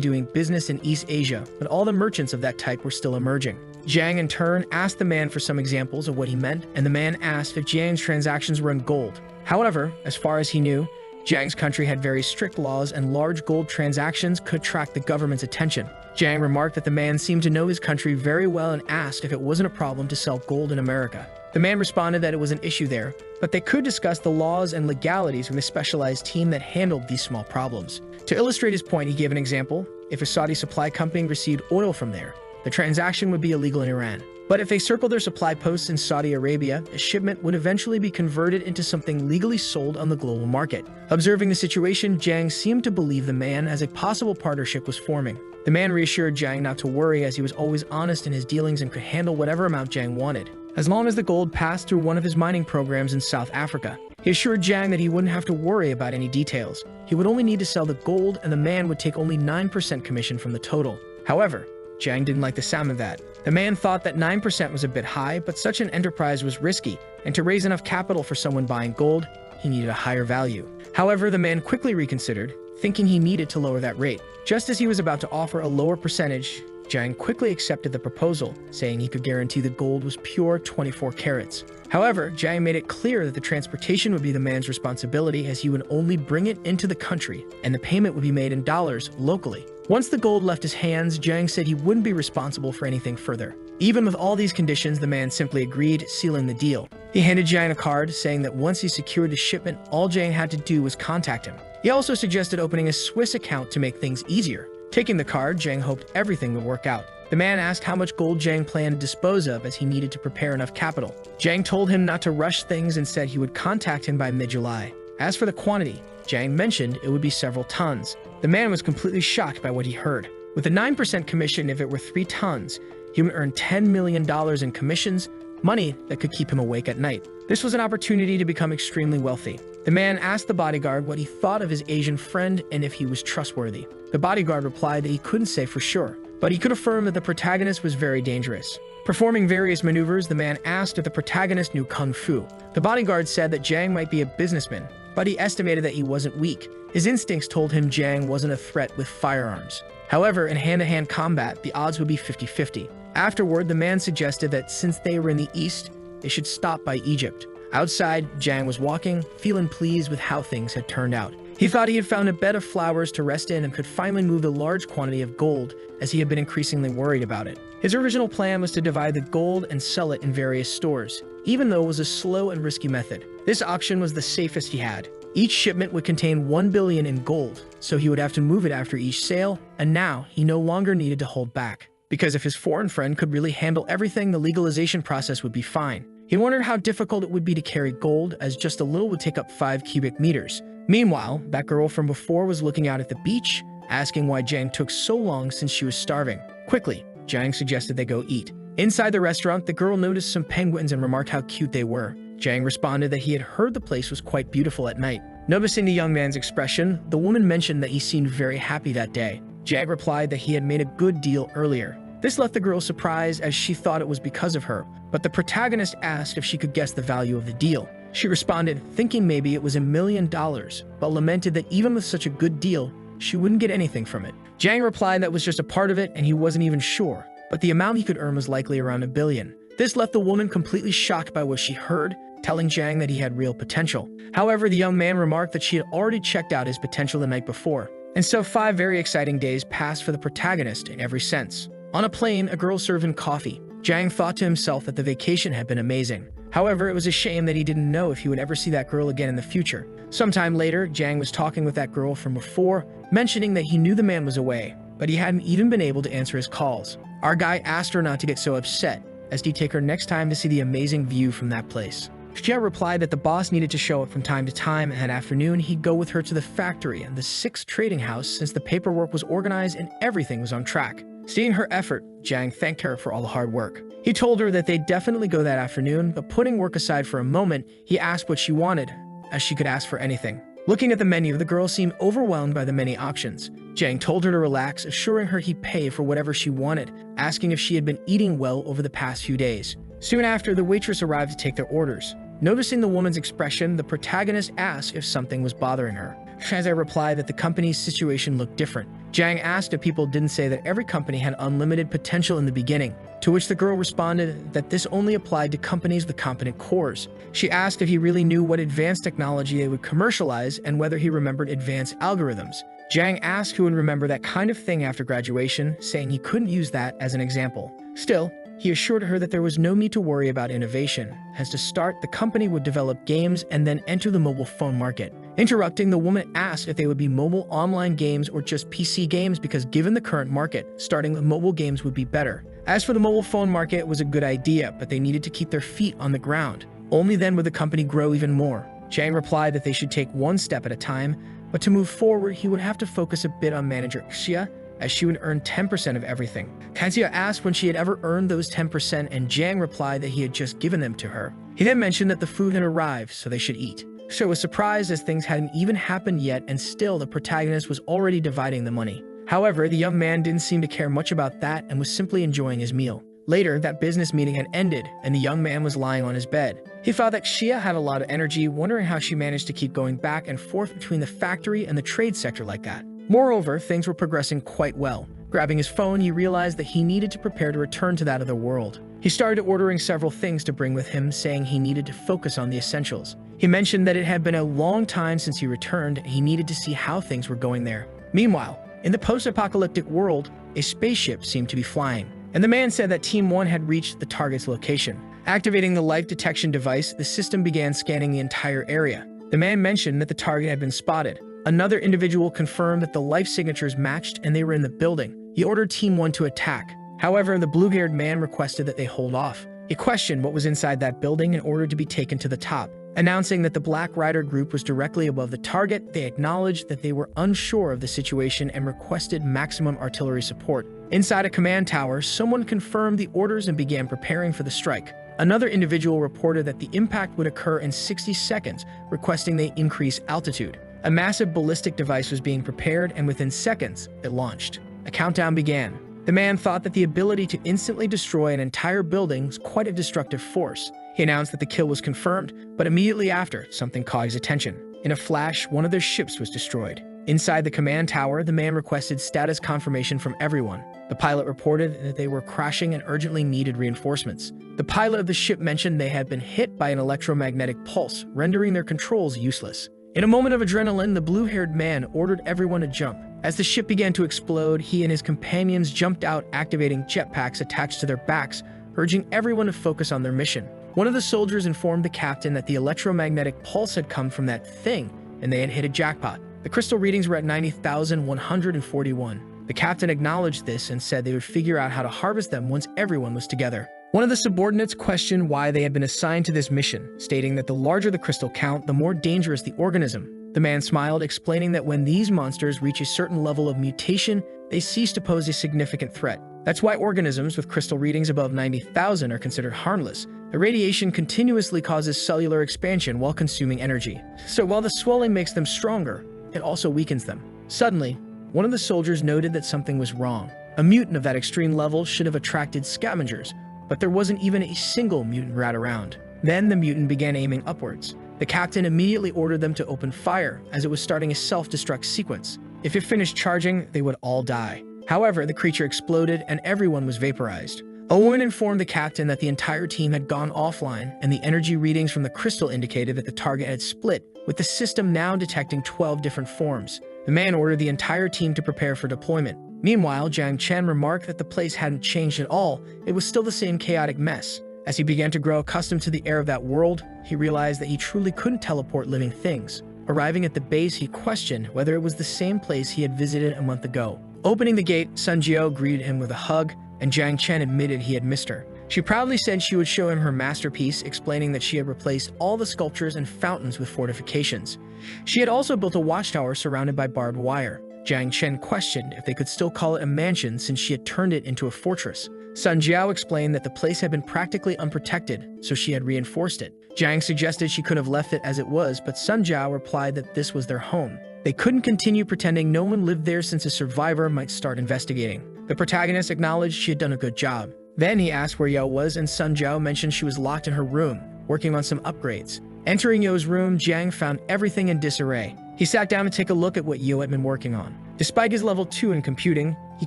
doing business in East Asia, but all the merchants of that type were still emerging. Jiang, in turn, asked the man for some examples of what he meant, and the man asked if Jiang's transactions were in gold. However, as far as he knew, Jiang's country had very strict laws and large gold transactions could attract the government's attention. Jiang remarked that the man seemed to know his country very well and asked if it wasn't a problem to sell gold in America. The man responded that it was an issue there, but they could discuss the laws and legalities with a specialized team that handled these small problems. To illustrate his point, he gave an example. If a Saudi supply company received oil from there, the transaction would be illegal in Iran. But if they circled their supply posts in Saudi Arabia, a shipment would eventually be converted into something legally sold on the global market. Observing the situation, Jiang seemed to believe the man as a possible partnership was forming. The man reassured Jiang not to worry, as he was always honest in his dealings and could handle whatever amount Jiang wanted, as long as the gold passed through one of his mining programs in South Africa. He assured Jiang that he wouldn't have to worry about any details. He would only need to sell the gold, and the man would take only 9% commission from the total. However, Jiang didn't like the sound of that. The man thought that 9% was a bit high, but such an enterprise was risky, and to raise enough capital for someone buying gold, he needed a higher value. However, the man quickly reconsidered, thinking he needed to lower that rate. Just as he was about to offer a lower percentage, Jiang quickly accepted the proposal, saying he could guarantee the gold was pure 24 carats. However, Jiang made it clear that the transportation would be the man's responsibility, as he would only bring it into the country, and the payment would be made in dollars locally. Once the gold left his hands, Jiang said he wouldn't be responsible for anything further. Even with all these conditions, the man simply agreed, sealing the deal. He handed Jiang a card, saying that once he secured the shipment, all Jiang had to do was contact him. He also suggested opening a Swiss account to make things easier. Taking the card, Jiang hoped everything would work out. The man asked how much gold Jiang planned to dispose of, as he needed to prepare enough capital. Jiang told him not to rush things and said he would contact him by mid-July. As for the quantity, Jiang mentioned it would be several tons. The man was completely shocked by what he heard. With a 9% commission, if it were 3 tons, he would earn $10 million in commissions, money that could keep him awake at night. This was an opportunity to become extremely wealthy. The man asked the bodyguard what he thought of his Asian friend and if he was trustworthy. The bodyguard replied that he couldn't say for sure, but he could affirm that the protagonist was very dangerous. Performing various maneuvers, the man asked if the protagonist knew Kung Fu. The bodyguard said that Jiang might be a businessman, but he estimated that he wasn't weak. His instincts told him Jiang wasn't a threat with firearms. However, in hand-to-hand combat, the odds would be 50-50. Afterward, the man suggested that since they were in the east, they should stop by Egypt. Outside, Jiang was walking, feeling pleased with how things had turned out. He thought he had found a bed of flowers to rest in and could finally move the large quantity of gold, as he had been increasingly worried about it. His original plan was to divide the gold and sell it in various stores, even though it was a slow and risky method. This auction was the safest he had. Each shipment would contain 1 billion in gold, so he would have to move it after each sale, and now he no longer needed to hold back. because if his foreign friend could really handle everything, the legalization process would be fine. He wondered how difficult it would be to carry gold, as just a little would take up 5 cubic meters. Meanwhile, that girl from before was looking out at the beach, asking why Jang took so long since she was starving. Quickly, Jang suggested they go eat. Inside the restaurant, the girl noticed some penguins and remarked how cute they were. Jang responded that he had heard the place was quite beautiful at night. Noticing the young man's expression, the woman mentioned that he seemed very happy that day. Jang replied that he had made a good deal earlier. This left the girl surprised, as she thought it was because of her, but the protagonist asked if she could guess the value of the deal. She responded, thinking maybe it was $1 million, but lamented that even with such a good deal, she wouldn't get anything from it. Jang replied that was just a part of it and he wasn't even sure, but the amount he could earn was likely around $1 billion. This left the woman completely shocked by what she heard, telling Jang that he had real potential. However, the young man remarked that she had already checked out his potential the night before. And so 5 very exciting days passed for the protagonist in every sense. On a plane, a girl served him coffee. Jang thought to himself that the vacation had been amazing. However, it was a shame that he didn't know if he would ever see that girl again in the future. Sometime later, Jang was talking with that girl from before, mentioning that he knew the man was away, but he hadn't even been able to answer his calls. Our guy asked her not to get so upset, as he'd take her next time to see the amazing view from that place. Xia replied that the boss needed to show up from time to time, and that afternoon he'd go with her to the factory and the 6th trading house since the paperwork was organized and everything was on track. Seeing her effort, Jang thanked her for all the hard work. He told her that they'd definitely go that afternoon, but putting work aside for a moment, he asked what she wanted, as she could ask for anything. Looking at the menu, the girl seemed overwhelmed by the many options. Jang told her to relax, assuring her he'd pay for whatever she wanted, asking if she had been eating well over the past few days. Soon after, the waitress arrived to take their orders. Noticing the woman's expression, the protagonist asked if something was bothering her. Shazai replied that the company's situation looked different. Jang asked if people didn't say that every company had unlimited potential in the beginning, to which the girl responded that this only applied to companies with competent cores. She asked if he really knew what advanced technology they would commercialize and whether he remembered advanced algorithms. Jang asked who would remember that kind of thing after graduation, saying he couldn't use that as an example. Still, he assured her that there was no need to worry about innovation, as to start, the company would develop games and then enter the mobile phone market. Interrupting, the woman asked if they would be mobile online games or just PC games, because given the current market, starting with mobile games would be better. As for the mobile phone market, it was a good idea, but they needed to keep their feet on the ground. Only then would the company grow even more. Jang replied that they should take one step at a time, but to move forward, he would have to focus a bit on manager Xia, as she would earn 10% of everything. Kazuya asked when she had ever earned those 10%, and Jang replied that he had just given them to her. He then mentioned that the food had arrived, so they should eat. Shou was surprised, as things hadn't even happened yet, and still the protagonist was already dividing the money. However, the young man didn't seem to care much about that and was simply enjoying his meal. Later, that business meeting had ended, and the young man was lying on his bed. He thought that Xia had a lot of energy, wondering how she managed to keep going back and forth between the factory and the trade sector like that. Moreover, things were progressing quite well. Grabbing his phone, he realized that he needed to prepare to return to that other world. He started ordering several things to bring with him, saying he needed to focus on the essentials. He mentioned that it had been a long time since he returned, and he needed to see how things were going there. Meanwhile, in the post-apocalyptic world, a spaceship seemed to be flying, and the man said that Team 1 had reached the target's location. Activating the life detection device, the system began scanning the entire area. The man mentioned that the target had been spotted. Another individual confirmed that the life signatures matched and they were in the building. He ordered Team 1 to attack. However, the blue-haired man requested that they hold off. He questioned what was inside that building and ordered to be taken to the top. Announcing that the Black Rider group was directly above the target, they acknowledged that they were unsure of the situation and requested maximum artillery support. Inside a command tower, someone confirmed the orders and began preparing for the strike. Another individual reported that the impact would occur in 60 seconds, requesting they increase altitude. A massive ballistic device was being prepared, and within seconds, it launched. A countdown began. The man thought that the ability to instantly destroy an entire building was quite a destructive force. He announced that the kill was confirmed, but immediately after, something caught his attention. In a flash, one of their ships was destroyed. Inside the command tower, the man requested status confirmation from everyone. The pilot reported that they were crashing and urgently needed reinforcements. The pilot of the ship mentioned they had been hit by an electromagnetic pulse, rendering their controls useless. In a moment of adrenaline, the blue-haired man ordered everyone to jump. As the ship began to explode, he and his companions jumped out, activating jetpacks attached to their backs, urging everyone to focus on their mission. One of the soldiers informed the captain that the electromagnetic pulse had come from that thing, and they had hit a jackpot. The crystal readings were at 90,141. The captain acknowledged this and said they would figure out how to harvest them once everyone was together. One of the subordinates questioned why they had been assigned to this mission, stating that the larger the crystal count, the more dangerous the organism. The man smiled, explaining that when these monsters reach a certain level of mutation, they cease to pose a significant threat. That's why organisms with crystal readings above 90,000 are considered harmless. The radiation continuously causes cellular expansion while consuming energy. So while the swelling makes them stronger, it also weakens them. Suddenly, one of the soldiers noted that something was wrong. A mutant of that extreme level should have attracted scavengers, but there wasn't even a single mutant rat around. Then the mutant began aiming upwards. The captain immediately ordered them to open fire, as it was starting a self-destruct sequence. If it finished charging, they would all die. However, the creature exploded and everyone was vaporized. A woman informed the captain that the entire team had gone offline, and the energy readings from the crystal indicated that the target had split, with the system now detecting 12 different forms. The man ordered the entire team to prepare for deployment. Meanwhile, Jiang Chen remarked that the place hadn't changed at all. It was still the same chaotic mess. As he began to grow accustomed to the air of that world, he realized that he truly couldn't teleport living things. Arriving at the base, he questioned whether it was the same place he had visited a month ago. Opening the gate, Sun Jiao greeted him with a hug, and Jiang Chen admitted he had missed her. She proudly said she would show him her masterpiece, explaining that she had replaced all the sculptures and fountains with fortifications. She had also built a watchtower surrounded by barbed wire. Jiang Chen questioned if they could still call it a mansion since she had turned it into a fortress. Sun Jiao explained that the place had been practically unprotected, so she had reinforced it. Jiang suggested she could have left it as it was, but Sun Jiao replied that this was their home. They couldn't continue pretending no one lived there since a survivor might start investigating. The protagonist acknowledged she had done a good job. Then he asked where Yo was, and Sun Jiao mentioned she was locked in her room, working on some upgrades. Entering Yo's room, Jiang found everything in disarray. He sat down to take a look at what Yo had been working on. Despite his level 2 in computing, he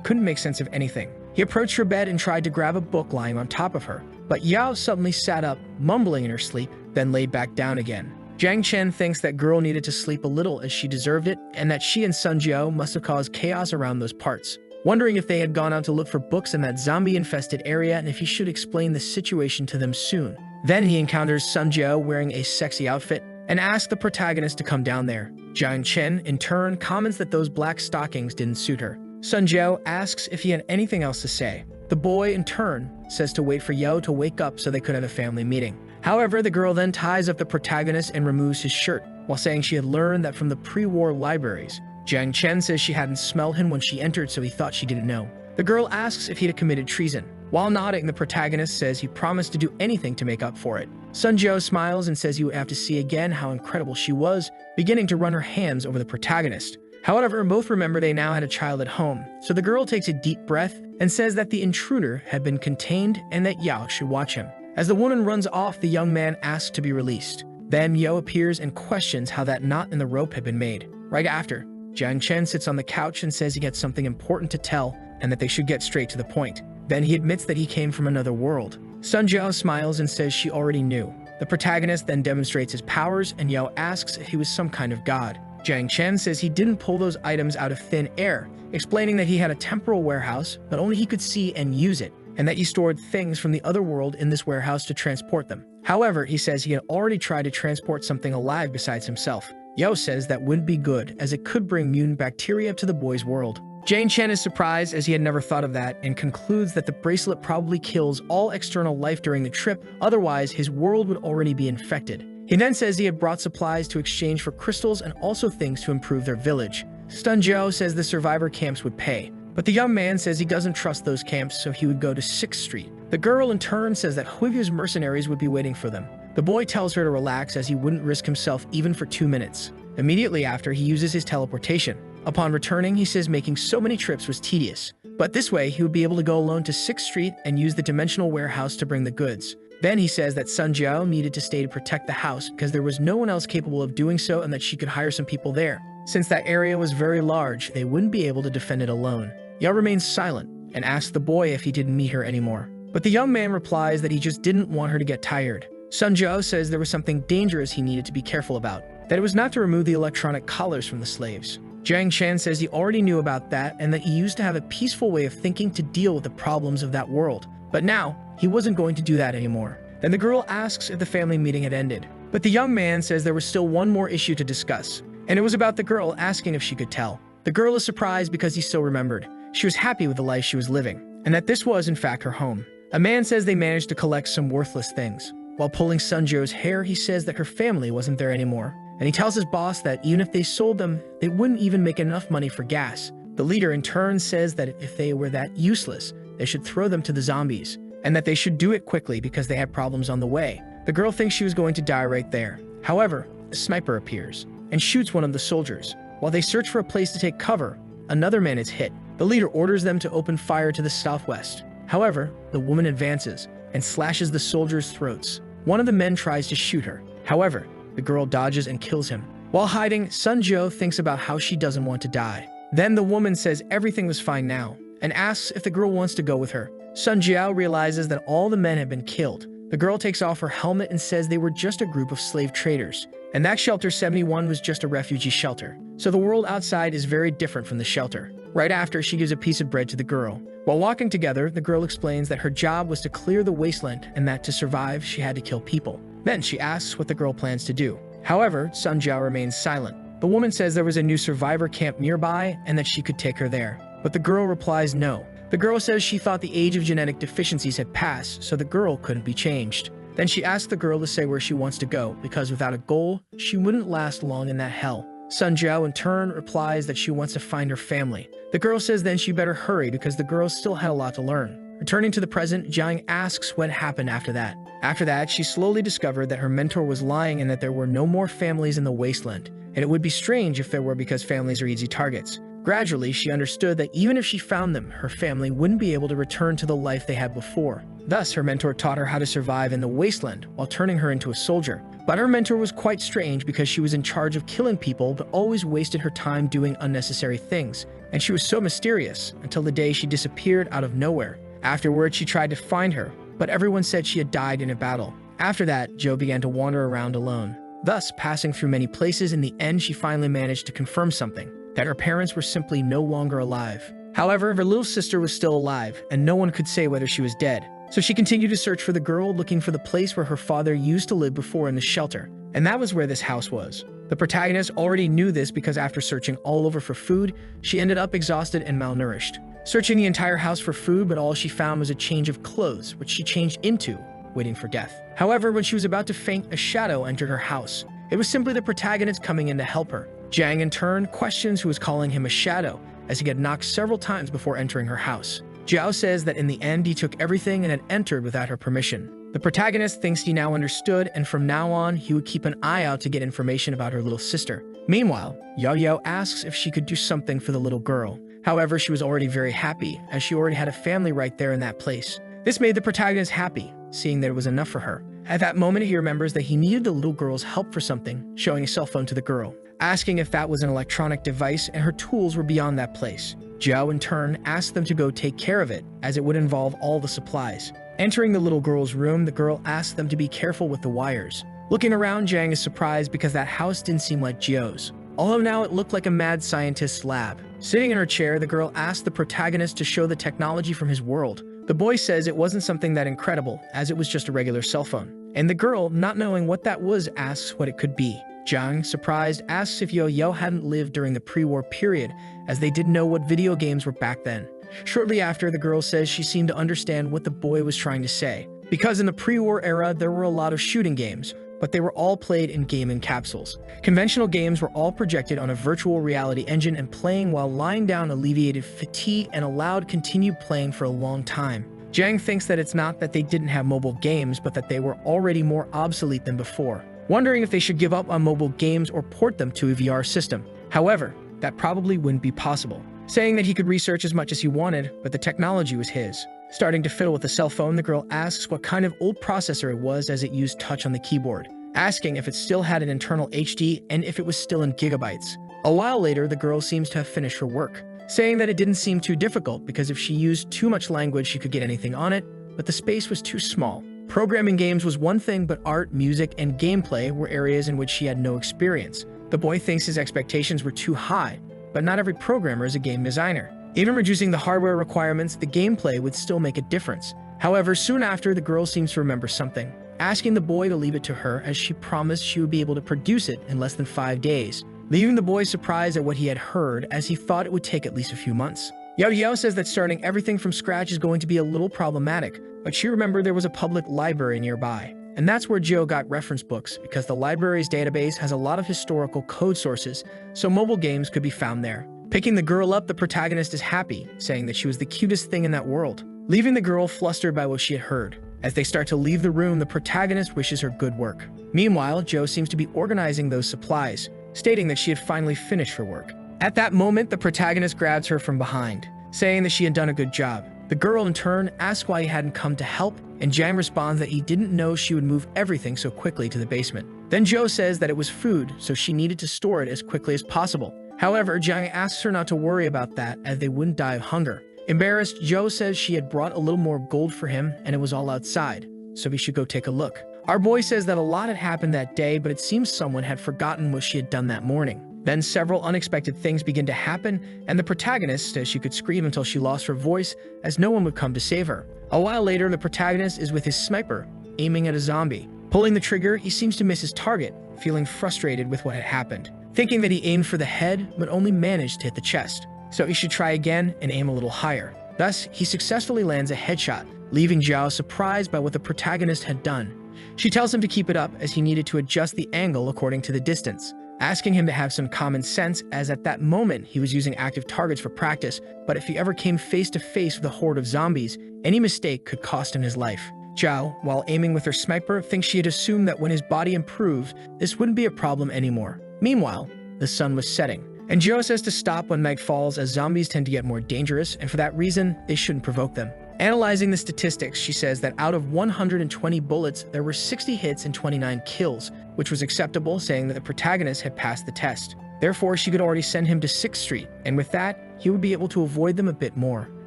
couldn't make sense of anything. He approached her bed and tried to grab a book lying on top of her, but Yao suddenly sat up, mumbling in her sleep, then laid back down again. Jiang Chen thinks that girl needed to sleep a little as she deserved it, and that she and Sun Jiao must have caused chaos around those parts. Wondering if they had gone out to look for books in that zombie-infested area and if he should explain the situation to them soon. Then he encounters Sun Jiao wearing a sexy outfit and asks the protagonist to come down there. Jiang Chen, in turn, comments that those black stockings didn't suit her. Sun Jiao asks if he had anything else to say. The boy, in turn, says to wait for Yo to wake up so they could have a family meeting. However, the girl then ties up the protagonist and removes his shirt, while saying she had learned that from the pre-war libraries. Jiang Chen says she hadn't smelled him when she entered, so he thought she didn't know. The girl asks if he had committed treason. While nodding, the protagonist says he promised to do anything to make up for it. Sun Jiao smiles and says he would have to see again how incredible she was, beginning to run her hands over the protagonist. However, both remember they now had a child at home, so the girl takes a deep breath and says that the intruder had been contained and that Yao should watch him. As the woman runs off, the young man asks to be released. Then Yo appears and questions how that knot in the rope had been made. Right after, Jiang Chen sits on the couch and says he had something important to tell and that they should get straight to the point. Then he admits that he came from another world. Sun Jiao smiles and says she already knew. The protagonist then demonstrates his powers, and Yao asks if he was some kind of god. Jiang Chen says he didn't pull those items out of thin air, explaining that he had a temporal warehouse, but only he could see and use it, and that he stored things from the other world in this warehouse to transport them. However, he says he had already tried to transport something alive besides himself. Yo says that wouldn't be good, as it could bring mutant bacteria to the boy's world. Jiang Chen is surprised, as he had never thought of that, and concludes that the bracelet probably kills all external life during the trip, otherwise his world would already be infected. He then says he had brought supplies to exchange for crystals and also things to improve their village. Sun Jiao says the survivor camps would pay, but the young man says he doesn't trust those camps, so he would go to 6th Street. The girl in turn says that Huivyu's mercenaries would be waiting for them. The boy tells her to relax, as he wouldn't risk himself even for 2 minutes. Immediately after, he uses his teleportation. Upon returning, he says making so many trips was tedious, but this way he would be able to go alone to 6th Street and use the dimensional warehouse to bring the goods. Then he says that Sun Jiao needed to stay to protect the house because there was no one else capable of doing so, and that she could hire some people there. Since that area was very large, they wouldn't be able to defend it alone. Yao remains silent and asks the boy if he didn't meet her anymore. But the young man replies that he just didn't want her to get tired. Sun Jiao says there was something dangerous he needed to be careful about, that it was not to remove the electronic collars from the slaves. Jiang Chen says he already knew about that and that he used to have a peaceful way of thinking to deal with the problems of that world. But now, he wasn't going to do that anymore. Then the girl asks if the family meeting had ended. But the young man says there was still one more issue to discuss, and it was about the girl asking if she could tell. The girl is surprised because he still remembered. She was happy with the life she was living, and that this was, in fact, her home. A man says they managed to collect some worthless things. While pulling Sunjo's hair, he says that her family wasn't there anymore, and he tells his boss that even if they sold them, they wouldn't even make enough money for gas. The leader, in turn, says that if they were that useless, they should throw them to the zombies, and that they should do it quickly because they had problems on the way. The girl thinks she was going to die right there. However, a sniper appears and shoots one of the soldiers. While they search for a place to take cover, another man is hit. The leader orders them to open fire to the southwest. However, the woman advances and slashes the soldiers' throats. One of the men tries to shoot her. However, the girl dodges and kills him. While hiding, Sunjo thinks about how she doesn't want to die. Then the woman says everything was fine now and asks if the girl wants to go with her. Sunjiao realizes that all the men have been killed. The girl takes off her helmet and says they were just a group of slave traders, and that Shelter 71 was just a refugee shelter. So the world outside is very different from the shelter. Right after, she gives a piece of bread to the girl. While walking together, the girl explains that her job was to clear the wasteland and that to survive, she had to kill people. Then she asks what the girl plans to do. However, Sunjiao remains silent. The woman says there was a new survivor camp nearby and that she could take her there. But the girl replies no. The girl says she thought the age of genetic deficiencies had passed, so the girl couldn't be changed. Then she asks the girl to say where she wants to go, because without a goal, she wouldn't last long in that hell. Sunjiao in turn replies that she wants to find her family. The girl says then she better hurry because the girl still had a lot to learn. Returning to the present, Jiang asks what happened after that. After that, she slowly discovered that her mentor was lying and that there were no more families in the wasteland. And it would be strange if there were, because families are easy targets. Gradually, she understood that even if she found them, her family wouldn't be able to return to the life they had before. Thus, her mentor taught her how to survive in the wasteland while turning her into a soldier. But her mentor was quite strange because she was in charge of killing people but always wasted her time doing unnecessary things. And she was so mysterious until the day she disappeared out of nowhere. Afterward, she tried to find her, but everyone said she had died in a battle. After that, Jo began to wander around alone. Thus, passing through many places, in the end she finally managed to confirm something, that her parents were simply no longer alive. However, her little sister was still alive, and no one could say whether she was dead. So she continued to search for the girl, looking for the place where her father used to live before in the shelter, and that was where this house was. The protagonist already knew this because after searching all over for food, she ended up exhausted and malnourished. Searching the entire house for food, but all she found was a change of clothes, which she changed into, waiting for death. However, when she was about to faint, a shadow entered her house. It was simply the protagonist coming in to help her. Jiang, in turn, questions who was calling him a shadow, as he had knocked several times before entering her house. Jiao says that in the end he took everything and had entered without her permission. The protagonist thinks he now understood, and from now on he would keep an eye out to get information about her little sister. Meanwhile, Yao asks if she could do something for the little girl. However, she was already very happy, as she already had a family right there in that place. This made the protagonist happy, seeing that it was enough for her. At that moment, he remembers that he needed the little girl's help for something, showing a cell phone to the girl, asking if that was an electronic device, and her tools were beyond that place. Jiao, in turn, asked them to go take care of it, as it would involve all the supplies. Entering the little girl's room, the girl asked them to be careful with the wires. Looking around, Jiang is surprised because that house didn't seem like Jiao's. Although now it looked like a mad scientist's lab. Sitting in her chair, the girl asked the protagonist to show the technology from his world. The boy says it wasn't something that incredible, as it was just a regular cell phone. And the girl, not knowing what that was, asks what it could be. Jiang, surprised, asks if Yo hadn't lived during the pre-war period, as they didn't know what video games were back then. Shortly after, the girl says she seemed to understand what the boy was trying to say, because in the pre-war era there were a lot of shooting games, but they were all played in gaming capsules. Conventional games were all projected on a virtual reality engine, and playing while lying down alleviated fatigue and allowed continued playing for a long time. Jiang thinks that it's not that they didn't have mobile games, but that they were already more obsolete than before, wondering if they should give up on mobile games or port them to a VR system. However, that probably wouldn't be possible, saying that he could research as much as he wanted, but the technology was his. Starting to fiddle with the cell phone, the girl asks what kind of old processor it was, as it used touch on the keyboard, asking if it still had an internal HD and if it was still in gigabytes. A while later, the girl seems to have finished her work, saying that it didn't seem too difficult because if she used too much language she could get anything on it, but the space was too small. Programming games was one thing, but art, music, and gameplay were areas in which she had no experience. The boy thinks his expectations were too high, but not every programmer is a game designer. Even reducing the hardware requirements, the gameplay would still make a difference. However, soon after, the girl seems to remember something, asking the boy to leave it to her, as she promised she would be able to produce it in less than 5 days, leaving the boy surprised at what he had heard, as he thought it would take at least a few months. Yao Yao says that starting everything from scratch is going to be a little problematic, but she remembered there was a public library nearby. And that's where Joe got reference books, because the library's database has a lot of historical code sources, so mobile games could be found there. Picking the girl up, the protagonist is happy, saying that she was the cutest thing in that world, leaving the girl flustered by what she had heard. As they start to leave the room, the protagonist wishes her good work. Meanwhile, Joe seems to be organizing those supplies, stating that she had finally finished her work. At that moment, the protagonist grabs her from behind, saying that she had done a good job. The girl, in turn, asks why he hadn't come to help, and Jang responds that he didn't know she would move everything so quickly to the basement. Then Joe says that it was food, so she needed to store it as quickly as possible. However, Jang asks her not to worry about that, as they wouldn't die of hunger. Embarrassed, Joe says she had brought a little more gold for him, and it was all outside, so he should go take a look. Our boy says that a lot had happened that day, but it seems someone had forgotten what she had done that morning. Then several unexpected things begin to happen, and the protagonist says she could scream until she lost her voice, as no one would come to save her. A while later, the protagonist is with his sniper, aiming at a zombie. Pulling the trigger, he seems to miss his target, feeling frustrated with what had happened, thinking that he aimed for the head, but only managed to hit the chest. So he should try again and aim a little higher. Thus, he successfully lands a headshot, leaving Zhao surprised by what the protagonist had done. She tells him to keep it up, as he needed to adjust the angle according to the distance, asking him to have some common sense, as at that moment he was using active targets for practice, but if he ever came face to face with a horde of zombies, any mistake could cost him his life. Zhao, while aiming with her sniper, thinks she had assumed that when his body improved, this wouldn't be a problem anymore. Meanwhile, the sun was setting, and Zhao says to stop when night falls, as zombies tend to get more dangerous, and for that reason, they shouldn't provoke them. Analyzing the statistics, she says that out of 120 bullets, there were 60 hits and 29 kills, which was acceptable, saying that the protagonist had passed the test. Therefore, she could already send him to 6th Street, and with that, he would be able to avoid them a bit more,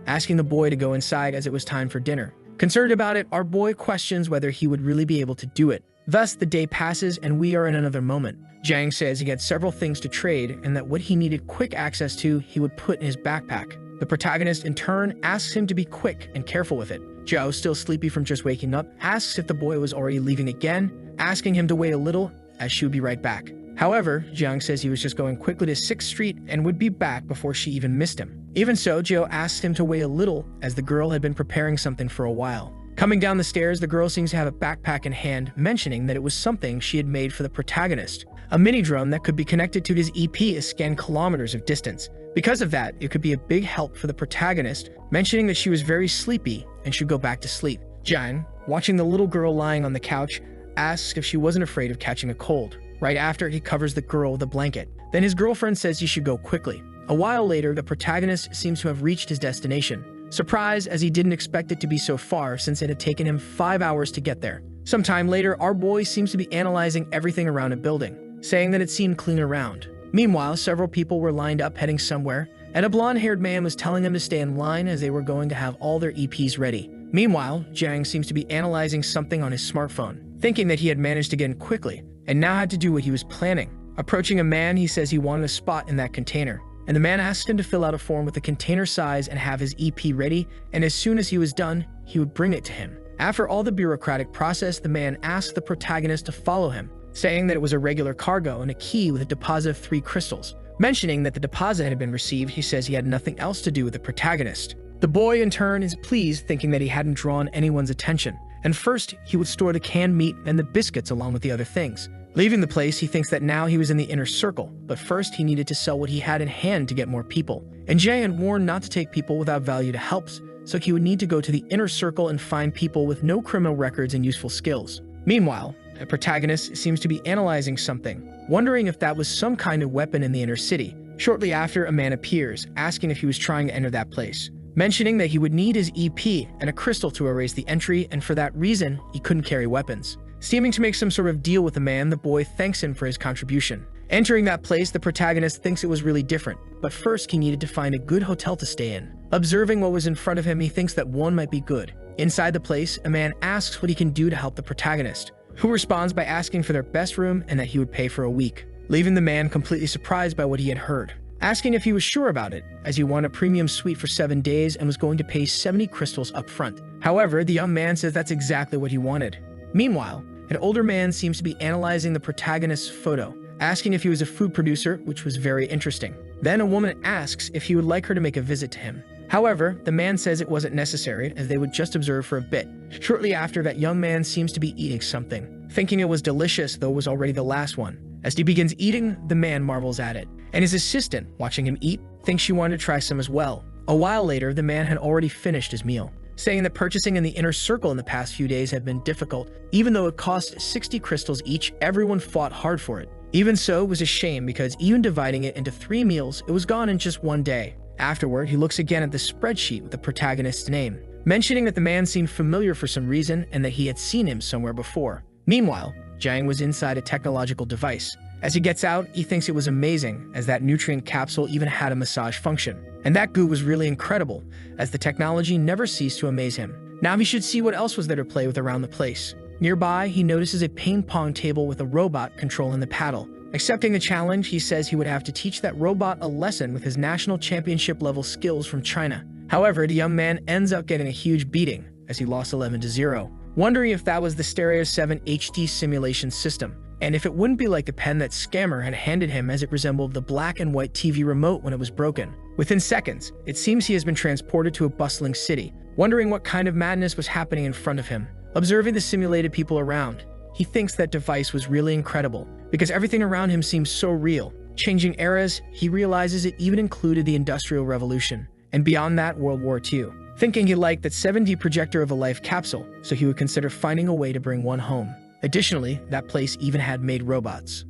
asking the boy to go inside as it was time for dinner. Concerned about it, our boy questions whether he would really be able to do it. Thus, the day passes and we are in another moment. Jang says he had several things to trade and that what he needed quick access to, he would put in his backpack. The protagonist, in turn, asks him to be quick and careful with it. Zhao, still sleepy from just waking up, asks if the boy was already leaving again, asking him to wait a little, as she would be right back. However, Jiang says he was just going quickly to 6th Street and would be back before she even missed him. Even so, Joe asks him to wait a little, as the girl had been preparing something for a while. Coming down the stairs, the girl seems to have a backpack in hand, mentioning that it was something she had made for the protagonist. A mini-drone that could be connected to his EP is scanned kilometers of distance. Because of that, it could be a big help for the protagonist, mentioning that she was very sleepy and should go back to sleep. Jiang, watching the little girl lying on the couch, asks if she wasn't afraid of catching a cold. Right after, he covers the girl with a blanket. Then his girlfriend says he should go quickly. A while later, the protagonist seems to have reached his destination. Surprised, as he didn't expect it to be so far, since it had taken him 5 hours to get there. Sometime later, our boy seems to be analyzing everything around a building, saying that it seemed clean around. Meanwhile, several people were lined up heading somewhere, and a blonde-haired man was telling them to stay in line as they were going to have all their EPs ready. Meanwhile, Jiang seems to be analyzing something on his smartphone, thinking that he had managed to get in quickly, and now had to do what he was planning. Approaching a man, he says he wanted a spot in that container, and the man asked him to fill out a form with the container size and have his EP ready, and as soon as he was done, he would bring it to him. After all the bureaucratic process, the man asked the protagonist to follow him, saying that it was a regular cargo and a key with a deposit of 3 crystals. Mentioning that the deposit had been received, he says he had nothing else to do with the protagonist. The boy, in turn, is pleased, thinking that he hadn't drawn anyone's attention, and first, he would store the canned meat and the biscuits along with the other things. Leaving the place, he thinks that now he was in the inner circle, but first he needed to sell what he had in hand to get more people. And Jay had warned not to take people without value to helps, so he would need to go to the inner circle and find people with no criminal records and useful skills. Meanwhile, the protagonist seems to be analyzing something, wondering if that was some kind of weapon in the inner city. Shortly after, a man appears, asking if he was trying to enter that place, mentioning that he would need his EP and a crystal to erase the entry, and for that reason, he couldn't carry weapons. Seeming to make some sort of deal with the man, the boy thanks him for his contribution. Entering that place, the protagonist thinks it was really different, but first he needed to find a good hotel to stay in. Observing what was in front of him, he thinks that one might be good. Inside the place, a man asks what he can do to help the protagonist, who responds by asking for their best room and that he would pay for a week, leaving the man completely surprised by what he had heard, asking if he was sure about it, as he wanted a premium suite for 7 days and was going to pay 70 crystals up front. However, the young man says that's exactly what he wanted. Meanwhile, an older man seems to be analyzing the protagonist's photo, asking if he was a food producer, which was very interesting. Then a woman asks if he would like her to make a visit to him, However, the man says it wasn't necessary as they would just observe for a bit. Shortly after, that young man seems to be eating something, thinking it was delicious though it was already the last one. As he begins eating, the man marvels at it, and his assistant, watching him eat, thinks she wanted to try some as well. A while later, the man had already finished his meal, saying that purchasing in the inner circle in the past few days had been difficult. Even though it cost 60 crystals each, everyone fought hard for it. Even so, it was a shame because even dividing it into 3 meals, it was gone in just one day. Afterward, he looks again at the spreadsheet with the protagonist's name, mentioning that the man seemed familiar for some reason and that he had seen him somewhere before. Meanwhile, Jiang was inside a technological device. As he gets out, he thinks it was amazing, as that nutrient capsule even had a massage function. And that goo was really incredible, as the technology never ceased to amaze him. Now he should see what else was there to play with around the place. Nearby, he notices a ping-pong table with a robot controlling the paddle. Accepting the challenge, he says he would have to teach that robot a lesson with his national championship-level skills from China. However, the young man ends up getting a huge beating, as he lost 11-0, wondering if that was the Stereo 7 HD simulation system, and if it wouldn't be like the pen that Scammer had handed him, as it resembled the black and white TV remote when it was broken. Within seconds, it seems he has been transported to a bustling city, wondering what kind of madness was happening in front of him. Observing the simulated people around, he thinks that device was really incredible, because everything around him seems so real. Changing eras, he realizes it even included the Industrial Revolution, and beyond that, World War II. Thinking he liked that 7D projector of a life capsule, so he would consider finding a way to bring one home. Additionally, that place even had made robots.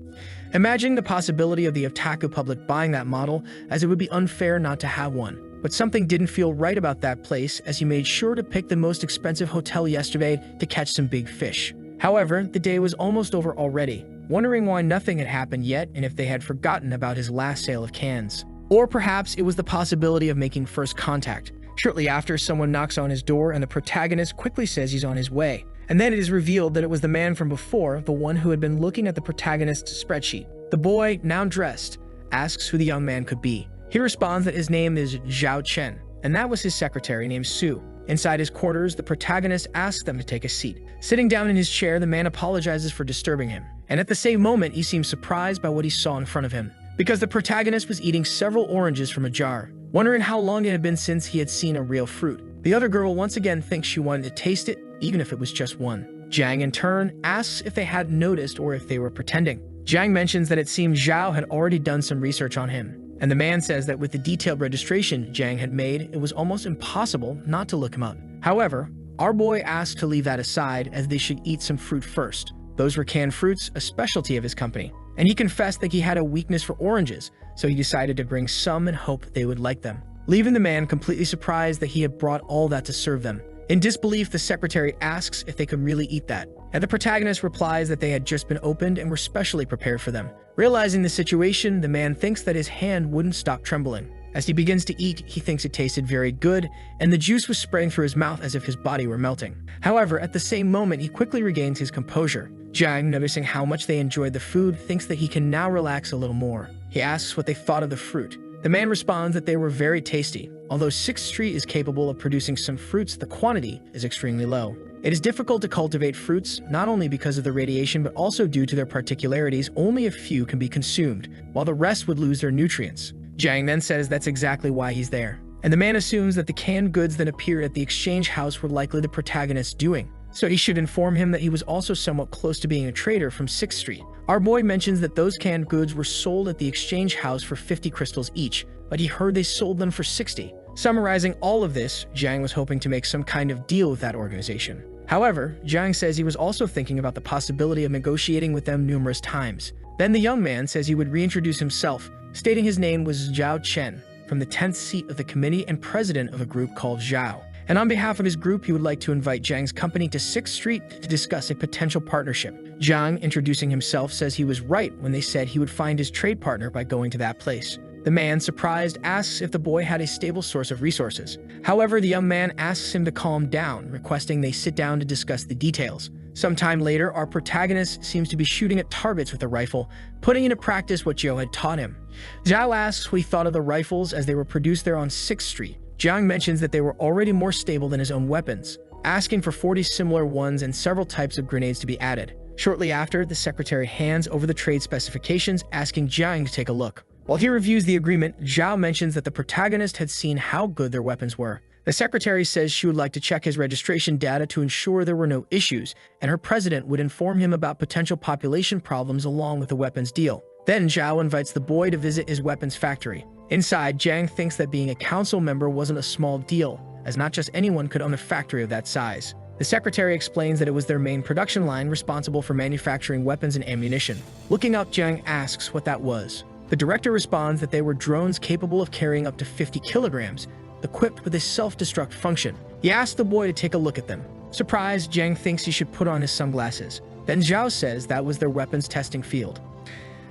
Imagining the possibility of the otaku public buying that model, as it would be unfair not to have one. But something didn't feel right about that place, as he made sure to pick the most expensive hotel yesterday to catch some big fish. However, the day was almost over already, wondering why nothing had happened yet and if they had forgotten about his last sale of cans. Or perhaps it was the possibility of making first contact. Shortly after, someone knocks on his door and the protagonist quickly says he's on his way. And then it is revealed that it was the man from before, the one who had been looking at the protagonist's spreadsheet. The boy, now dressed, asks who the young man could be. He responds that his name is Zhao Chen, and that was his secretary named Su. Inside his quarters, the protagonist asks them to take a seat. Sitting down in his chair, the man apologizes for disturbing him. And at the same moment, he seems surprised by what he saw in front of him, because the protagonist was eating several oranges from a jar, wondering how long it had been since he had seen a real fruit. The other girl once again thinks she wanted to taste it, even if it was just one. Jiang, in turn, asks if they hadn't noticed or if they were pretending. Jiang mentions that it seems Zhao had already done some research on him, and the man says that with the detailed registration Jiang had made, it was almost impossible not to look him up. However, our boy asks to leave that aside, as they should eat some fruit first. Those were canned fruits, a specialty of his company, and he confessed that he had a weakness for oranges, so he decided to bring some and hope they would like them, leaving the man completely surprised that he had brought all that to serve them. In disbelief, the secretary asks if they could really eat that, and the protagonist replies that they had just been opened and were specially prepared for them. Realizing the situation, the man thinks that his hand wouldn't stop trembling. As he begins to eat, he thinks it tasted very good, and the juice was spraying through his mouth as if his body were melting. However, at the same moment, he quickly regains his composure. Jiang, noticing how much they enjoyed the food, thinks that he can now relax a little more. He asks what they thought of the fruit. The man responds that they were very tasty. Although 6th Street is capable of producing some fruits, the quantity is extremely low. It is difficult to cultivate fruits, not only because of the radiation but also due to their particularities. Only a few can be consumed, while the rest would lose their nutrients. Jiang then says that's exactly why he's there. And the man assumes that the canned goods that appeared at the exchange house were likely the protagonist's doing, so he should inform him that he was also somewhat close to being a trader from 6th Street. Our boy mentions that those canned goods were sold at the exchange house for 50 crystals each, but he heard they sold them for 60. Summarizing all of this, Jiang was hoping to make some kind of deal with that organization. However, Jiang says he was also thinking about the possibility of negotiating with them numerous times. Then the young man says he would reintroduce himself, stating his name was Zhao Chen, from the 10th seat of the committee and president of a group called Zhao. And on behalf of his group, he would like to invite Jiang's company to 6th Street to discuss a potential partnership. Jiang, introducing himself, says he was right when they said he would find his trade partner by going to that place. The man, surprised, asks if the boy had a stable source of resources. However, the young man asks him to calm down, requesting they sit down to discuss the details. Sometime later, our protagonist seems to be shooting at targets with a rifle, putting into practice what Joe had taught him. Zhao asks what he thought of the rifles as they were produced there on 6th Street. Jiang mentions that they were already more stable than his own weapons, asking for 40 similar ones and several types of grenades to be added. Shortly after, the secretary hands over the trade specifications, asking Jiang to take a look. While he reviews the agreement, Zhao mentions that the protagonist had seen how good their weapons were. The secretary says she would like to check his registration data to ensure there were no issues, and her president would inform him about potential population problems along with the weapons deal. Then Zhao invites the boy to visit his weapons factory. Inside, Jiang thinks that being a council member wasn't a small deal, as not just anyone could own a factory of that size. The secretary explains that it was their main production line responsible for manufacturing weapons and ammunition. Looking up, Jiang asks what that was. The director responds that they were drones capable of carrying up to 50 kilograms, equipped with a self-destruct function. He asks the boy to take a look at them. Surprised, Jiang thinks he should put on his sunglasses. Then Zhao says that was their weapons testing field.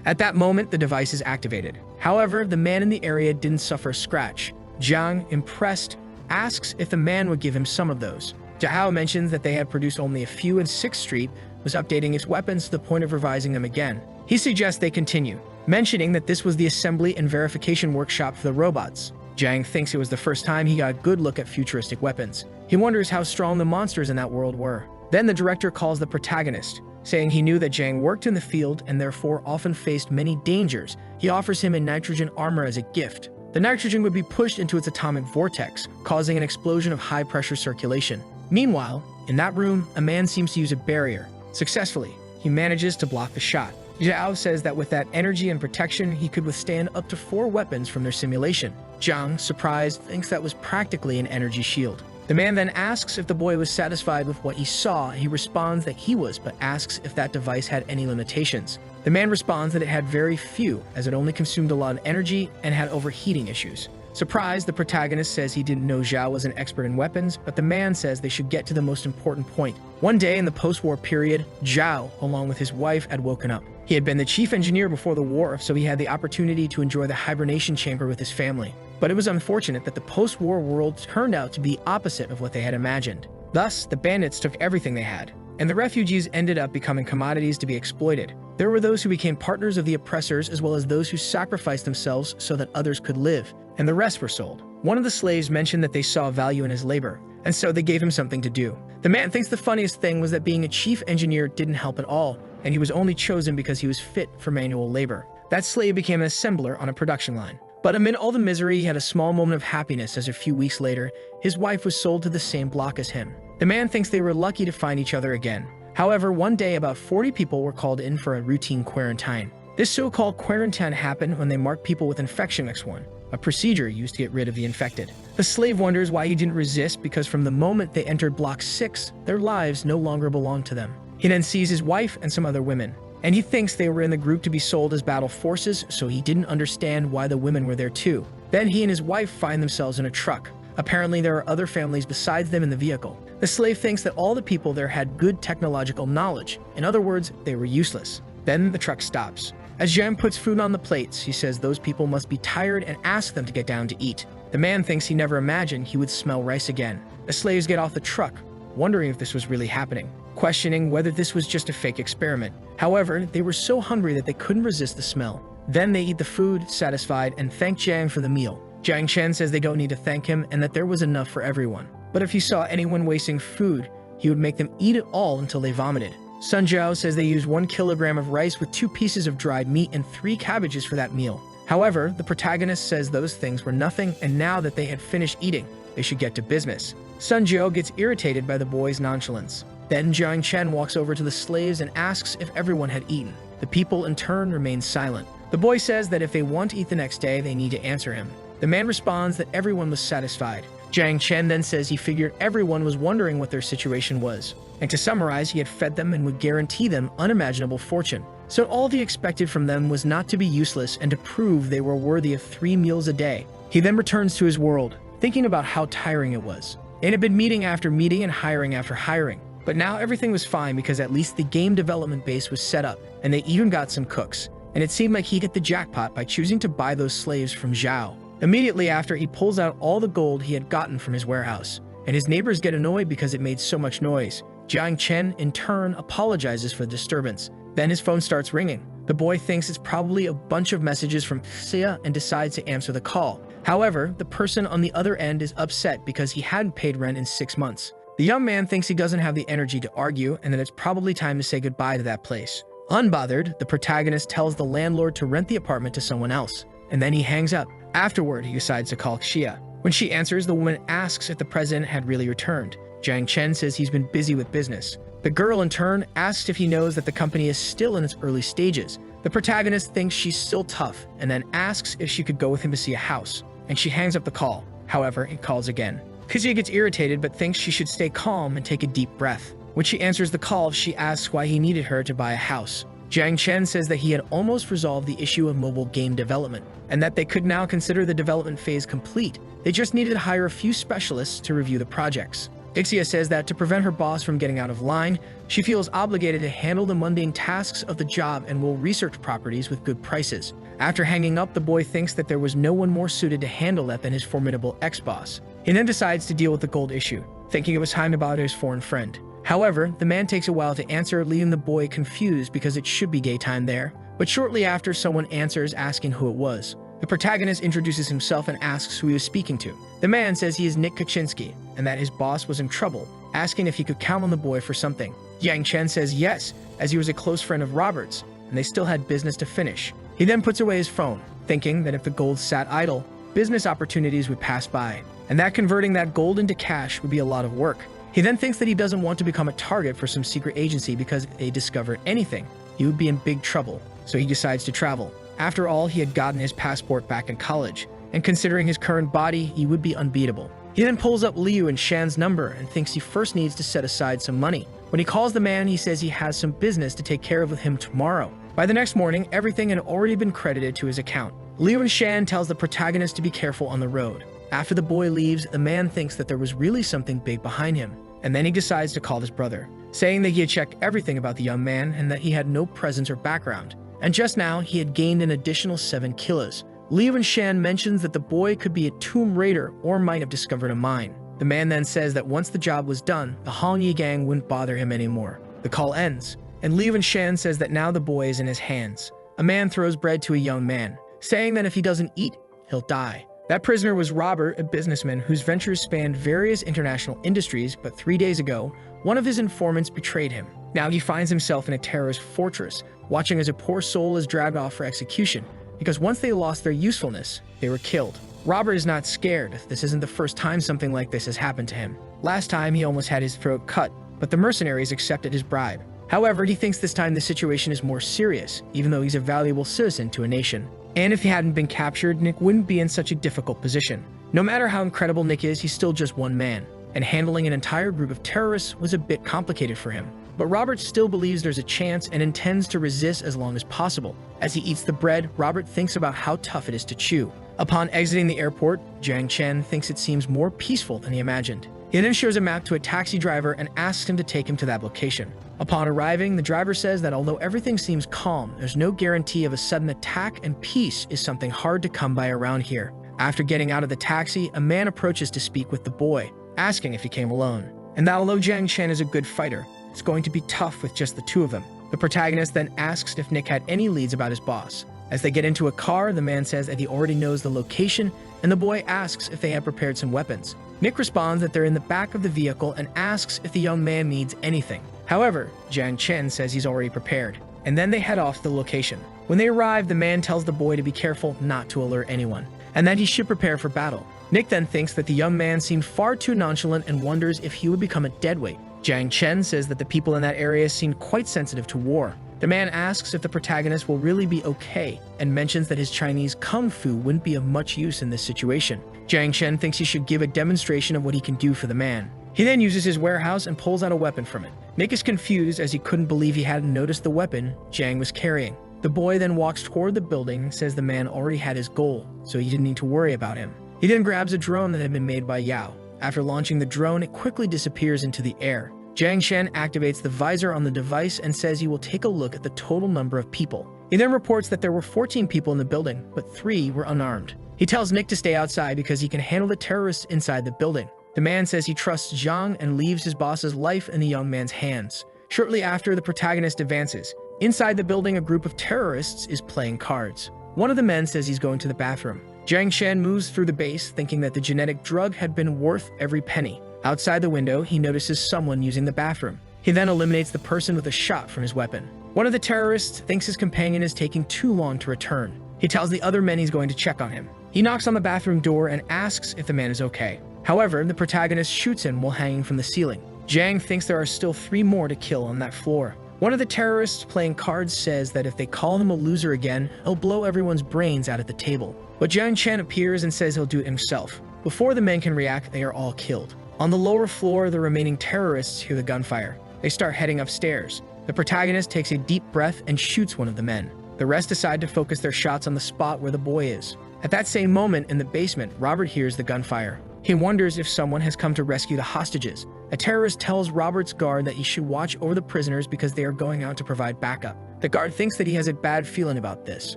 At that moment, the device is activated. However, the man in the area didn't suffer a scratch. Jiang, impressed, asks if the man would give him some of those. Zhao mentions that they had produced only a few and 6th Street was updating its weapons to the point of revising them again. He suggests they continue, mentioning that this was the assembly and verification workshop for the robots. Jiang thinks it was the first time he got a good look at futuristic weapons. He wonders how strong the monsters in that world were. Then the director calls the protagonist, saying he knew that Jiang worked in the field and therefore often faced many dangers. He offers him a nitrogen armor as a gift. The nitrogen would be pushed into its atomic vortex, causing an explosion of high-pressure circulation. Meanwhile, in that room, a man seems to use a barrier. Successfully, he manages to block the shot. Zhao says that with that energy and protection, he could withstand up to 4 weapons from their simulation. Jiang, surprised, thinks that was practically an energy shield. The man then asks if the boy was satisfied with what he saw. He responds that he was, but asks if that device had any limitations. The man responds that it had very few, as it only consumed a lot of energy and had overheating issues. Surprised, the protagonist says he didn't know Zhao was an expert in weapons, but the man says they should get to the most important point. One day in the post-war period, Zhao, along with his wife, had woken up. He had been the chief engineer before the war, so he had the opportunity to enjoy the hibernation chamber with his family. But it was unfortunate that the post-war world turned out to be the opposite of what they had imagined. Thus, the bandits took everything they had, and the refugees ended up becoming commodities to be exploited. There were those who became partners of the oppressors, as well as those who sacrificed themselves so that others could live, and the rest were sold. One of the slaves mentioned that they saw value in his labor, and so they gave him something to do. The man thinks the funniest thing was that being a chief engineer didn't help at all, and he was only chosen because he was fit for manual labor. That slave became an assembler on a production line. But amid all the misery, he had a small moment of happiness as a few weeks later, his wife was sold to the same block as him. The man thinks they were lucky to find each other again. However, one day about 40 people were called in for a routine quarantine. This so-called quarantine happened when they marked people with infection X1, a procedure used to get rid of the infected. The slave wonders why he didn't resist, because from the moment they entered Block 6, their lives no longer belonged to them. He then sees his wife and some other women, and he thinks they were in the group to be sold as battle forces, so he didn't understand why the women were there too. Then he and his wife find themselves in a truck. Apparently there are other families besides them in the vehicle. The slave thinks that all the people there had good technological knowledge. In other words, they were useless. Then the truck stops. As Jiang puts food on the plates, he says those people must be tired and asks them to get down to eat. The man thinks he never imagined he would smell rice again. The slaves get off the truck, wondering if this was really happening, questioning whether this was just a fake experiment. However, they were so hungry that they couldn't resist the smell. Then they eat the food, satisfied, and thank Jiang for the meal. Jiang Chen says they don't need to thank him and that there was enough for everyone. But if he saw anyone wasting food, he would make them eat it all until they vomited. Sun Jiao says they used 1 kilogram of rice with 2 pieces of dried meat and 3 cabbages for that meal. However, the protagonist says those things were nothing, and now that they had finished eating, they should get to business. Sun Jiao gets irritated by the boy's nonchalance. Then Jiang Chen walks over to the slaves and asks if everyone had eaten. The people in turn remain silent. The boy says that if they want to eat the next day, they need to answer him. The man responds that everyone was satisfied. Jiang Chen then says he figured everyone was wondering what their situation was. And to summarize, he had fed them and would guarantee them unimaginable fortune. So all he expected from them was not to be useless and to prove they were worthy of 3 meals a day. He then returns to his world, thinking about how tiring it was. It had been meeting after meeting and hiring after hiring. But now everything was fine because at least the game development base was set up, and they even got some cooks. And it seemed like he hit the jackpot by choosing to buy those slaves from Zhao. Immediately after, he pulls out all the gold he had gotten from his warehouse, and his neighbors get annoyed because it made so much noise. Jiang Chen, in turn, apologizes for the disturbance. Then his phone starts ringing. The boy thinks it's probably a bunch of messages from Xia and decides to answer the call. However, the person on the other end is upset because he hadn't paid rent in 6 months. The young man thinks he doesn't have the energy to argue and that it's probably time to say goodbye to that place. Unbothered, the protagonist tells the landlord to rent the apartment to someone else. and then he hangs up. Afterward, he decides to call Xia. When she answers, the woman asks if the president had really returned. Jiang Chen says he's been busy with business. The girl, in turn, asks if he knows that the company is still in its early stages. The protagonist thinks she's still tough and then asks if she could go with him to see a house, and she hangs up the call. However, he calls again. Xia gets irritated but thinks she should stay calm and take a deep breath. When she answers the call, she asks why he needed her to buy a house. Jiang Chen says that he had almost resolved the issue of mobile game development, and that they could now consider the development phase complete. They just needed to hire a few specialists to review the projects. Xia says that to prevent her boss from getting out of line, she feels obligated to handle the mundane tasks of the job and will research properties with good prices. After hanging up, the boy thinks that there was no one more suited to handle that than his formidable ex-boss. He then decides to deal with the gold issue, thinking it was time to bother his foreign friend. However, the man takes a while to answer, leaving the boy confused because it should be gay time there. But shortly after, someone answers asking who it was. The protagonist introduces himself and asks who he was speaking to. The man says he is Nick Kaczynski and that his boss was in trouble, asking if he could count on the boy for something. Jiang Chen says yes, as he was a close friend of Robert's, and they still had business to finish. He then puts away his phone, thinking that if the gold sat idle, business opportunities would pass by, and that converting that gold into cash would be a lot of work. He then thinks that he doesn't want to become a target for some secret agency because if they discovered anything, he would be in big trouble, so he decides to travel. After all, he had gotten his passport back in college, and considering his current body, he would be unbeatable. He then pulls up Liu and Shan's number and thinks he first needs to set aside some money. When he calls the man, he says he has some business to take care of with him tomorrow. By the next morning, everything had already been credited to his account. Liu and Shan tells the protagonist to be careful on the road. After the boy leaves, the man thinks that there was really something big behind him, and then he decides to call his brother, saying that he had checked everything about the young man and that he had no presence or background. And just now, he had gained an additional 7 kilos. Liu and Shan mentions that the boy could be a tomb raider or might have discovered a mine. The man then says that once the job was done, the Hongyi gang wouldn't bother him anymore. The call ends, and Liu and Shan says that now the boy is in his hands. A man throws bread to a young man, saying that if he doesn't eat, he'll die. That prisoner was Robert, a businessman whose ventures spanned various international industries, but 3 days ago, one of his informants betrayed him. Now he finds himself in a terrorist fortress, watching as a poor soul is dragged off for execution, because once they lost their usefulness, they were killed. Robert is not scared. This isn't the first time something like this has happened to him. Last time, he almost had his throat cut, but the mercenaries accepted his bribe. However, he thinks this time the situation is more serious, even though he's a valuable citizen to a nation. And if he hadn't been captured, Nick wouldn't be in such a difficult position. No matter how incredible Nick is, he's still just one man, and handling an entire group of terrorists was a bit complicated for him. But Robert still believes there's a chance and intends to resist as long as possible. As he eats the bread, Robert thinks about how tough it is to chew. Upon exiting the airport, Jiang Chen thinks it seems more peaceful than he imagined. He then shows a map to a taxi driver and asks him to take him to that location. Upon arriving, the driver says that although everything seems calm, there's no guarantee of a sudden attack, and peace is something hard to come by around here. After getting out of the taxi, a man approaches to speak with the boy, asking if he came alone. And that although Jiang Chen is a good fighter, it's going to be tough with just the two of them. The protagonist then asks if Nick had any leads about his boss. As they get into a car, the man says that he already knows the location, and the boy asks if they have prepared some weapons. Nick responds that they're in the back of the vehicle and asks if the young man needs anything. However, Jiang Chen says he's already prepared, and then they head off to the location. When they arrive, the man tells the boy to be careful not to alert anyone, and that he should prepare for battle. Nick then thinks that the young man seemed far too nonchalant and wonders if he would become a deadweight. Jiang Chen says that the people in that area seemed quite sensitive to war. The man asks if the protagonist will really be okay, and mentions that his Chinese kung fu wouldn't be of much use in this situation. Jiang Chen thinks he should give a demonstration of what he can do for the man. He then uses his warehouse and pulls out a weapon from it. Nick is confused as he couldn't believe he hadn't noticed the weapon Jiang was carrying. The boy then walks toward the building and says the man already had his goal, so he didn't need to worry about him. He then grabs a drone that had been made by Yao. After launching the drone, it quickly disappears into the air. Jiang Chen activates the visor on the device and says he will take a look at the total number of people. He then reports that there were 14 people in the building, but 3 were unarmed. He tells Nick to stay outside because he can handle the terrorists inside the building. The man says he trusts Zhang and leaves his boss's life in the young man's hands. Shortly after, the protagonist advances. Inside the building, a group of terrorists is playing cards. One of the men says he's going to the bathroom. Jiang Chen moves through the base, thinking that the genetic drug had been worth every penny. Outside the window, he notices someone using the bathroom. He then eliminates the person with a shot from his weapon. One of the terrorists thinks his companion is taking too long to return. He tells the other men he's going to check on him. He knocks on the bathroom door and asks if the man is okay. However, the protagonist shoots him while hanging from the ceiling. Jang thinks there are still 3 more to kill on that floor. One of the terrorists playing cards says that if they call him a loser again, he'll blow everyone's brains out at the table. But Jiang Chen appears and says he'll do it himself. Before the men can react, they are all killed. On the lower floor, the remaining terrorists hear the gunfire. They start heading upstairs. The protagonist takes a deep breath and shoots one of the men. The rest decide to focus their shots on the spot where the boy is. At that same moment, in the basement, Robert hears the gunfire. He wonders if someone has come to rescue the hostages. A terrorist tells Robert's guard that he should watch over the prisoners because they are going out to provide backup. The guard thinks that he has a bad feeling about this.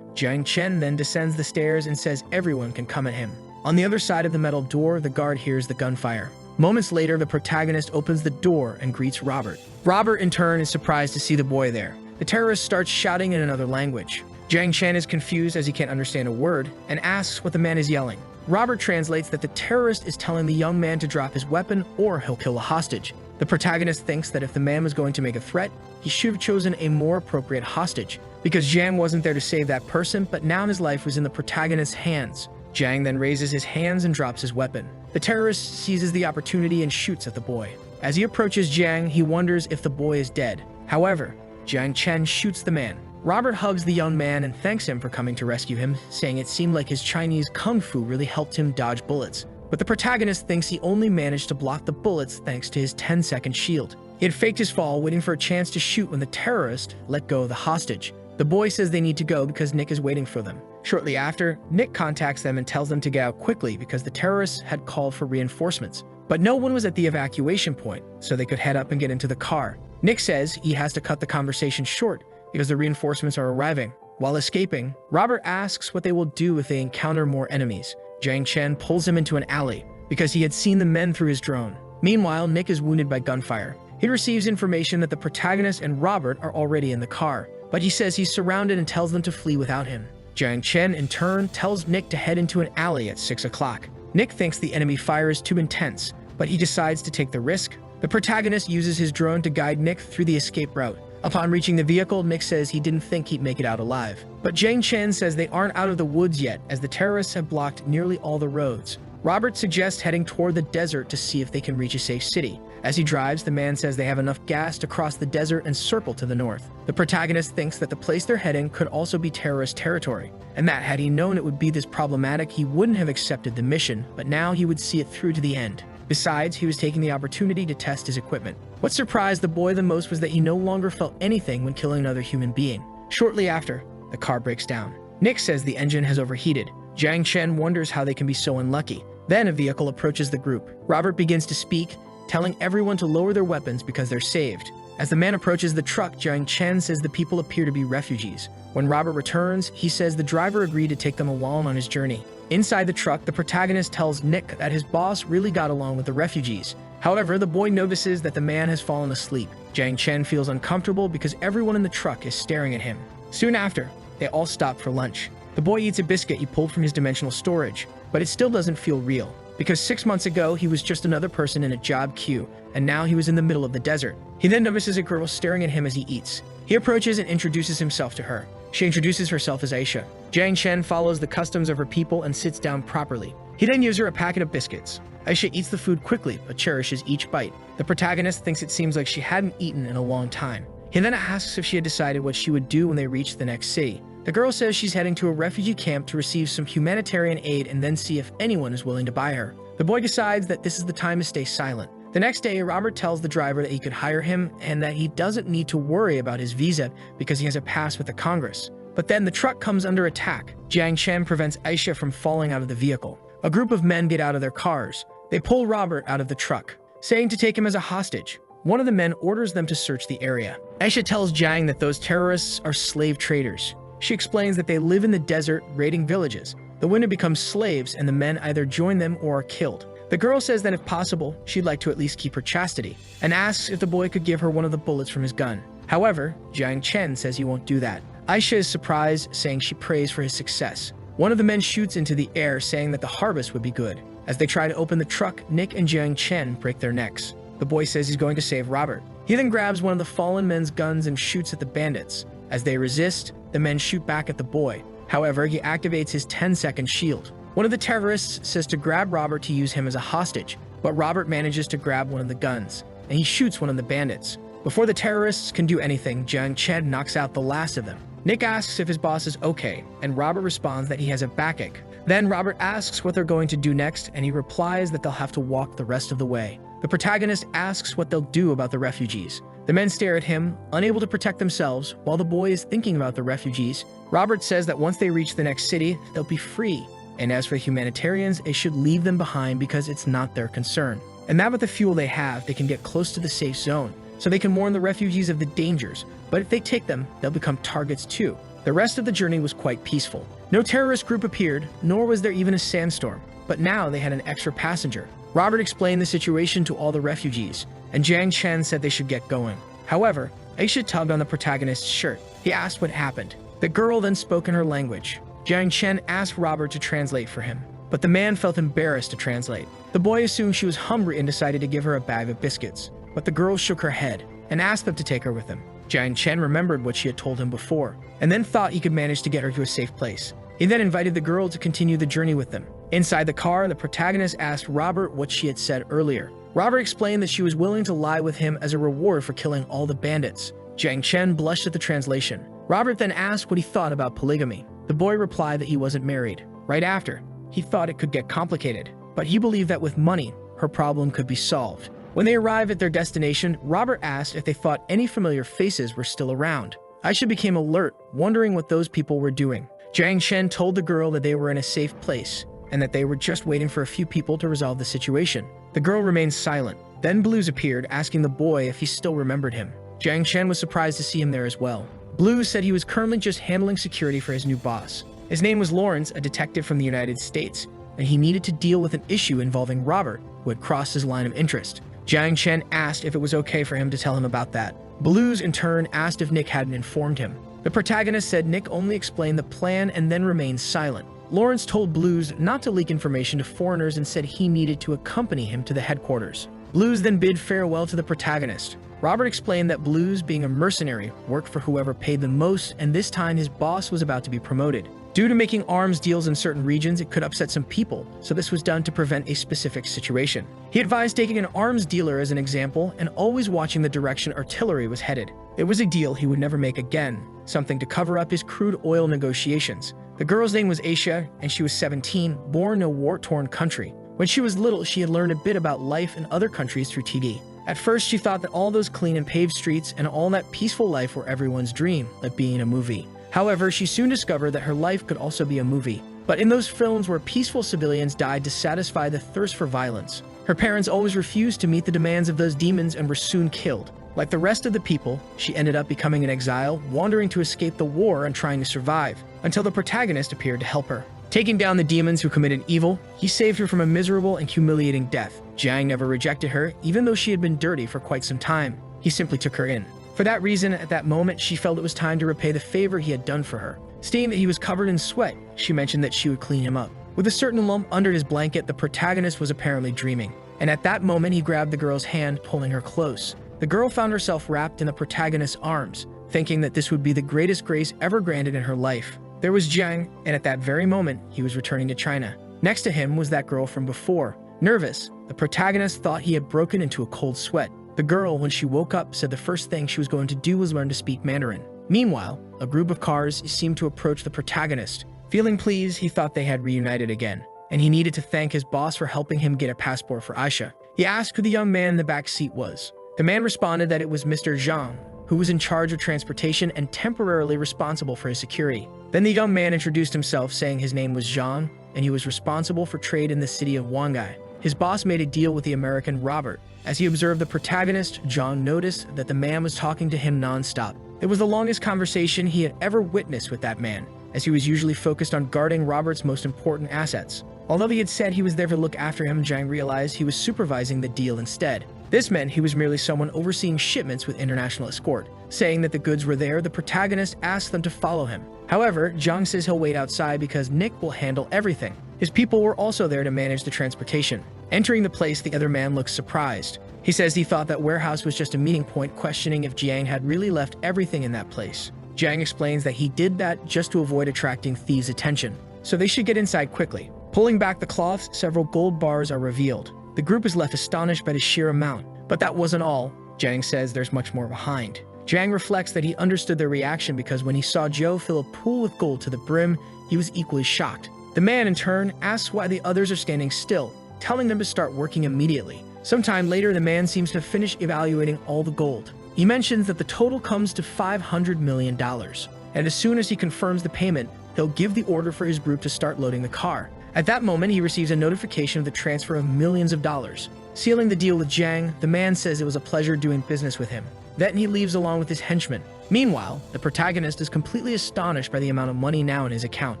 Jiang Chen then descends the stairs and says everyone can come at him. On the other side of the metal door, the guard hears the gunfire. Moments later, the protagonist opens the door and greets Robert. Robert, in turn, is surprised to see the boy there. The terrorist starts shouting in another language. Jiang Chen is confused as he can't understand a word and asks what the man is yelling. Robert translates that the terrorist is telling the young man to drop his weapon or he'll kill a hostage. The protagonist thinks that if the man was going to make a threat, he should have chosen a more appropriate hostage, because Jiang wasn't there to save that person, but now his life was in the protagonist's hands. Jiang then raises his hands and drops his weapon. The terrorist seizes the opportunity and shoots at the boy. As he approaches Jiang, he wonders if the boy is dead. However, Jiang Chen shoots the man. Robert hugs the young man and thanks him for coming to rescue him, saying it seemed like his Chinese kung fu really helped him dodge bullets. But the protagonist thinks he only managed to block the bullets thanks to his 10-second shield. He had faked his fall, waiting for a chance to shoot when the terrorist let go of the hostage. The boy says they need to go because Nick is waiting for them. Shortly after, Nick contacts them and tells them to get out quickly because the terrorists had called for reinforcements. But no one was at the evacuation point, so they could head up and get into the car. Nick says he has to cut the conversation short because the reinforcements are arriving. While escaping, Robert asks what they will do if they encounter more enemies. Jiang Chen pulls him into an alley because he had seen the men through his drone. Meanwhile, Nick is wounded by gunfire. He receives information that the protagonist and Robert are already in the car, but he says he's surrounded and tells them to flee without him. Jiang Chen, in turn, tells Nick to head into an alley at 6 o'clock. Nick thinks the enemy fire is too intense, but he decides to take the risk. The protagonist uses his drone to guide Nick through the escape route. Upon reaching the vehicle, Nick says he didn't think he'd make it out alive. But Jiang Chen says they aren't out of the woods yet, as the terrorists have blocked nearly all the roads. Robert suggests heading toward the desert to see if they can reach a safe city. As he drives, the man says they have enough gas to cross the desert and circle to the north. The protagonist thinks that the place they're heading could also be terrorist territory, and that had he known it would be this problematic, he wouldn't have accepted the mission, but now he would see it through to the end. Besides, he was taking the opportunity to test his equipment. What surprised the boy the most was that he no longer felt anything when killing another human being. Shortly after, the car breaks down. Nick says the engine has overheated. Jiang Chen wonders how they can be so unlucky. Then a vehicle approaches the group. Robert begins to speak, telling everyone to lower their weapons because they're saved. As the man approaches the truck, Jiang Chen says the people appear to be refugees. When Robert returns, he says the driver agreed to take them along on his journey. Inside the truck, the protagonist tells Nick that his boss really got along with the refugees. However, the boy notices that the man has fallen asleep. Jiang Chen feels uncomfortable because everyone in the truck is staring at him. Soon after, they all stop for lunch. The boy eats a biscuit he pulled from his dimensional storage, but it still doesn't feel real, because 6 months ago he was just another person in a job queue, and now he was in the middle of the desert. He then notices a girl staring at him as he eats. He approaches and introduces himself to her. She introduces herself as Aisha. Jiang Chen follows the customs of her people and sits down properly. He then gives her a packet of biscuits. Aisha eats the food quickly, but cherishes each bite. The protagonist thinks it seems like she hadn't eaten in a long time. He then asks if she had decided what she would do when they reach the next city. The girl says she's heading to a refugee camp to receive some humanitarian aid and then see if anyone is willing to buy her. The boy decides that this is the time to stay silent. The next day, Robert tells the driver that he could hire him and that he doesn't need to worry about his visa because he has a pass with the Congress. But then the truck comes under attack. Jiang Chen prevents Aisha from falling out of the vehicle. A group of men get out of their cars. They pull Robert out of the truck, saying to take him as a hostage. One of the men orders them to search the area. Aisha tells Jiang that those terrorists are slave traders. She explains that they live in the desert, raiding villages. The women become slaves, and the men either join them or are killed. The girl says that if possible, she'd like to at least keep her chastity, and asks if the boy could give her one of the bullets from his gun. However, Jiang Chen says he won't do that. Aisha is surprised, saying she prays for his success. One of the men shoots into the air, saying that the harvest would be good. As they try to open the truck, Nick and Jiang Chen break their necks. The boy says he's going to save Robert. He then grabs one of the fallen men's guns and shoots at the bandits. As they resist, the men shoot back at the boy. However, he activates his 10-second shield. One of the terrorists says to grab Robert to use him as a hostage, but Robert manages to grab one of the guns, and he shoots one of the bandits. Before the terrorists can do anything, Jiang Chen knocks out the last of them. Nick asks if his boss is okay, and Robert responds that he has a backache. Then Robert asks what they're going to do next, and he replies that they'll have to walk the rest of the way. The protagonist asks what they'll do about the refugees. The men stare at him, unable to protect themselves, while the boy is thinking about the refugees. Robert says that once they reach the next city, they'll be free. And as for humanitarians, they should leave them behind because it's not their concern. And that with the fuel they have, they can get close to the safe zone, so they can warn the refugees of the dangers. But if they take them, they'll become targets too. The rest of the journey was quite peaceful. No terrorist group appeared, nor was there even a sandstorm. But now they had an extra passenger. Robert explained the situation to all the refugees, and Jiang Chen said they should get going. However, Aisha tugged on the protagonist's shirt. He asked what happened. The girl then spoke in her language. Jiang Chen asked Robert to translate for him, but the man felt embarrassed to translate. The boy assumed she was hungry and decided to give her a bag of biscuits, but the girl shook her head and asked them to take her with him. Jiang Chen remembered what she had told him before, and then thought he could manage to get her to a safe place. He then invited the girl to continue the journey with them. Inside the car, the protagonist asked Robert what she had said earlier. Robert explained that she was willing to lie with him as a reward for killing all the bandits. Jiang Chen blushed at the translation. Robert then asked what he thought about polygamy. The boy replied that he wasn't married. Right after, he thought it could get complicated, but he believed that with money, her problem could be solved. When they arrived at their destination, Robert asked if they thought any familiar faces were still around. Aisha became alert, wondering what those people were doing. Jiang Chen told the girl that they were in a safe place, and that they were just waiting for a few people to resolve the situation. The girl remained silent. Then Blues appeared, asking the boy if he still remembered him. Jiang Chen was surprised to see him there as well. Blues said he was currently just handling security for his new boss. His name was Lawrence, a detective from the United States, and he needed to deal with an issue involving Robert, who had crossed his line of interest. Jiang Chen asked if it was okay for him to tell him about that. Blues, in turn, asked if Nick hadn't informed him. The protagonist said Nick only explained the plan and then remained silent. Lawrence told Blues not to leak information to foreigners and said he needed to accompany him to the headquarters. Blues then bid farewell to the protagonist. Robert explained that Blues, being a mercenary, worked for whoever paid the most, and this time his boss was about to be promoted. Due to making arms deals in certain regions, it could upset some people, so this was done to prevent a specific situation. He advised taking an arms dealer as an example and always watching the direction artillery was headed. It was a deal he would never make again, something to cover up his crude oil negotiations. The girl's name was Aisha, and she was 17, born in a war-torn country. When she was little, she had learned a bit about life in other countries through TV. At first, she thought that all those clean and paved streets and all that peaceful life were everyone's dream, like being in a movie. However, she soon discovered that her life could also be a movie, but in those films where peaceful civilians died to satisfy the thirst for violence. Her parents always refused to meet the demands of those demons and were soon killed. Like the rest of the people, she ended up becoming an exile, wandering to escape the war and trying to survive, until the protagonist appeared to help her. Taking down the demons who committed evil, he saved her from a miserable and humiliating death. Jiang never rejected her, even though she had been dirty for quite some time. He simply took her in. For that reason, at that moment, she felt it was time to repay the favor he had done for her. Seeing that he was covered in sweat, she mentioned that she would clean him up. With a certain lump under his blanket, the protagonist was apparently dreaming. And at that moment, he grabbed the girl's hand, pulling her close. The girl found herself wrapped in the protagonist's arms, thinking that this would be the greatest grace ever granted in her life. There was Jiang, and at that very moment, he was returning to China. Next to him was that girl from before. Nervous, the protagonist thought he had broken into a cold sweat. The girl, when she woke up, said the first thing she was going to do was learn to speak Mandarin. Meanwhile, a group of cars seemed to approach the protagonist. Feeling pleased, he thought they had reunited again, and he needed to thank his boss for helping him get a passport for Aisha. He asked who the young man in the back seat was. The man responded that it was Mr. Zhang, who was in charge of transportation and temporarily responsible for his security. Then the young man introduced himself, saying his name was Zhang, and he was responsible for trade in the city of Wangai. His boss made a deal with the American Robert. As he observed the protagonist, John noticed that the man was talking to him non-stop. It was the longest conversation he had ever witnessed with that man, as he was usually focused on guarding Robert's most important assets. Although he had said he was there to look after him, Jiang realized he was supervising the deal instead. This meant he was merely someone overseeing shipments with international escort. Saying that the goods were there, the protagonist asked them to follow him. However, Jiang says he'll wait outside because Nick will handle everything. His people were also there to manage the transportation. Entering the place, the other man looks surprised. He says he thought that warehouse was just a meeting point, questioning if Jiang had really left everything in that place. Jiang explains that he did that just to avoid attracting thieves' attention, so they should get inside quickly. Pulling back the cloths, several gold bars are revealed. The group is left astonished by the sheer amount, but that wasn't all. Jiang says there's much more behind. Jiang reflects that he understood their reaction because when he saw Joe fill a pool with gold to the brim, he was equally shocked. The man, in turn, asks why the others are standing still, telling them to start working immediately. Sometime later, the man seems to finish evaluating all the gold. He mentions that the total comes to $500 million, and as soon as he confirms the payment, he'll give the order for his group to start loading the car. At that moment, he receives a notification of the transfer of millions of dollars. Sealing the deal with Jiang, the man says it was a pleasure doing business with him. Then he leaves along with his henchmen. Meanwhile, the protagonist is completely astonished by the amount of money now in his account.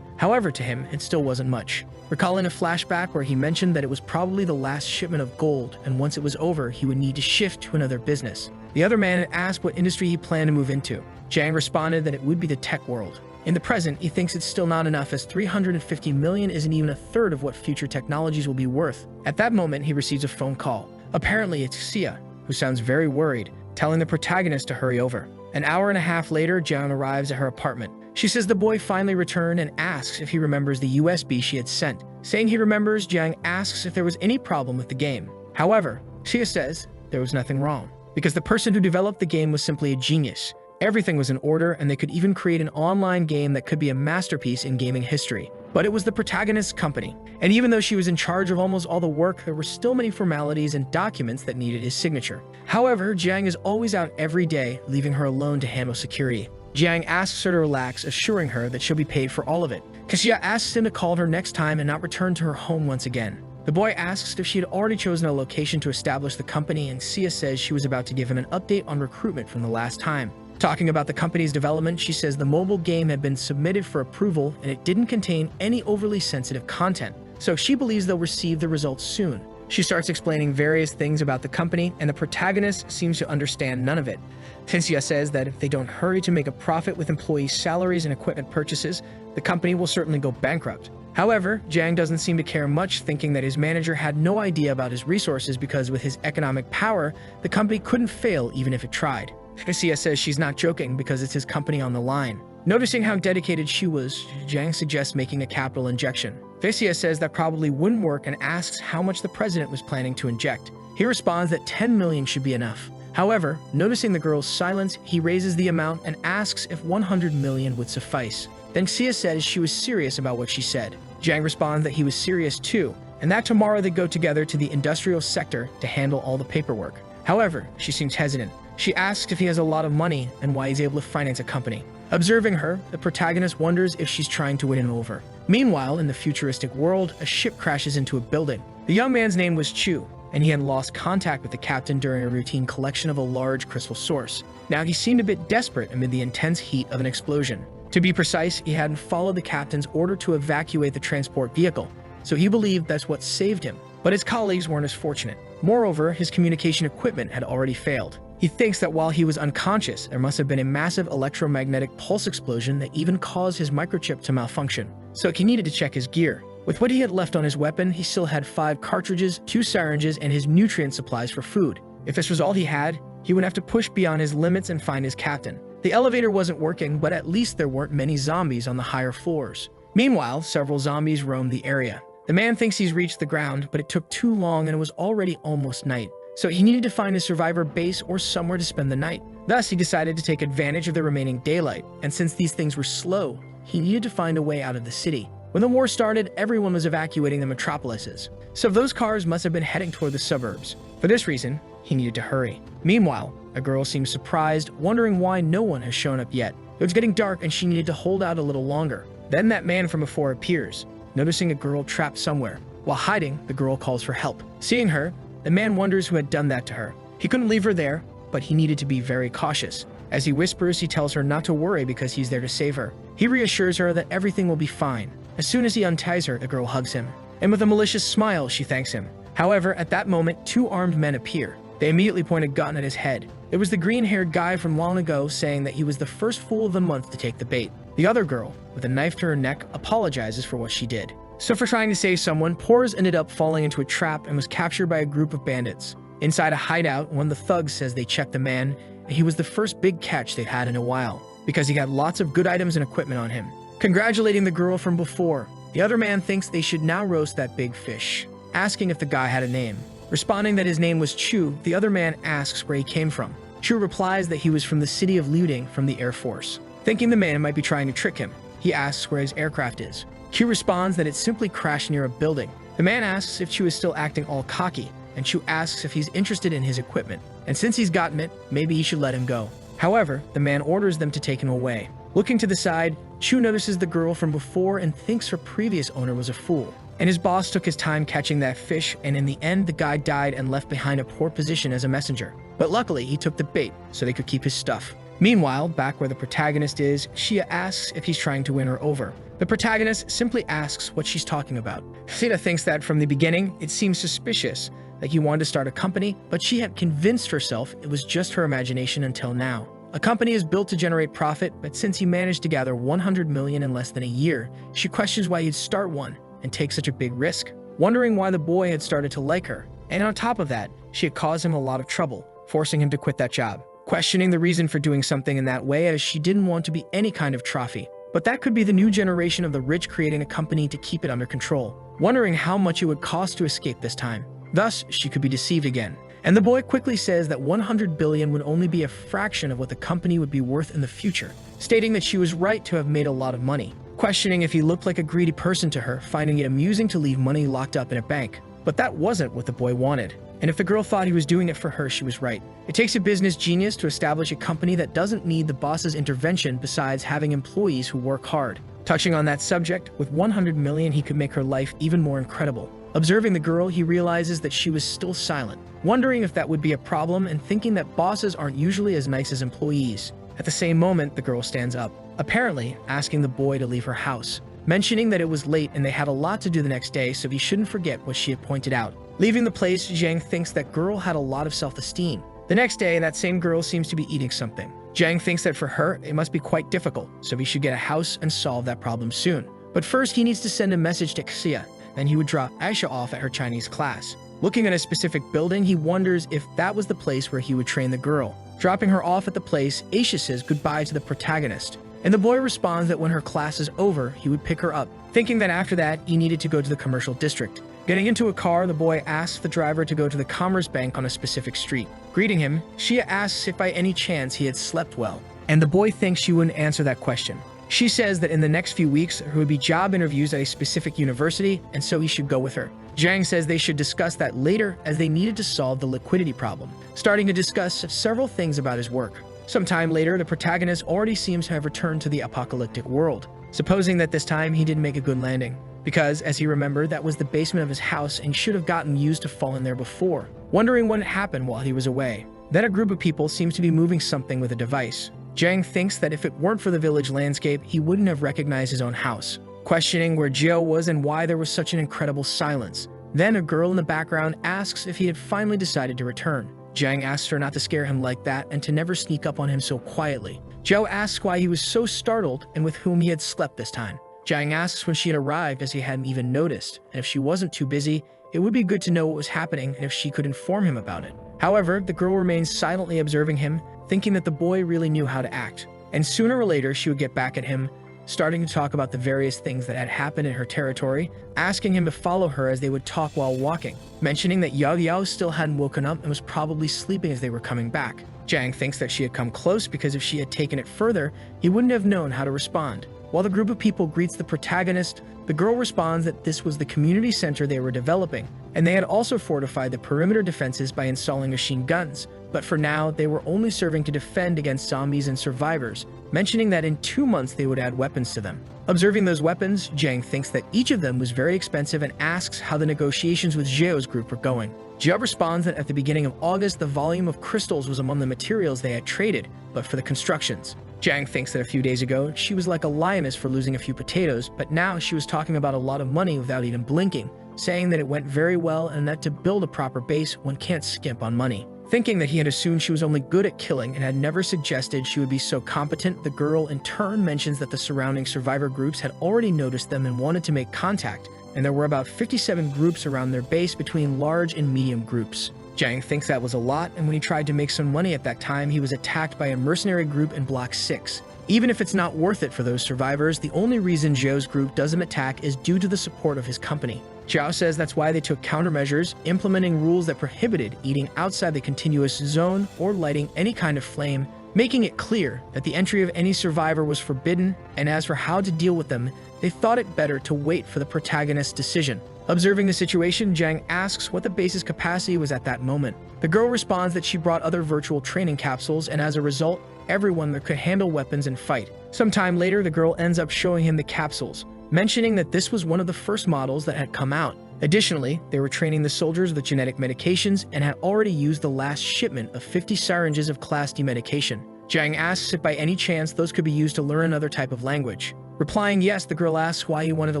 However, to him, it still wasn't much. Recalling a flashback where he mentioned that it was probably the last shipment of gold, and once it was over, he would need to shift to another business. The other man had asked what industry he planned to move into. Jiang responded that it would be the tech world. In the present, he thinks it's still not enough as $350 million isn't even a third of what future technologies will be worth. At that moment, he receives a phone call. Apparently, it's Xia, who sounds very worried, telling the protagonist to hurry over. An hour and a half later, Jiang arrives at her apartment. She says the boy finally returned and asks if he remembers the USB she had sent. Saying he remembers, Jiang asks if there was any problem with the game. However, Xia says there was nothing wrong, because the person who developed the game was simply a genius. Everything was in order, and they could even create an online game that could be a masterpiece in gaming history. But it was the protagonist's company, and even though she was in charge of almost all the work, there were still many formalities and documents that needed his signature. However, Jiang is always out every day, leaving her alone to handle security. Jiang asks her to relax, assuring her that she'll be paid for all of it. Xia asks him to call her next time and not return to her home once again. The boy asks if she had already chosen a location to establish the company, and Xia says she was about to give him an update on recruitment from the last time. Talking about the company's development, she says the mobile game had been submitted for approval and it didn't contain any overly sensitive content, so she believes they'll receive the results soon. She starts explaining various things about the company, and the protagonist seems to understand none of it. Xia says that if they don't hurry to make a profit with employees' salaries and equipment purchases, the company will certainly go bankrupt. However, Jiang doesn't seem to care much, thinking that his manager had no idea about his resources because with his economic power, the company couldn't fail even if it tried. Xia says she's not joking because it's his company on the line. Noticing how dedicated she was, Jiang suggests making a capital injection. Xia says that probably wouldn't work and asks how much the president was planning to inject. He responds that 10 million should be enough. However, noticing the girl's silence, he raises the amount and asks if 100 million would suffice. Then Xia says she was serious about what she said. Jiang responds that he was serious too, and that tomorrow they go together to the industrial sector to handle all the paperwork. However, she seems hesitant. She asks if he has a lot of money and why he's able to finance a company. Observing her, the protagonist wonders if she's trying to win him over. Meanwhile, in the futuristic world, a ship crashes into a building. The young man's name was Chu, and he had lost contact with the captain during a routine collection of a large crystal source. Now he seemed a bit desperate amid the intense heat of an explosion. To be precise, he hadn't followed the captain's order to evacuate the transport vehicle, so he believed that's what saved him. But his colleagues weren't as fortunate. Moreover, his communication equipment had already failed. He thinks that while he was unconscious, there must have been a massive electromagnetic pulse explosion that even caused his microchip to malfunction. So he needed to check his gear. With what he had left on his weapon, he still had 5 cartridges, 2 syringes, and his nutrient supplies for food. If this was all he had, he would have to push beyond his limits and find his captain. The elevator wasn't working, but at least there weren't many zombies on the higher floors. Meanwhile, several zombies roamed the area. The man thinks he's reached the ground, but it took too long and it was already almost night. So he needed to find a survivor base or somewhere to spend the night. Thus, he decided to take advantage of the remaining daylight, and since these things were slow, he needed to find a way out of the city. When the war started, everyone was evacuating the metropolises, so those cars must have been heading toward the suburbs. For this reason, he needed to hurry. Meanwhile, a girl seems surprised, wondering why no one has shown up yet. It was getting dark and she needed to hold out a little longer. Then that man from before appears, noticing a girl trapped somewhere. While hiding, the girl calls for help. Seeing her, the man wonders who had done that to her. He couldn't leave her there, but he needed to be very cautious. As he whispers, he tells her not to worry because he's there to save her. He reassures her that everything will be fine. As soon as he unties her, the girl hugs him, and with a malicious smile, she thanks him. However, at that moment, 2 armed men appear. They immediately point a gun at his head. It was the green-haired guy from long ago saying that he was the first fool of the month to take the bait. The other girl, with a knife to her neck, apologizes for what she did. So for trying to save someone, Pores ended up falling into a trap and was captured by a group of bandits. Inside a hideout, one of the thugs says they checked the man, and he was the first big catch they've had in a while. because he had lots of good items and equipment on him. Congratulating the girl from before, the other man thinks they should now roast that big fish, asking if the guy had a name. Responding that his name was Chu, the other man asks where he came from. Chu replies that he was from the city of Liuding from the Air Force. Thinking the man might be trying to trick him, he asks where his aircraft is. Chu responds that it simply crashed near a building. The man asks if Chu is still acting all cocky, and Chu asks if he's interested in his equipment, and since he's gotten it, maybe he should let him go. However, the man orders them to take him away. Looking to the side, Chu notices the girl from before and thinks her previous owner was a fool. And his boss took his time catching that fish, and in the end, the guy died and left behind a poor position as a messenger. But luckily, he took the bait so they could keep his stuff. Meanwhile, back where the protagonist is, Shia asks if he's trying to win her over. The protagonist simply asks what she's talking about. Shia thinks that from the beginning, it seems suspicious, like he wanted to start a company, but she had convinced herself it was just her imagination until now. A company is built to generate profit, but since he managed to gather 100 million in less than a year, she questions why he'd start one and take such a big risk, wondering why the boy had started to like her. And on top of that, she had caused him a lot of trouble, forcing him to quit that job. Questioning the reason for doing something in that way, as she didn't want to be any kind of trophy. But that could be the new generation of the rich creating a company to keep it under control, wondering how much it would cost to escape this time. Thus, she could be deceived again. And the boy quickly says that 100 billion would only be a fraction of what the company would be worth in the future, stating that she was right to have made a lot of money. Questioning if he looked like a greedy person to her, finding it amusing to leave money locked up in a bank. But that wasn't what the boy wanted. And if the girl thought he was doing it for her, she was right. It takes a business genius to establish a company that doesn't need the boss's intervention besides having employees who work hard. Touching on that subject, with 100 million, he could make her life even more incredible. Observing the girl, he realizes that she was still silent, wondering if that would be a problem and thinking that bosses aren't usually as nice as employees. At the same moment, the girl stands up, apparently asking the boy to leave her house, mentioning that it was late and they had a lot to do the next day, so he shouldn't forget what she had pointed out. Leaving the place, Zhang thinks that girl had a lot of self-esteem. The next day, that same girl seems to be eating something. Zhang thinks that for her, it must be quite difficult, so he should get a house and solve that problem soon. But first, he needs to send a message to Xia, then he would drop Aisha off at her Chinese class. Looking at a specific building, he wonders if that was the place where he would train the girl. Dropping her off at the place, Aisha says goodbye to the protagonist, and the boy responds that when her class is over, he would pick her up, thinking that after that, he needed to go to the commercial district. Getting into a car, the boy asks the driver to go to the Commerce Bank on a specific street. Greeting him, Shia asks if by any chance he had slept well, and the boy thinks she wouldn't answer that question. She says that in the next few weeks, there would be job interviews at a specific university, and so he should go with her. Zhang says they should discuss that later as they needed to solve the liquidity problem, starting to discuss several things about his work. Sometime later, the protagonist already seems to have returned to the apocalyptic world, supposing that this time he didn't make a good landing, because, as he remembered, that was the basement of his house and should have gotten used to fall in there before, wondering what had happened while he was away. Then a group of people seems to be moving something with a device. Zhang thinks that if it weren't for the village landscape, he wouldn't have recognized his own house, questioning where Jiao was and why there was such an incredible silence. Then a girl in the background asks if he had finally decided to return. Zhang asks her not to scare him like that and to never sneak up on him so quietly. Jiao asks why he was so startled and with whom he had slept this time. Zhang asks when she had arrived as he hadn't even noticed, and if she wasn't too busy, it would be good to know what was happening and if she could inform him about it. However, the girl remains silently observing him, thinking that the boy really knew how to act. And sooner or later, she would get back at him, starting to talk about the various things that had happened in her territory, asking him to follow her as they would talk while walking, mentioning that Yao Yao still hadn't woken up and was probably sleeping as they were coming back. Zhang thinks that she had come close because if she had taken it further, he wouldn't have known how to respond. While the group of people greets the protagonist, the girl responds that this was the community center they were developing, and they had also fortified the perimeter defenses by installing machine guns, but for now, they were only serving to defend against zombies and survivors, mentioning that in 2 months they would add weapons to them. Observing those weapons, Zhang thinks that each of them was very expensive and asks how the negotiations with Zhao's group were going. Zhao responds that at the beginning of August, the volume of crystals was among the materials they had traded, but for the constructions. Zhang thinks that a few days ago, she was like a lioness for losing a few potatoes, but now she was talking about a lot of money without even blinking, saying that it went very well and that to build a proper base, one can't skimp on money. Thinking that he had assumed she was only good at killing and had never suggested she would be so competent, the girl in turn mentions that the surrounding survivor groups had already noticed them and wanted to make contact, and there were about 57 groups around their base between large and medium groups. Jiang thinks that was a lot, and when he tried to make some money at that time, he was attacked by a mercenary group in Block 6. Even if it's not worth it for those survivors, the only reason Zhou's group does him attack is due to the support of his company. Zhou says that's why they took countermeasures, implementing rules that prohibited eating outside the continuous zone or lighting any kind of flame, making it clear that the entry of any survivor was forbidden, and as for how to deal with them, they thought it better to wait for the protagonist's decision. Observing the situation, Jiang asks what the base's capacity was at that moment. The girl responds that she brought other virtual training capsules, and as a result, everyone that could handle weapons and fight. Sometime later, the girl ends up showing him the capsules, mentioning that this was one of the first models that had come out. Additionally, they were training the soldiers with genetic medications and had already used the last shipment of 50 syringes of Class D medication. Jiang asks if by any chance those could be used to learn another type of language. Replying yes, the girl asks why he wanted to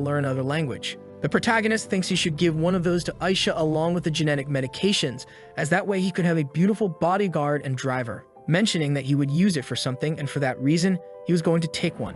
learn another language. The protagonist thinks he should give one of those to Aisha along with the genetic medications, as that way he could have a beautiful bodyguard and driver, mentioning that he would use it for something, and for that reason, he was going to take one.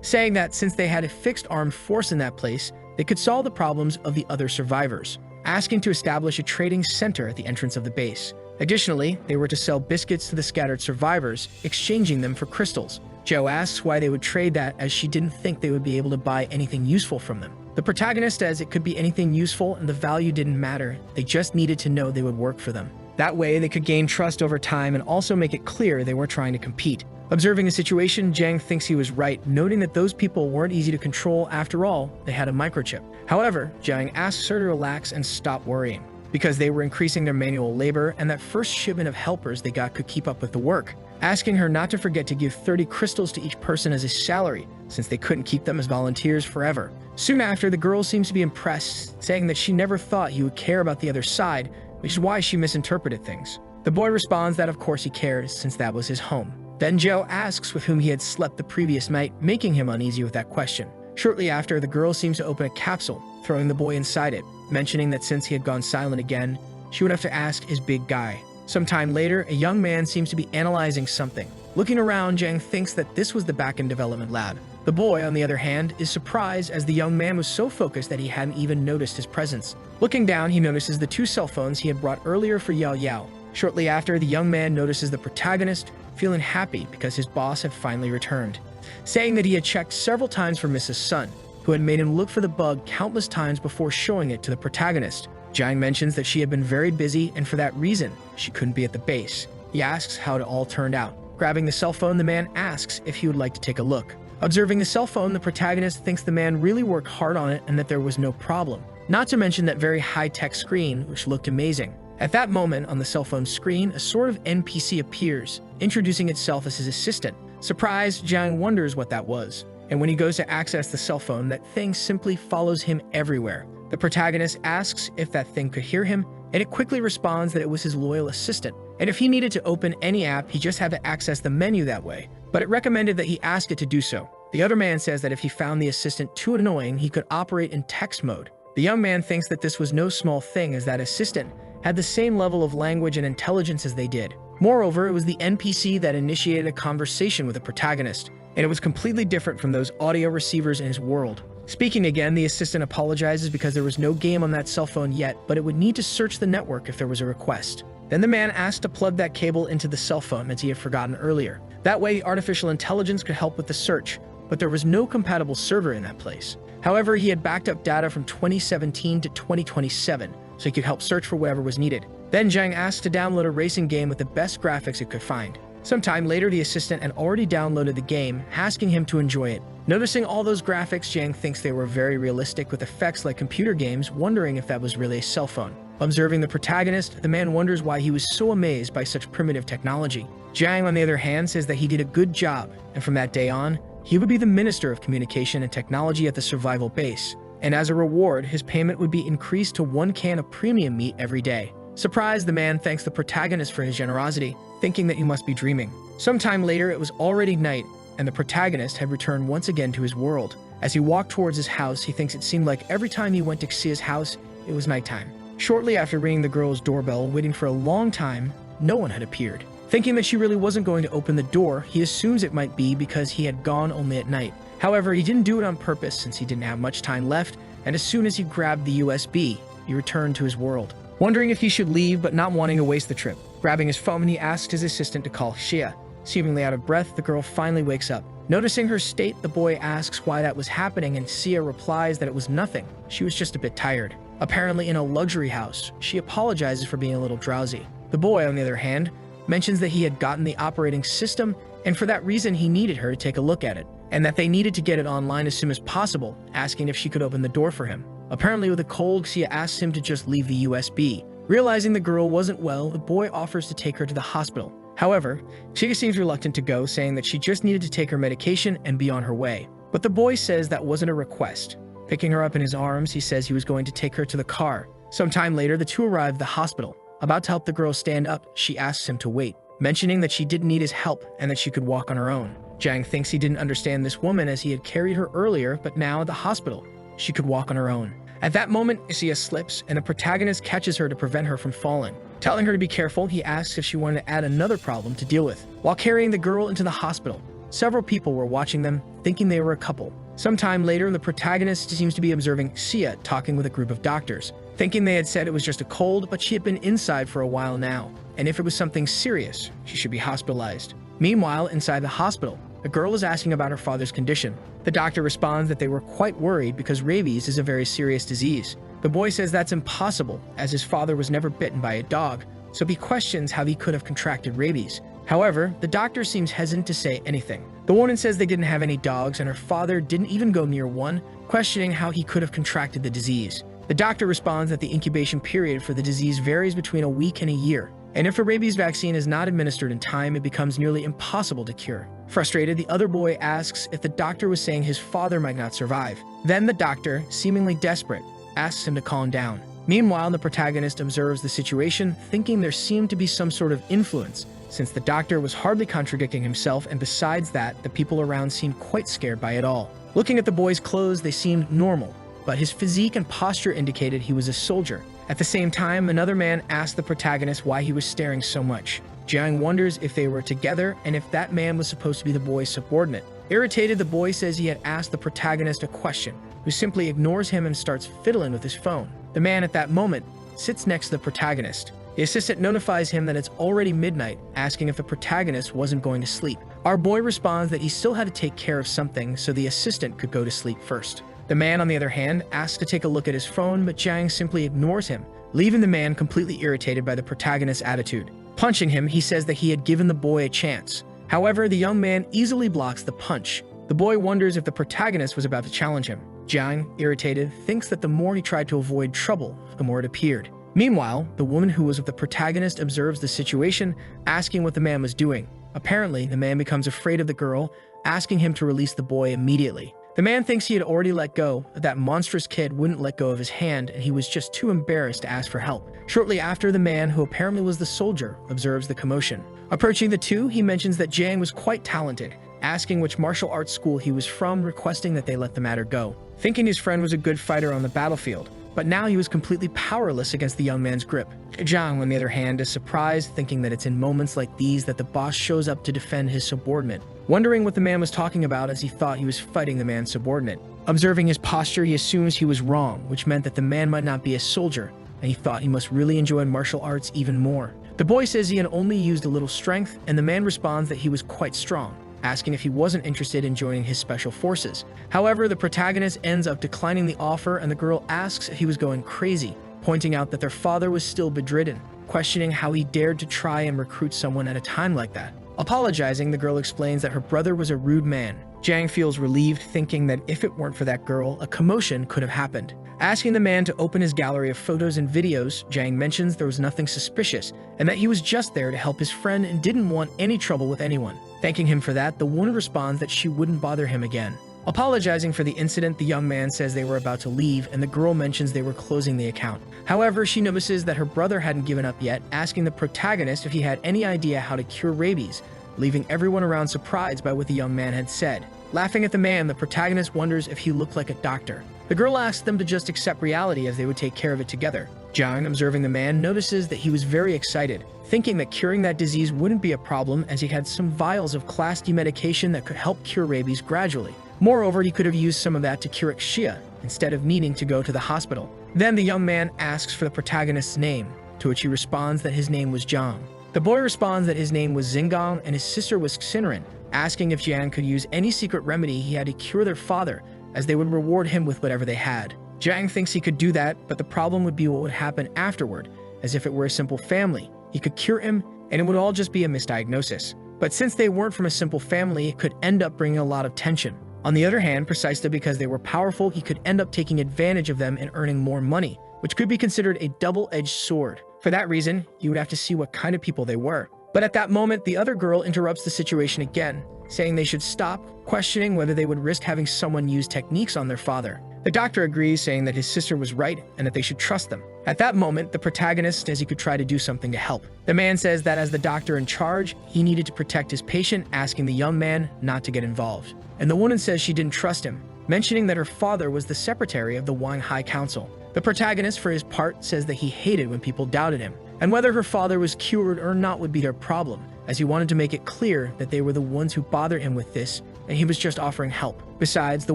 Saying that since they had a fixed armed force in that place, they could solve the problems of the other survivors, asking to establish a trading center at the entrance of the base. Additionally, they were to sell biscuits to the scattered survivors, exchanging them for crystals. Zhou asks why they would trade that, as she didn't think they would be able to buy anything useful from them. The protagonist says it could be anything useful and the value didn't matter, they just needed to know they would work for them. That way, they could gain trust over time and also make it clear they weren't trying to compete. Observing the situation, Jiang thinks he was right, noting that those people weren't easy to control. After all, they had a microchip. However, Jiang asks her to relax and stop worrying, because they were increasing their manual labor and that first shipment of helpers they got could keep up with the work, asking her not to forget to give 30 crystals to each person as a salary, since they couldn't keep them as volunteers forever. Soon after, the girl seems to be impressed, saying that she never thought he would care about the other side, which is why she misinterpreted things. The boy responds that of course he cares, since that was his home. Then Zhou asks with whom he had slept the previous night, making him uneasy with that question. Shortly after, the girl seems to open a capsule, throwing the boy inside it, mentioning that since he had gone silent again, she would have to ask his big guy. Sometime later, a young man seems to be analyzing something. Looking around, Jiang thinks that this was the back-end development lab. The boy, on the other hand, is surprised as the young man was so focused that he hadn't even noticed his presence. Looking down, he notices the 2 cell phones he had brought earlier for Yao Yao. Shortly after, the young man notices the protagonist, feeling happy because his boss had finally returned, saying that he had checked several times for Mrs. Sun, who had made him look for the bug countless times before showing it to the protagonist. Jiang mentions that she had been very busy and for that reason, she couldn't be at the base. He asks how it all turned out. Grabbing the cell phone, the man asks if he would like to take a look. Observing the cell phone, the protagonist thinks the man really worked hard on it and that there was no problem. Not to mention that very high-tech screen, which looked amazing. At that moment, on the cell phone screen, a sort of NPC appears, introducing itself as his assistant. Surprised, Jiang wonders what that was. And when he goes to access the cell phone, that thing simply follows him everywhere. The protagonist asks if that thing could hear him, and it quickly responds that it was his loyal assistant. And if he needed to open any app, he just had to access the menu that way. But it recommended that he ask it to do so. The other man says that if he found the assistant too annoying, he could operate in text mode. The young man thinks that this was no small thing, as that assistant had the same level of language and intelligence as they did. Moreover, it was the NPC that initiated a conversation with the protagonist, and it was completely different from those audio receivers in his world. Speaking again, the assistant apologizes because there was no game on that cell phone yet, but it would need to search the network if there was a request. Then the man asked to plug that cable into the cell phone, as he had forgotten earlier. That way, the artificial intelligence could help with the search, but there was no compatible server in that place. However, he had backed up data from 2017 to 2027, so he could help search for whatever was needed. Then Jiang asked to download a racing game with the best graphics it could find. Sometime later, the assistant had already downloaded the game, asking him to enjoy it. Noticing all those graphics, Jiang thinks they were very realistic with effects like computer games, wondering if that was really a cell phone. Observing the protagonist, the man wonders why he was so amazed by such primitive technology. Jiang, on the other hand, says that he did a good job, and from that day on, he would be the Minister of Communication and Technology at the survival base. And as a reward, his payment would be increased to 1 can of premium meat every day. Surprised, the man thanks the protagonist for his generosity, thinking that he must be dreaming. Sometime later, it was already night, and the protagonist had returned once again to his world. As he walked towards his house, he thinks it seemed like every time he went to see his house, it was nighttime. Shortly after ringing the girl's doorbell, waiting for a long time, no one had appeared. Thinking that she really wasn't going to open the door, he assumes it might be because he had gone only at night. However, he didn't do it on purpose since he didn't have much time left, and as soon as he grabbed the USB, he returned to his world. wondering if he should leave but not wanting to waste the trip. Grabbing his phone, he asked his assistant to call Xia. Seemingly out of breath, the girl finally wakes up. Noticing her state, the boy asks why that was happening, and Xia replies that it was nothing. She was just a bit tired. Apparently in a luxury house, she apologizes for being a little drowsy. The boy, on the other hand, mentions that he had gotten the operating system, and for that reason he needed her to take a look at it, and that they needed to get it online as soon as possible, asking if she could open the door for him. Apparently with a cold, Xia asks him to just leave the USB. Realizing the girl wasn't well, the boy offers to take her to the hospital. However, Xia seems reluctant to go, saying that she just needed to take her medication and be on her way. But the boy says that wasn't a request. Picking her up in his arms, he says he was going to take her to the car. Sometime later, the two arrive at the hospital. About to help the girl stand up, she asks him to wait, mentioning that she didn't need his help and that she could walk on her own. Jiang thinks he didn't understand this woman as he had carried her earlier, but now at the hospital, she could walk on her own. At that moment, Xia slips, and the protagonist catches her to prevent her from falling. Telling her to be careful, he asks if she wanted to add another problem to deal with. While carrying the girl into the hospital, several people were watching them, thinking they were a couple. Sometime later, the protagonist seems to be observing Xia talking with a group of doctors, thinking they had said it was just a cold, but she had been inside for a while now, and if it was something serious, she should be hospitalized. Meanwhile, inside the hospital, the girl is asking about her father's condition. The doctor responds that they were quite worried because rabies is a very serious disease. The boy says that's impossible, as his father was never bitten by a dog, so he questions how he could have contracted rabies. However, the doctor seems hesitant to say anything. The woman says they didn't have any dogs and her father didn't even go near one, questioning how he could have contracted the disease. The doctor responds that the incubation period for the disease varies between a week and a year, and if a rabies vaccine is not administered in time, it becomes nearly impossible to cure. Frustrated, the other boy asks if the doctor was saying his father might not survive. Then the doctor, seemingly desperate, asks him to calm down. Meanwhile, the protagonist observes the situation, thinking there seemed to be some sort of influence, since the doctor was hardly contradicting himself, and besides that, the people around seemed quite scared by it all. Looking at the boy's clothes, they seemed normal, but his physique and posture indicated he was a soldier. At the same time, another man asked the protagonist why he was staring so much. Jiang wonders if they were together and if that man was supposed to be the boy's subordinate. Irritated, the boy says he had asked the protagonist a question, who simply ignores him and starts fiddling with his phone. The man at that moment sits next to the protagonist. The assistant notifies him that it's already midnight, asking if the protagonist wasn't going to sleep. Our boy responds that he still had to take care of something, so the assistant could go to sleep first. The man, on the other hand, asks to take a look at his phone, but Jiang simply ignores him, leaving the man completely irritated by the protagonist's attitude. Punching him, he says that he had given the boy a chance. However, the young man easily blocks the punch. The boy wonders if the protagonist was about to challenge him. Jiang, irritated, thinks that the more he tried to avoid trouble, the more it appeared. Meanwhile, the woman who was with the protagonist observes the situation, asking what the man was doing. Apparently, the man becomes afraid of the girl, asking him to release the boy immediately. The man thinks he had already let go, but that monstrous kid wouldn't let go of his hand, and he was just too embarrassed to ask for help. Shortly after, the man, who apparently was the soldier, observes the commotion. Approaching the two, he mentions that Jiang was quite talented, asking which martial arts school he was from, requesting that they let the matter go. Thinking his friend was a good fighter on the battlefield, but now he was completely powerless against the young man's grip. Jiang, on the other hand, is surprised, thinking that it's in moments like these that the boss shows up to defend his subordinate, wondering what the man was talking about as he thought he was fighting the man's subordinate. Observing his posture, he assumes he was wrong, which meant that the man might not be a soldier, and he thought he must really enjoy martial arts even more. The boy says he had only used a little strength, and the man responds that he was quite strong, asking if he wasn't interested in joining his special forces. However, the protagonist ends up declining the offer, and the girl asks if he was going crazy, pointing out that their father was still bedridden, questioning how he dared to try and recruit someone at a time like that. Apologizing, the girl explains that her brother was a rude man. Jiang feels relieved, thinking that if it weren't for that girl, a commotion could have happened. Asking the man to open his gallery of photos and videos, Jiang mentions there was nothing suspicious, and that he was just there to help his friend and didn't want any trouble with anyone. Thanking him for that, the woman responds that she wouldn't bother him again. Apologizing for the incident, the young man says they were about to leave, and the girl mentions they were closing the account. However, she notices that her brother hadn't given up yet, asking the protagonist if he had any idea how to cure rabies, leaving everyone around surprised by what the young man had said. Laughing at the man, the protagonist wonders if he looked like a doctor. The girl asks them to just accept reality as they would take care of it together. Jiang, observing the man, notices that he was very excited, thinking that curing that disease wouldn't be a problem as he had some vials of Class D medication that could help cure rabies gradually. Moreover, he could have used some of that to cure Xia, instead of needing to go to the hospital. Then the young man asks for the protagonist's name, to which he responds that his name was Jiang. The boy responds that his name was Xingong and his sister was Xinren, asking if Jiang could use any secret remedy he had to cure their father, as they would reward him with whatever they had. Jiang thinks he could do that, but the problem would be what would happen afterward, as if it were a simple family. He could cure him, and it would all just be a misdiagnosis. But since they weren't from a simple family, it could end up bringing a lot of tension. On the other hand, precisely because they were powerful, he could end up taking advantage of them and earning more money, which could be considered a double-edged sword. For that reason, you would have to see what kind of people they were. But at that moment, the other girl interrupts the situation again, saying they should stop, questioning whether they would risk having someone use techniques on their father. The doctor agrees, saying that his sister was right and that they should trust them. At that moment, the protagonist says he could try to do something to help. The man says that as the doctor in charge, he needed to protect his patient, asking the young man not to get involved. And the woman says she didn't trust him, mentioning that her father was the secretary of the Wang High Council. The protagonist, for his part, says that he hated when people doubted him, and whether her father was cured or not would be their problem, as he wanted to make it clear that they were the ones who bothered him with this, and he was just offering help. Besides, the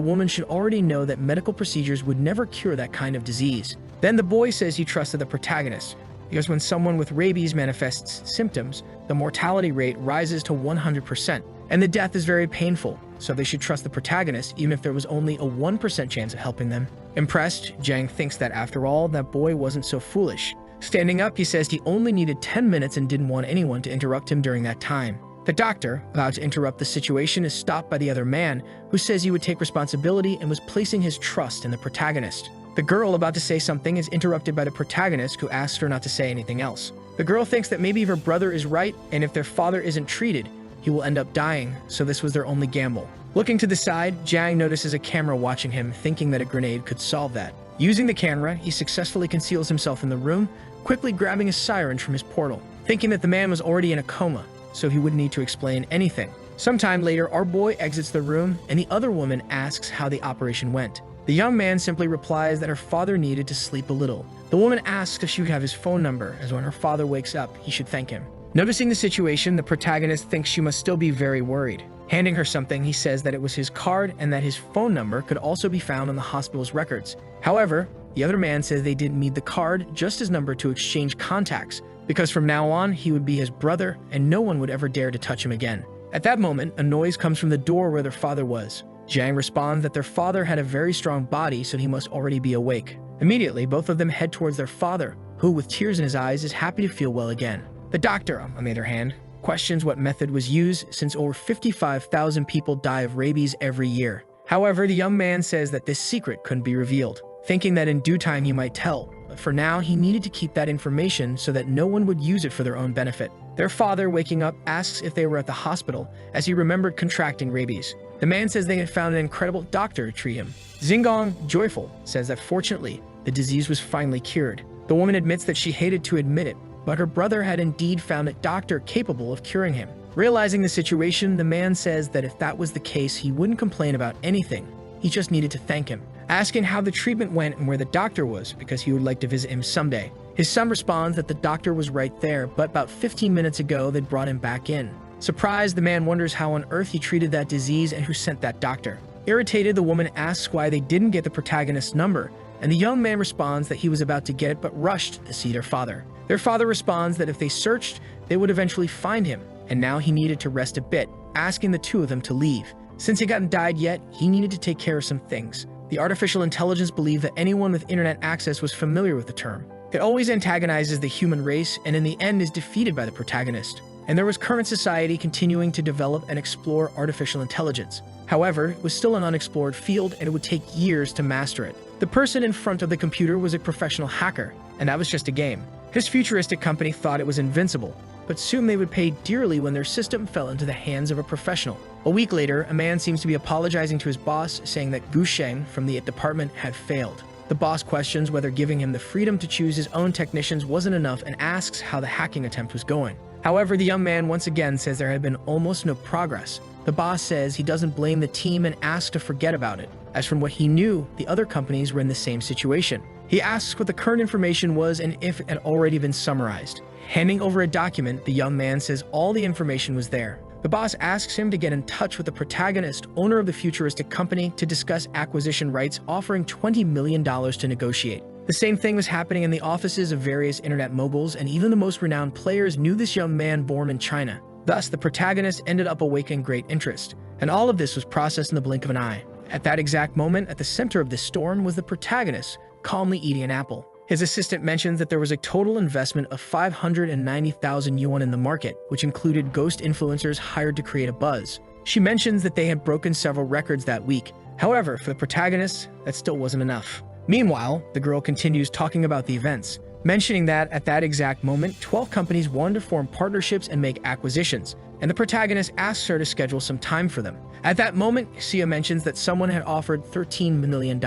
woman should already know that medical procedures would never cure that kind of disease. Then the boy says he trusted the protagonist, because when someone with rabies manifests symptoms, the mortality rate rises to 100%, and the death is very painful, so they should trust the protagonist even if there was only a 1% chance of helping them. Impressed, Jiang thinks that after all, that boy wasn't so foolish. Standing up, he says he only needed 10 minutes and didn't want anyone to interrupt him during that time. The doctor, about to interrupt the situation, is stopped by the other man, who says he would take responsibility and was placing his trust in the protagonist. The girl, about to say something, is interrupted by the protagonist, who asks her not to say anything else. The girl thinks that maybe her brother is right, and if their father isn't treated, he will end up dying, so this was their only gamble. Looking to the side, Jiang notices a camera watching him, thinking that a grenade could solve that. Using the camera, he successfully conceals himself in the room, quickly grabbing a siren from his portal, thinking that the man was already in a coma, so he wouldn't need to explain anything. Sometime later, our boy exits the room, and the other woman asks how the operation went. The young man simply replies that her father needed to sleep a little. The woman asks if she would have his phone number, as when her father wakes up, he should thank him. Noticing the situation, the protagonist thinks she must still be very worried. Handing her something, he says that it was his card and that his phone number could also be found on the hospital's records. However, the other man says they didn't need the card, just his number to exchange contacts, because from now on, he would be his brother and no one would ever dare to touch him again. At that moment, a noise comes from the door where their father was. Jiang responds that their father had a very strong body, so he must already be awake. Immediately, both of them head towards their father, who, with tears in his eyes, is happy to feel well again. The doctor, on the other hand, questions what method was used, since over 55,000 people die of rabies every year. However, the young man says that this secret couldn't be revealed, thinking that in due time he might tell, but for now he needed to keep that information so that no one would use it for their own benefit. Their father, waking up, asks if they were at the hospital, as he remembered contracting rabies. The man says they had found an incredible doctor to treat him. Xingong, joyful, says that fortunately, the disease was finally cured. The woman admits that she hated to admit it, but her brother had indeed found a doctor capable of curing him. Realizing the situation, the man says that if that was the case, he wouldn't complain about anything. He just needed to thank him, asking how the treatment went and where the doctor was, because he would like to visit him someday. His son responds that the doctor was right there, but about 15 minutes ago, they'd brought him back in. Surprised, the man wonders how on earth he treated that disease and who sent that doctor. Irritated, the woman asks why they didn't get the protagonist's number, and the young man responds that he was about to get it but rushed to see their father. Their father responds that if they searched, they would eventually find him, and now he needed to rest a bit, asking the two of them to leave. Since he hadn't died yet, he needed to take care of some things. The artificial intelligence believed that anyone with internet access was familiar with the term. It always antagonizes the human race and in the end is defeated by the protagonist. And there was current society continuing to develop and explore artificial intelligence. However, it was still an unexplored field and it would take years to master it. The person in front of the computer was a professional hacker, and that was just a game. His futuristic company thought it was invincible, but soon they would pay dearly when their system fell into the hands of a professional. A week later, a man seems to be apologizing to his boss, saying that Gu Sheng from the department had failed. The boss questions whether giving him the freedom to choose his own technicians wasn't enough and asks how the hacking attempt was going. However, the young man once again says there had been almost no progress. The boss says he doesn't blame the team and asks to forget about it, as from what he knew, the other companies were in the same situation. He asks what the current information was and if it had already been summarized. Handing over a document, the young man says all the information was there. The boss asks him to get in touch with the protagonist, owner of the futuristic company, to discuss acquisition rights, offering $20 million to negotiate. The same thing was happening in the offices of various internet moguls, and even the most renowned players knew this young man born in China. Thus, the protagonist ended up awakening great interest, and all of this was processed in the blink of an eye. At that exact moment, at the center of this storm was the protagonist, calmly eating an apple. His assistant mentions that there was a total investment of 590,000 yuan in the market, which included ghost influencers hired to create a buzz. She mentions that they had broken several records that week. However, for the protagonist, that still wasn't enough. Meanwhile, the girl continues talking about the events, mentioning that at that exact moment, 12 companies wanted to form partnerships and make acquisitions, and the protagonist asks her to schedule some time for them. At that moment, Sia mentions that someone had offered $13 million.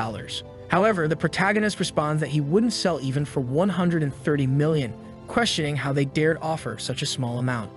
However, the protagonist responds that he wouldn't sell even for $130 million, questioning how they dared offer such a small amount.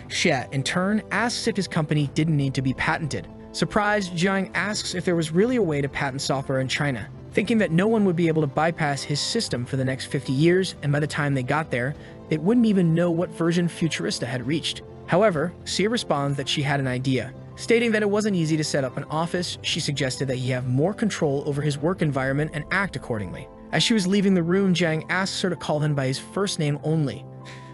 Xie, in turn, asks if his company didn't need to be patented. Surprised, Jiang asks if there was really a way to patent software in China, thinking that no one would be able to bypass his system for the next 50 years, and by the time they got there, they wouldn't even know what version Futurista had reached. However, Sia responds that she had an idea. Stating that it wasn't easy to set up an office, she suggested that he have more control over his work environment and act accordingly. As she was leaving the room, Jiang asks her to call him by his first name only.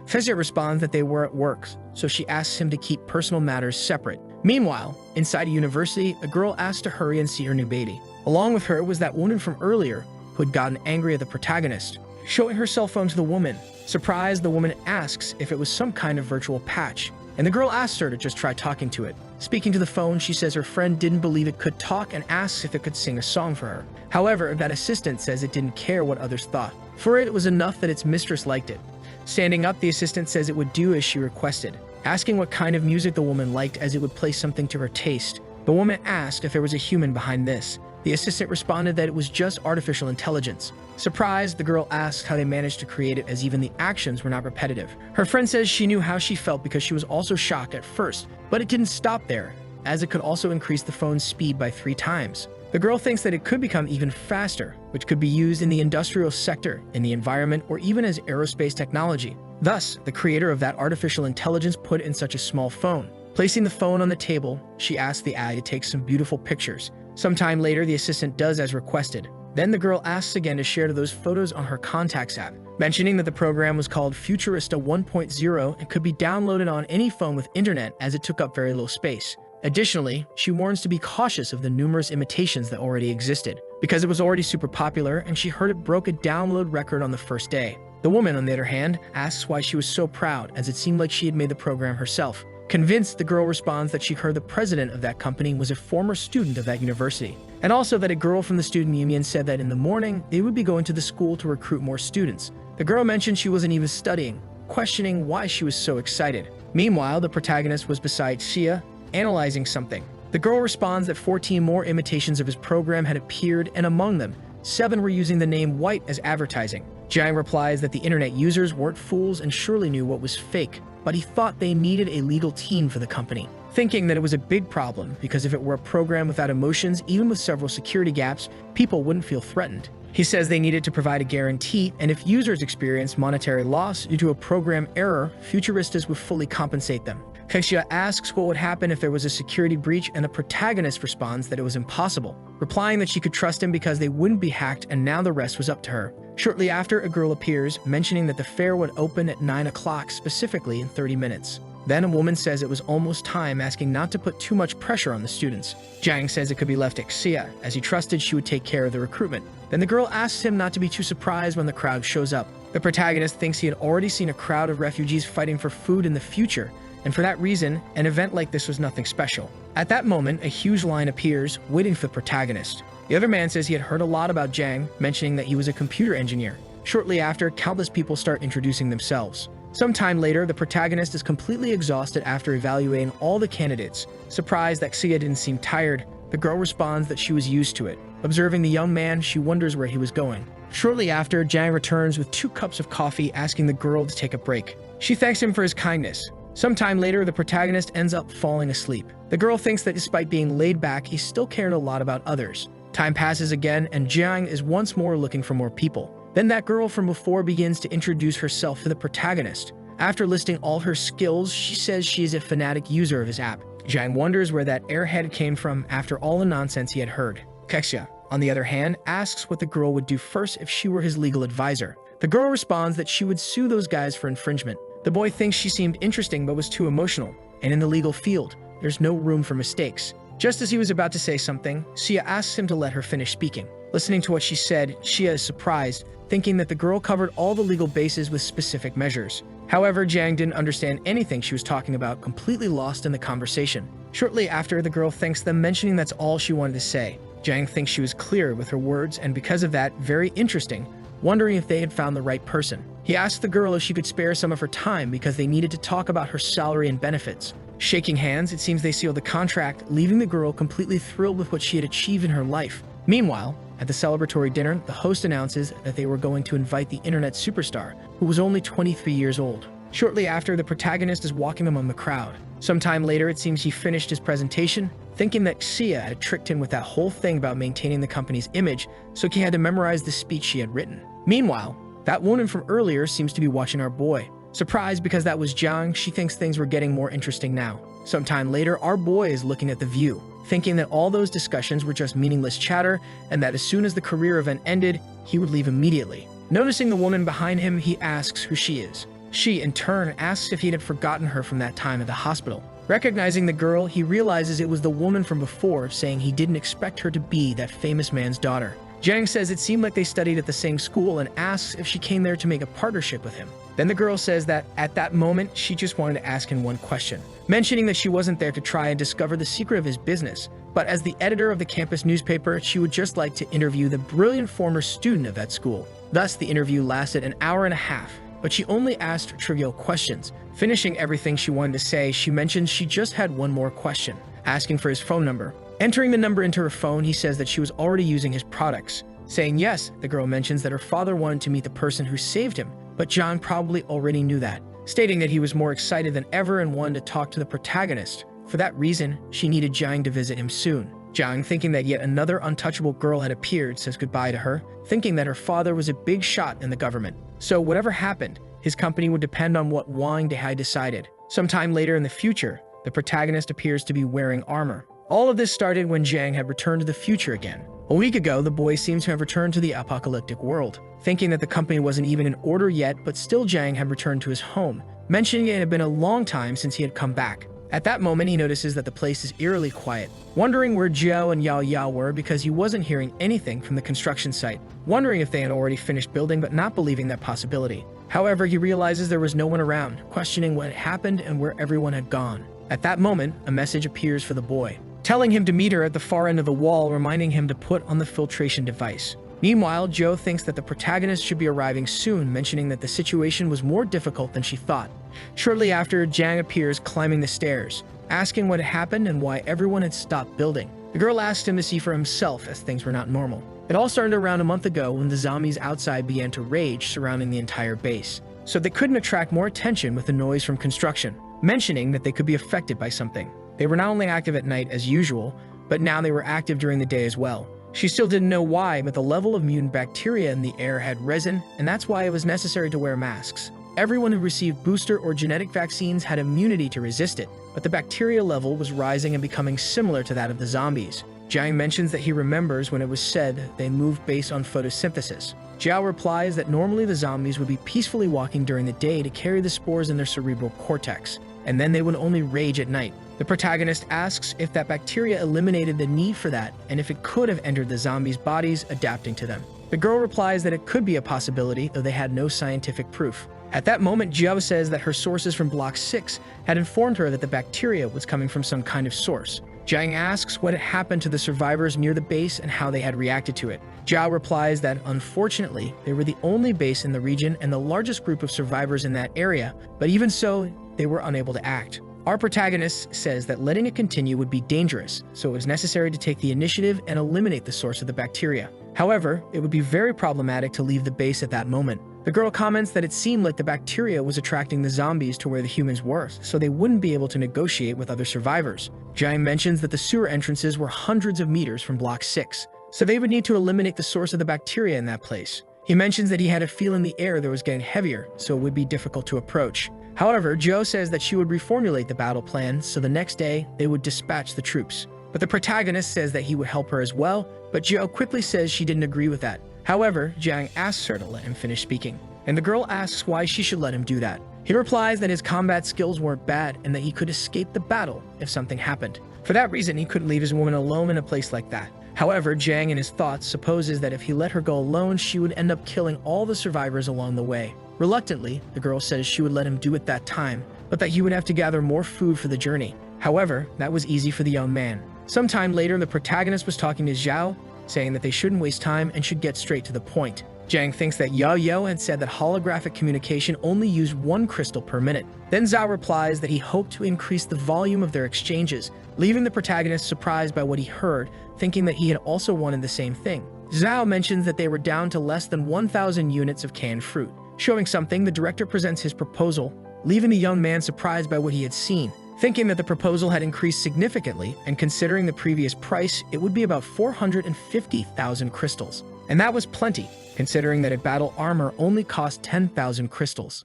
Fezia responds that they were at work, so she asks him to keep personal matters separate. Meanwhile, inside a university, a girl asks to hurry and see her new baby. Along with her was that woman from earlier, who had gotten angry at the protagonist, showing her cell phone to the woman. Surprised, the woman asks if it was some kind of virtual patch, and the girl asks her to just try talking to it. Speaking to the phone, she says her friend didn't believe it could talk and asks if it could sing a song for her. However, that assistant says it didn't care what others thought. For it was enough that its mistress liked it. Standing up, the assistant says it would do as she requested, asking what kind of music the woman liked as it would play something to her taste. The woman asked if there was a human behind this. The assistant responded that it was just artificial intelligence. Surprised, the girl asked how they managed to create it as even the actions were not repetitive. Her friend says she knew how she felt because she was also shocked at first, but it didn't stop there, as it could also increase the phone's speed by 3 times. The girl thinks that it could become even faster, which could be used in the industrial sector, in the environment, or even as aerospace technology. Thus, the creator of that artificial intelligence put in such a small phone. Placing the phone on the table, she asked the AI to take some beautiful pictures. Sometime later, the assistant does as requested. Then the girl asks again to share those photos on her contacts app, mentioning that the program was called Futurista 1.0 and could be downloaded on any phone with internet as it took up very little space. Additionally, she warns to be cautious of the numerous imitations that already existed, because it was already super popular and she heard it broke a download record on the first day. The woman, on the other hand, asks why she was so proud, as it seemed like she had made the program herself. Convinced, the girl responds that she heard the president of that company was a former student of that university, and also that a girl from the student union said that in the morning they would be going to the school to recruit more students. The girl mentioned she wasn't even studying, questioning why she was so excited. Meanwhile, the protagonist was beside Xia, analyzing something. The girl responds that 14 more imitations of his program had appeared, and among them, 7 were using the name White as advertising. Jiang replies that the internet users weren't fools and surely knew what was fake, but he thought they needed a legal team for the company, thinking that it was a big problem because if it were a program without emotions, even with several security gaps, people wouldn't feel threatened. He says they needed to provide a guarantee, and if users experienced monetary loss due to a program error, Futuristas would fully compensate them. Kexia asks what would happen if there was a security breach, and the protagonist responds that it was impossible, replying that she could trust him because they wouldn't be hacked and now the rest was up to her. Shortly after, a girl appears, mentioning that the fair would open at 9 o'clock, specifically in 30 minutes. Then a woman says it was almost time, asking not to put too much pressure on the students. Jiang says it could be left to Xia, as he trusted she would take care of the recruitment. Then the girl asks him not to be too surprised when the crowd shows up. The protagonist thinks he had already seen a crowd of refugees fighting for food in the future, and for that reason, an event like this was nothing special. At that moment, a huge line appears, waiting for the protagonist. The other man says he had heard a lot about Jiang, mentioning that he was a computer engineer. Shortly after, countless people start introducing themselves. Sometime later, the protagonist is completely exhausted after evaluating all the candidates. Surprised that Xia didn't seem tired, the girl responds that she was used to it. Observing the young man, she wonders where he was going. Shortly after, Jiang returns with 2 cups of coffee, asking the girl to take a break. She thanks him for his kindness. Sometime later, the protagonist ends up falling asleep. The girl thinks that despite being laid back, he still cared a lot about others. Time passes again, and Jiang is once more looking for more people. Then that girl from before begins to introduce herself to the protagonist, After listing all her skills, she says she is a fanatic user of his app. Jiang wonders where that airhead came from after all the nonsense he had heard. Kexia, on the other hand, asks what the girl would do first if she were his legal advisor. The girl responds that she would sue those guys for infringement. The boy thinks she seemed interesting but was too emotional, and in the legal field, there's no room for mistakes. Just as he was about to say something, Xia asks him to let her finish speaking. Listening to what she said, Xia is surprised, thinking that the girl covered all the legal bases with specific measures. However, Jiang didn't understand anything she was talking about, completely lost in the conversation. Shortly after, the girl thanks them, mentioning that's all she wanted to say. Jiang thinks she was clear with her words, and because of that, very interesting, wondering if they had found the right person. He asked the girl if she could spare some of her time because they needed to talk about her salary and benefits. Shaking hands, it seems they sealed the contract, leaving the girl completely thrilled with what she had achieved in her life. Meanwhile, at the celebratory dinner, the host announces that they were going to invite the internet superstar, who was only 23 years old. Shortly after, the protagonist is walking among the crowd. Sometime later, it seems he finished his presentation, thinking that Xia had tricked him with that whole thing about maintaining the company's image, so he had to memorize the speech she had written. Meanwhile, that woman from earlier seems to be watching our boy. Surprised because that was Jiang, she thinks things were getting more interesting now. Sometime later, our boy is looking at the view, thinking that all those discussions were just meaningless chatter and that as soon as the career event ended, he would leave immediately. Noticing the woman behind him, he asks who she is. She, in turn, asks if he had forgotten her from that time at the hospital. Recognizing the girl, he realizes it was the woman from before, saying he didn't expect her to be that famous man's daughter. Jiang says it seemed like they studied at the same school and asks if she came there to make a partnership with him. Then the girl says that at that moment, she just wanted to ask him one question, mentioning that she wasn't there to try and discover the secret of his business, but as the editor of the campus newspaper, she would just like to interview the brilliant former student of that school. Thus, the interview lasted an hour and a half, but she only asked trivial questions. Finishing everything she wanted to say, she mentions she just had one more question, asking for his phone number. Entering the number into her phone, he says that she was already using his products. Saying yes, the girl mentions that her father wanted to meet the person who saved him, but John probably already knew that, stating that he was more excited than ever and wanted to talk to the protagonist. For that reason, she needed Jiang to visit him soon. Jiang, thinking that yet another untouchable girl had appeared, says goodbye to her, thinking that her father was a big shot in the government. So whatever happened, his company would depend on what Wang Dehai decided. Sometime later in the future, the protagonist appears to be wearing armor. All of this started when Jiang had returned to the future again. A week ago, the boy seems to have returned to the apocalyptic world, thinking that the company wasn't even in order yet, but still Jiang had returned to his home, mentioning it had been a long time since he had come back. At that moment, he notices that the place is eerily quiet, wondering where Jiao and Yao Yao were because he wasn't hearing anything from the construction site, wondering if they had already finished building but not believing that possibility. However, he realizes there was no one around, questioning what had happened and where everyone had gone. At that moment, a message appears for the boy, telling him to meet her at the far end of the wall, reminding him to put on the filtration device. Meanwhile, Joe thinks that the protagonist should be arriving soon, mentioning that the situation was more difficult than she thought. Shortly after, Jiang appears climbing the stairs, asking what had happened and why everyone had stopped building. The girl asked him to see for himself, as things were not normal. It all started around a month ago when the zombies outside began to rage, surrounding the entire base, so they couldn't attract more attention with the noise from construction, mentioning that they could be affected by something. They were not only active at night as usual, but now they were active during the day as well. She still didn't know why, but the level of mutant bacteria in the air had risen, and that's why it was necessary to wear masks. Everyone who received booster or genetic vaccines had immunity to resist it, but the bacteria level was rising and becoming similar to that of the zombies. Jiang mentions that he remembers when it was said they moved based on photosynthesis. Jiao replies that normally the zombies would be peacefully walking during the day to carry the spores in their cerebral cortex, and then they would only rage at night. The protagonist asks if that bacteria eliminated the need for that and if it could have entered the zombies' bodies, adapting to them. The girl replies that it could be a possibility, though they had no scientific proof. At that moment, Jiao says that her sources from Block 6 had informed her that the bacteria was coming from some kind of source. Jiang asks what had happened to the survivors near the base and how they had reacted to it. Jiao replies that, unfortunately, they were the only base in the region and the largest group of survivors in that area, but even so, they were unable to act. Our protagonist says that letting it continue would be dangerous, so it was necessary to take the initiative and eliminate the source of the bacteria. However, it would be very problematic to leave the base at that moment. The girl comments that it seemed like the bacteria was attracting the zombies to where the humans were, so they wouldn't be able to negotiate with other survivors. Jiang mentions that the sewer entrances were hundreds of meters from Block 6, so they would need to eliminate the source of the bacteria in that place. He mentions that he had a feel in the air that was getting heavier, so it would be difficult to approach. However, Joe says that she would reformulate the battle plan so the next day they would dispatch the troops. But the protagonist says that he would help her as well, but Joe quickly says she didn't agree with that. However, Jang asks her to let him finish speaking, and the girl asks why she should let him do that. He replies that his combat skills weren't bad and that he could escape the battle if something happened. For that reason, he couldn't leave his woman alone in a place like that. However, Jang in his thoughts supposes that if he let her go alone, she would end up killing all the survivors along the way. Reluctantly, the girl says she would let him do it that time, but that he would have to gather more food for the journey. However, that was easy for the young man. Sometime later, the protagonist was talking to Zhao, saying that they shouldn't waste time and should get straight to the point. Jang thinks that Yao had said that holographic communication only used 1 crystal per minute. Then Zhao replies that he hoped to increase the volume of their exchanges, leaving the protagonist surprised by what he heard, thinking that he had also wanted the same thing. Zhao mentions that they were down to less than 1,000 units of canned fruit. Showing something, the director presents his proposal, leaving the young man surprised by what he had seen. Thinking that the proposal had increased significantly, and considering the previous price, it would be about 450,000 crystals. And that was plenty, considering that a battle armor only cost 10,000 crystals.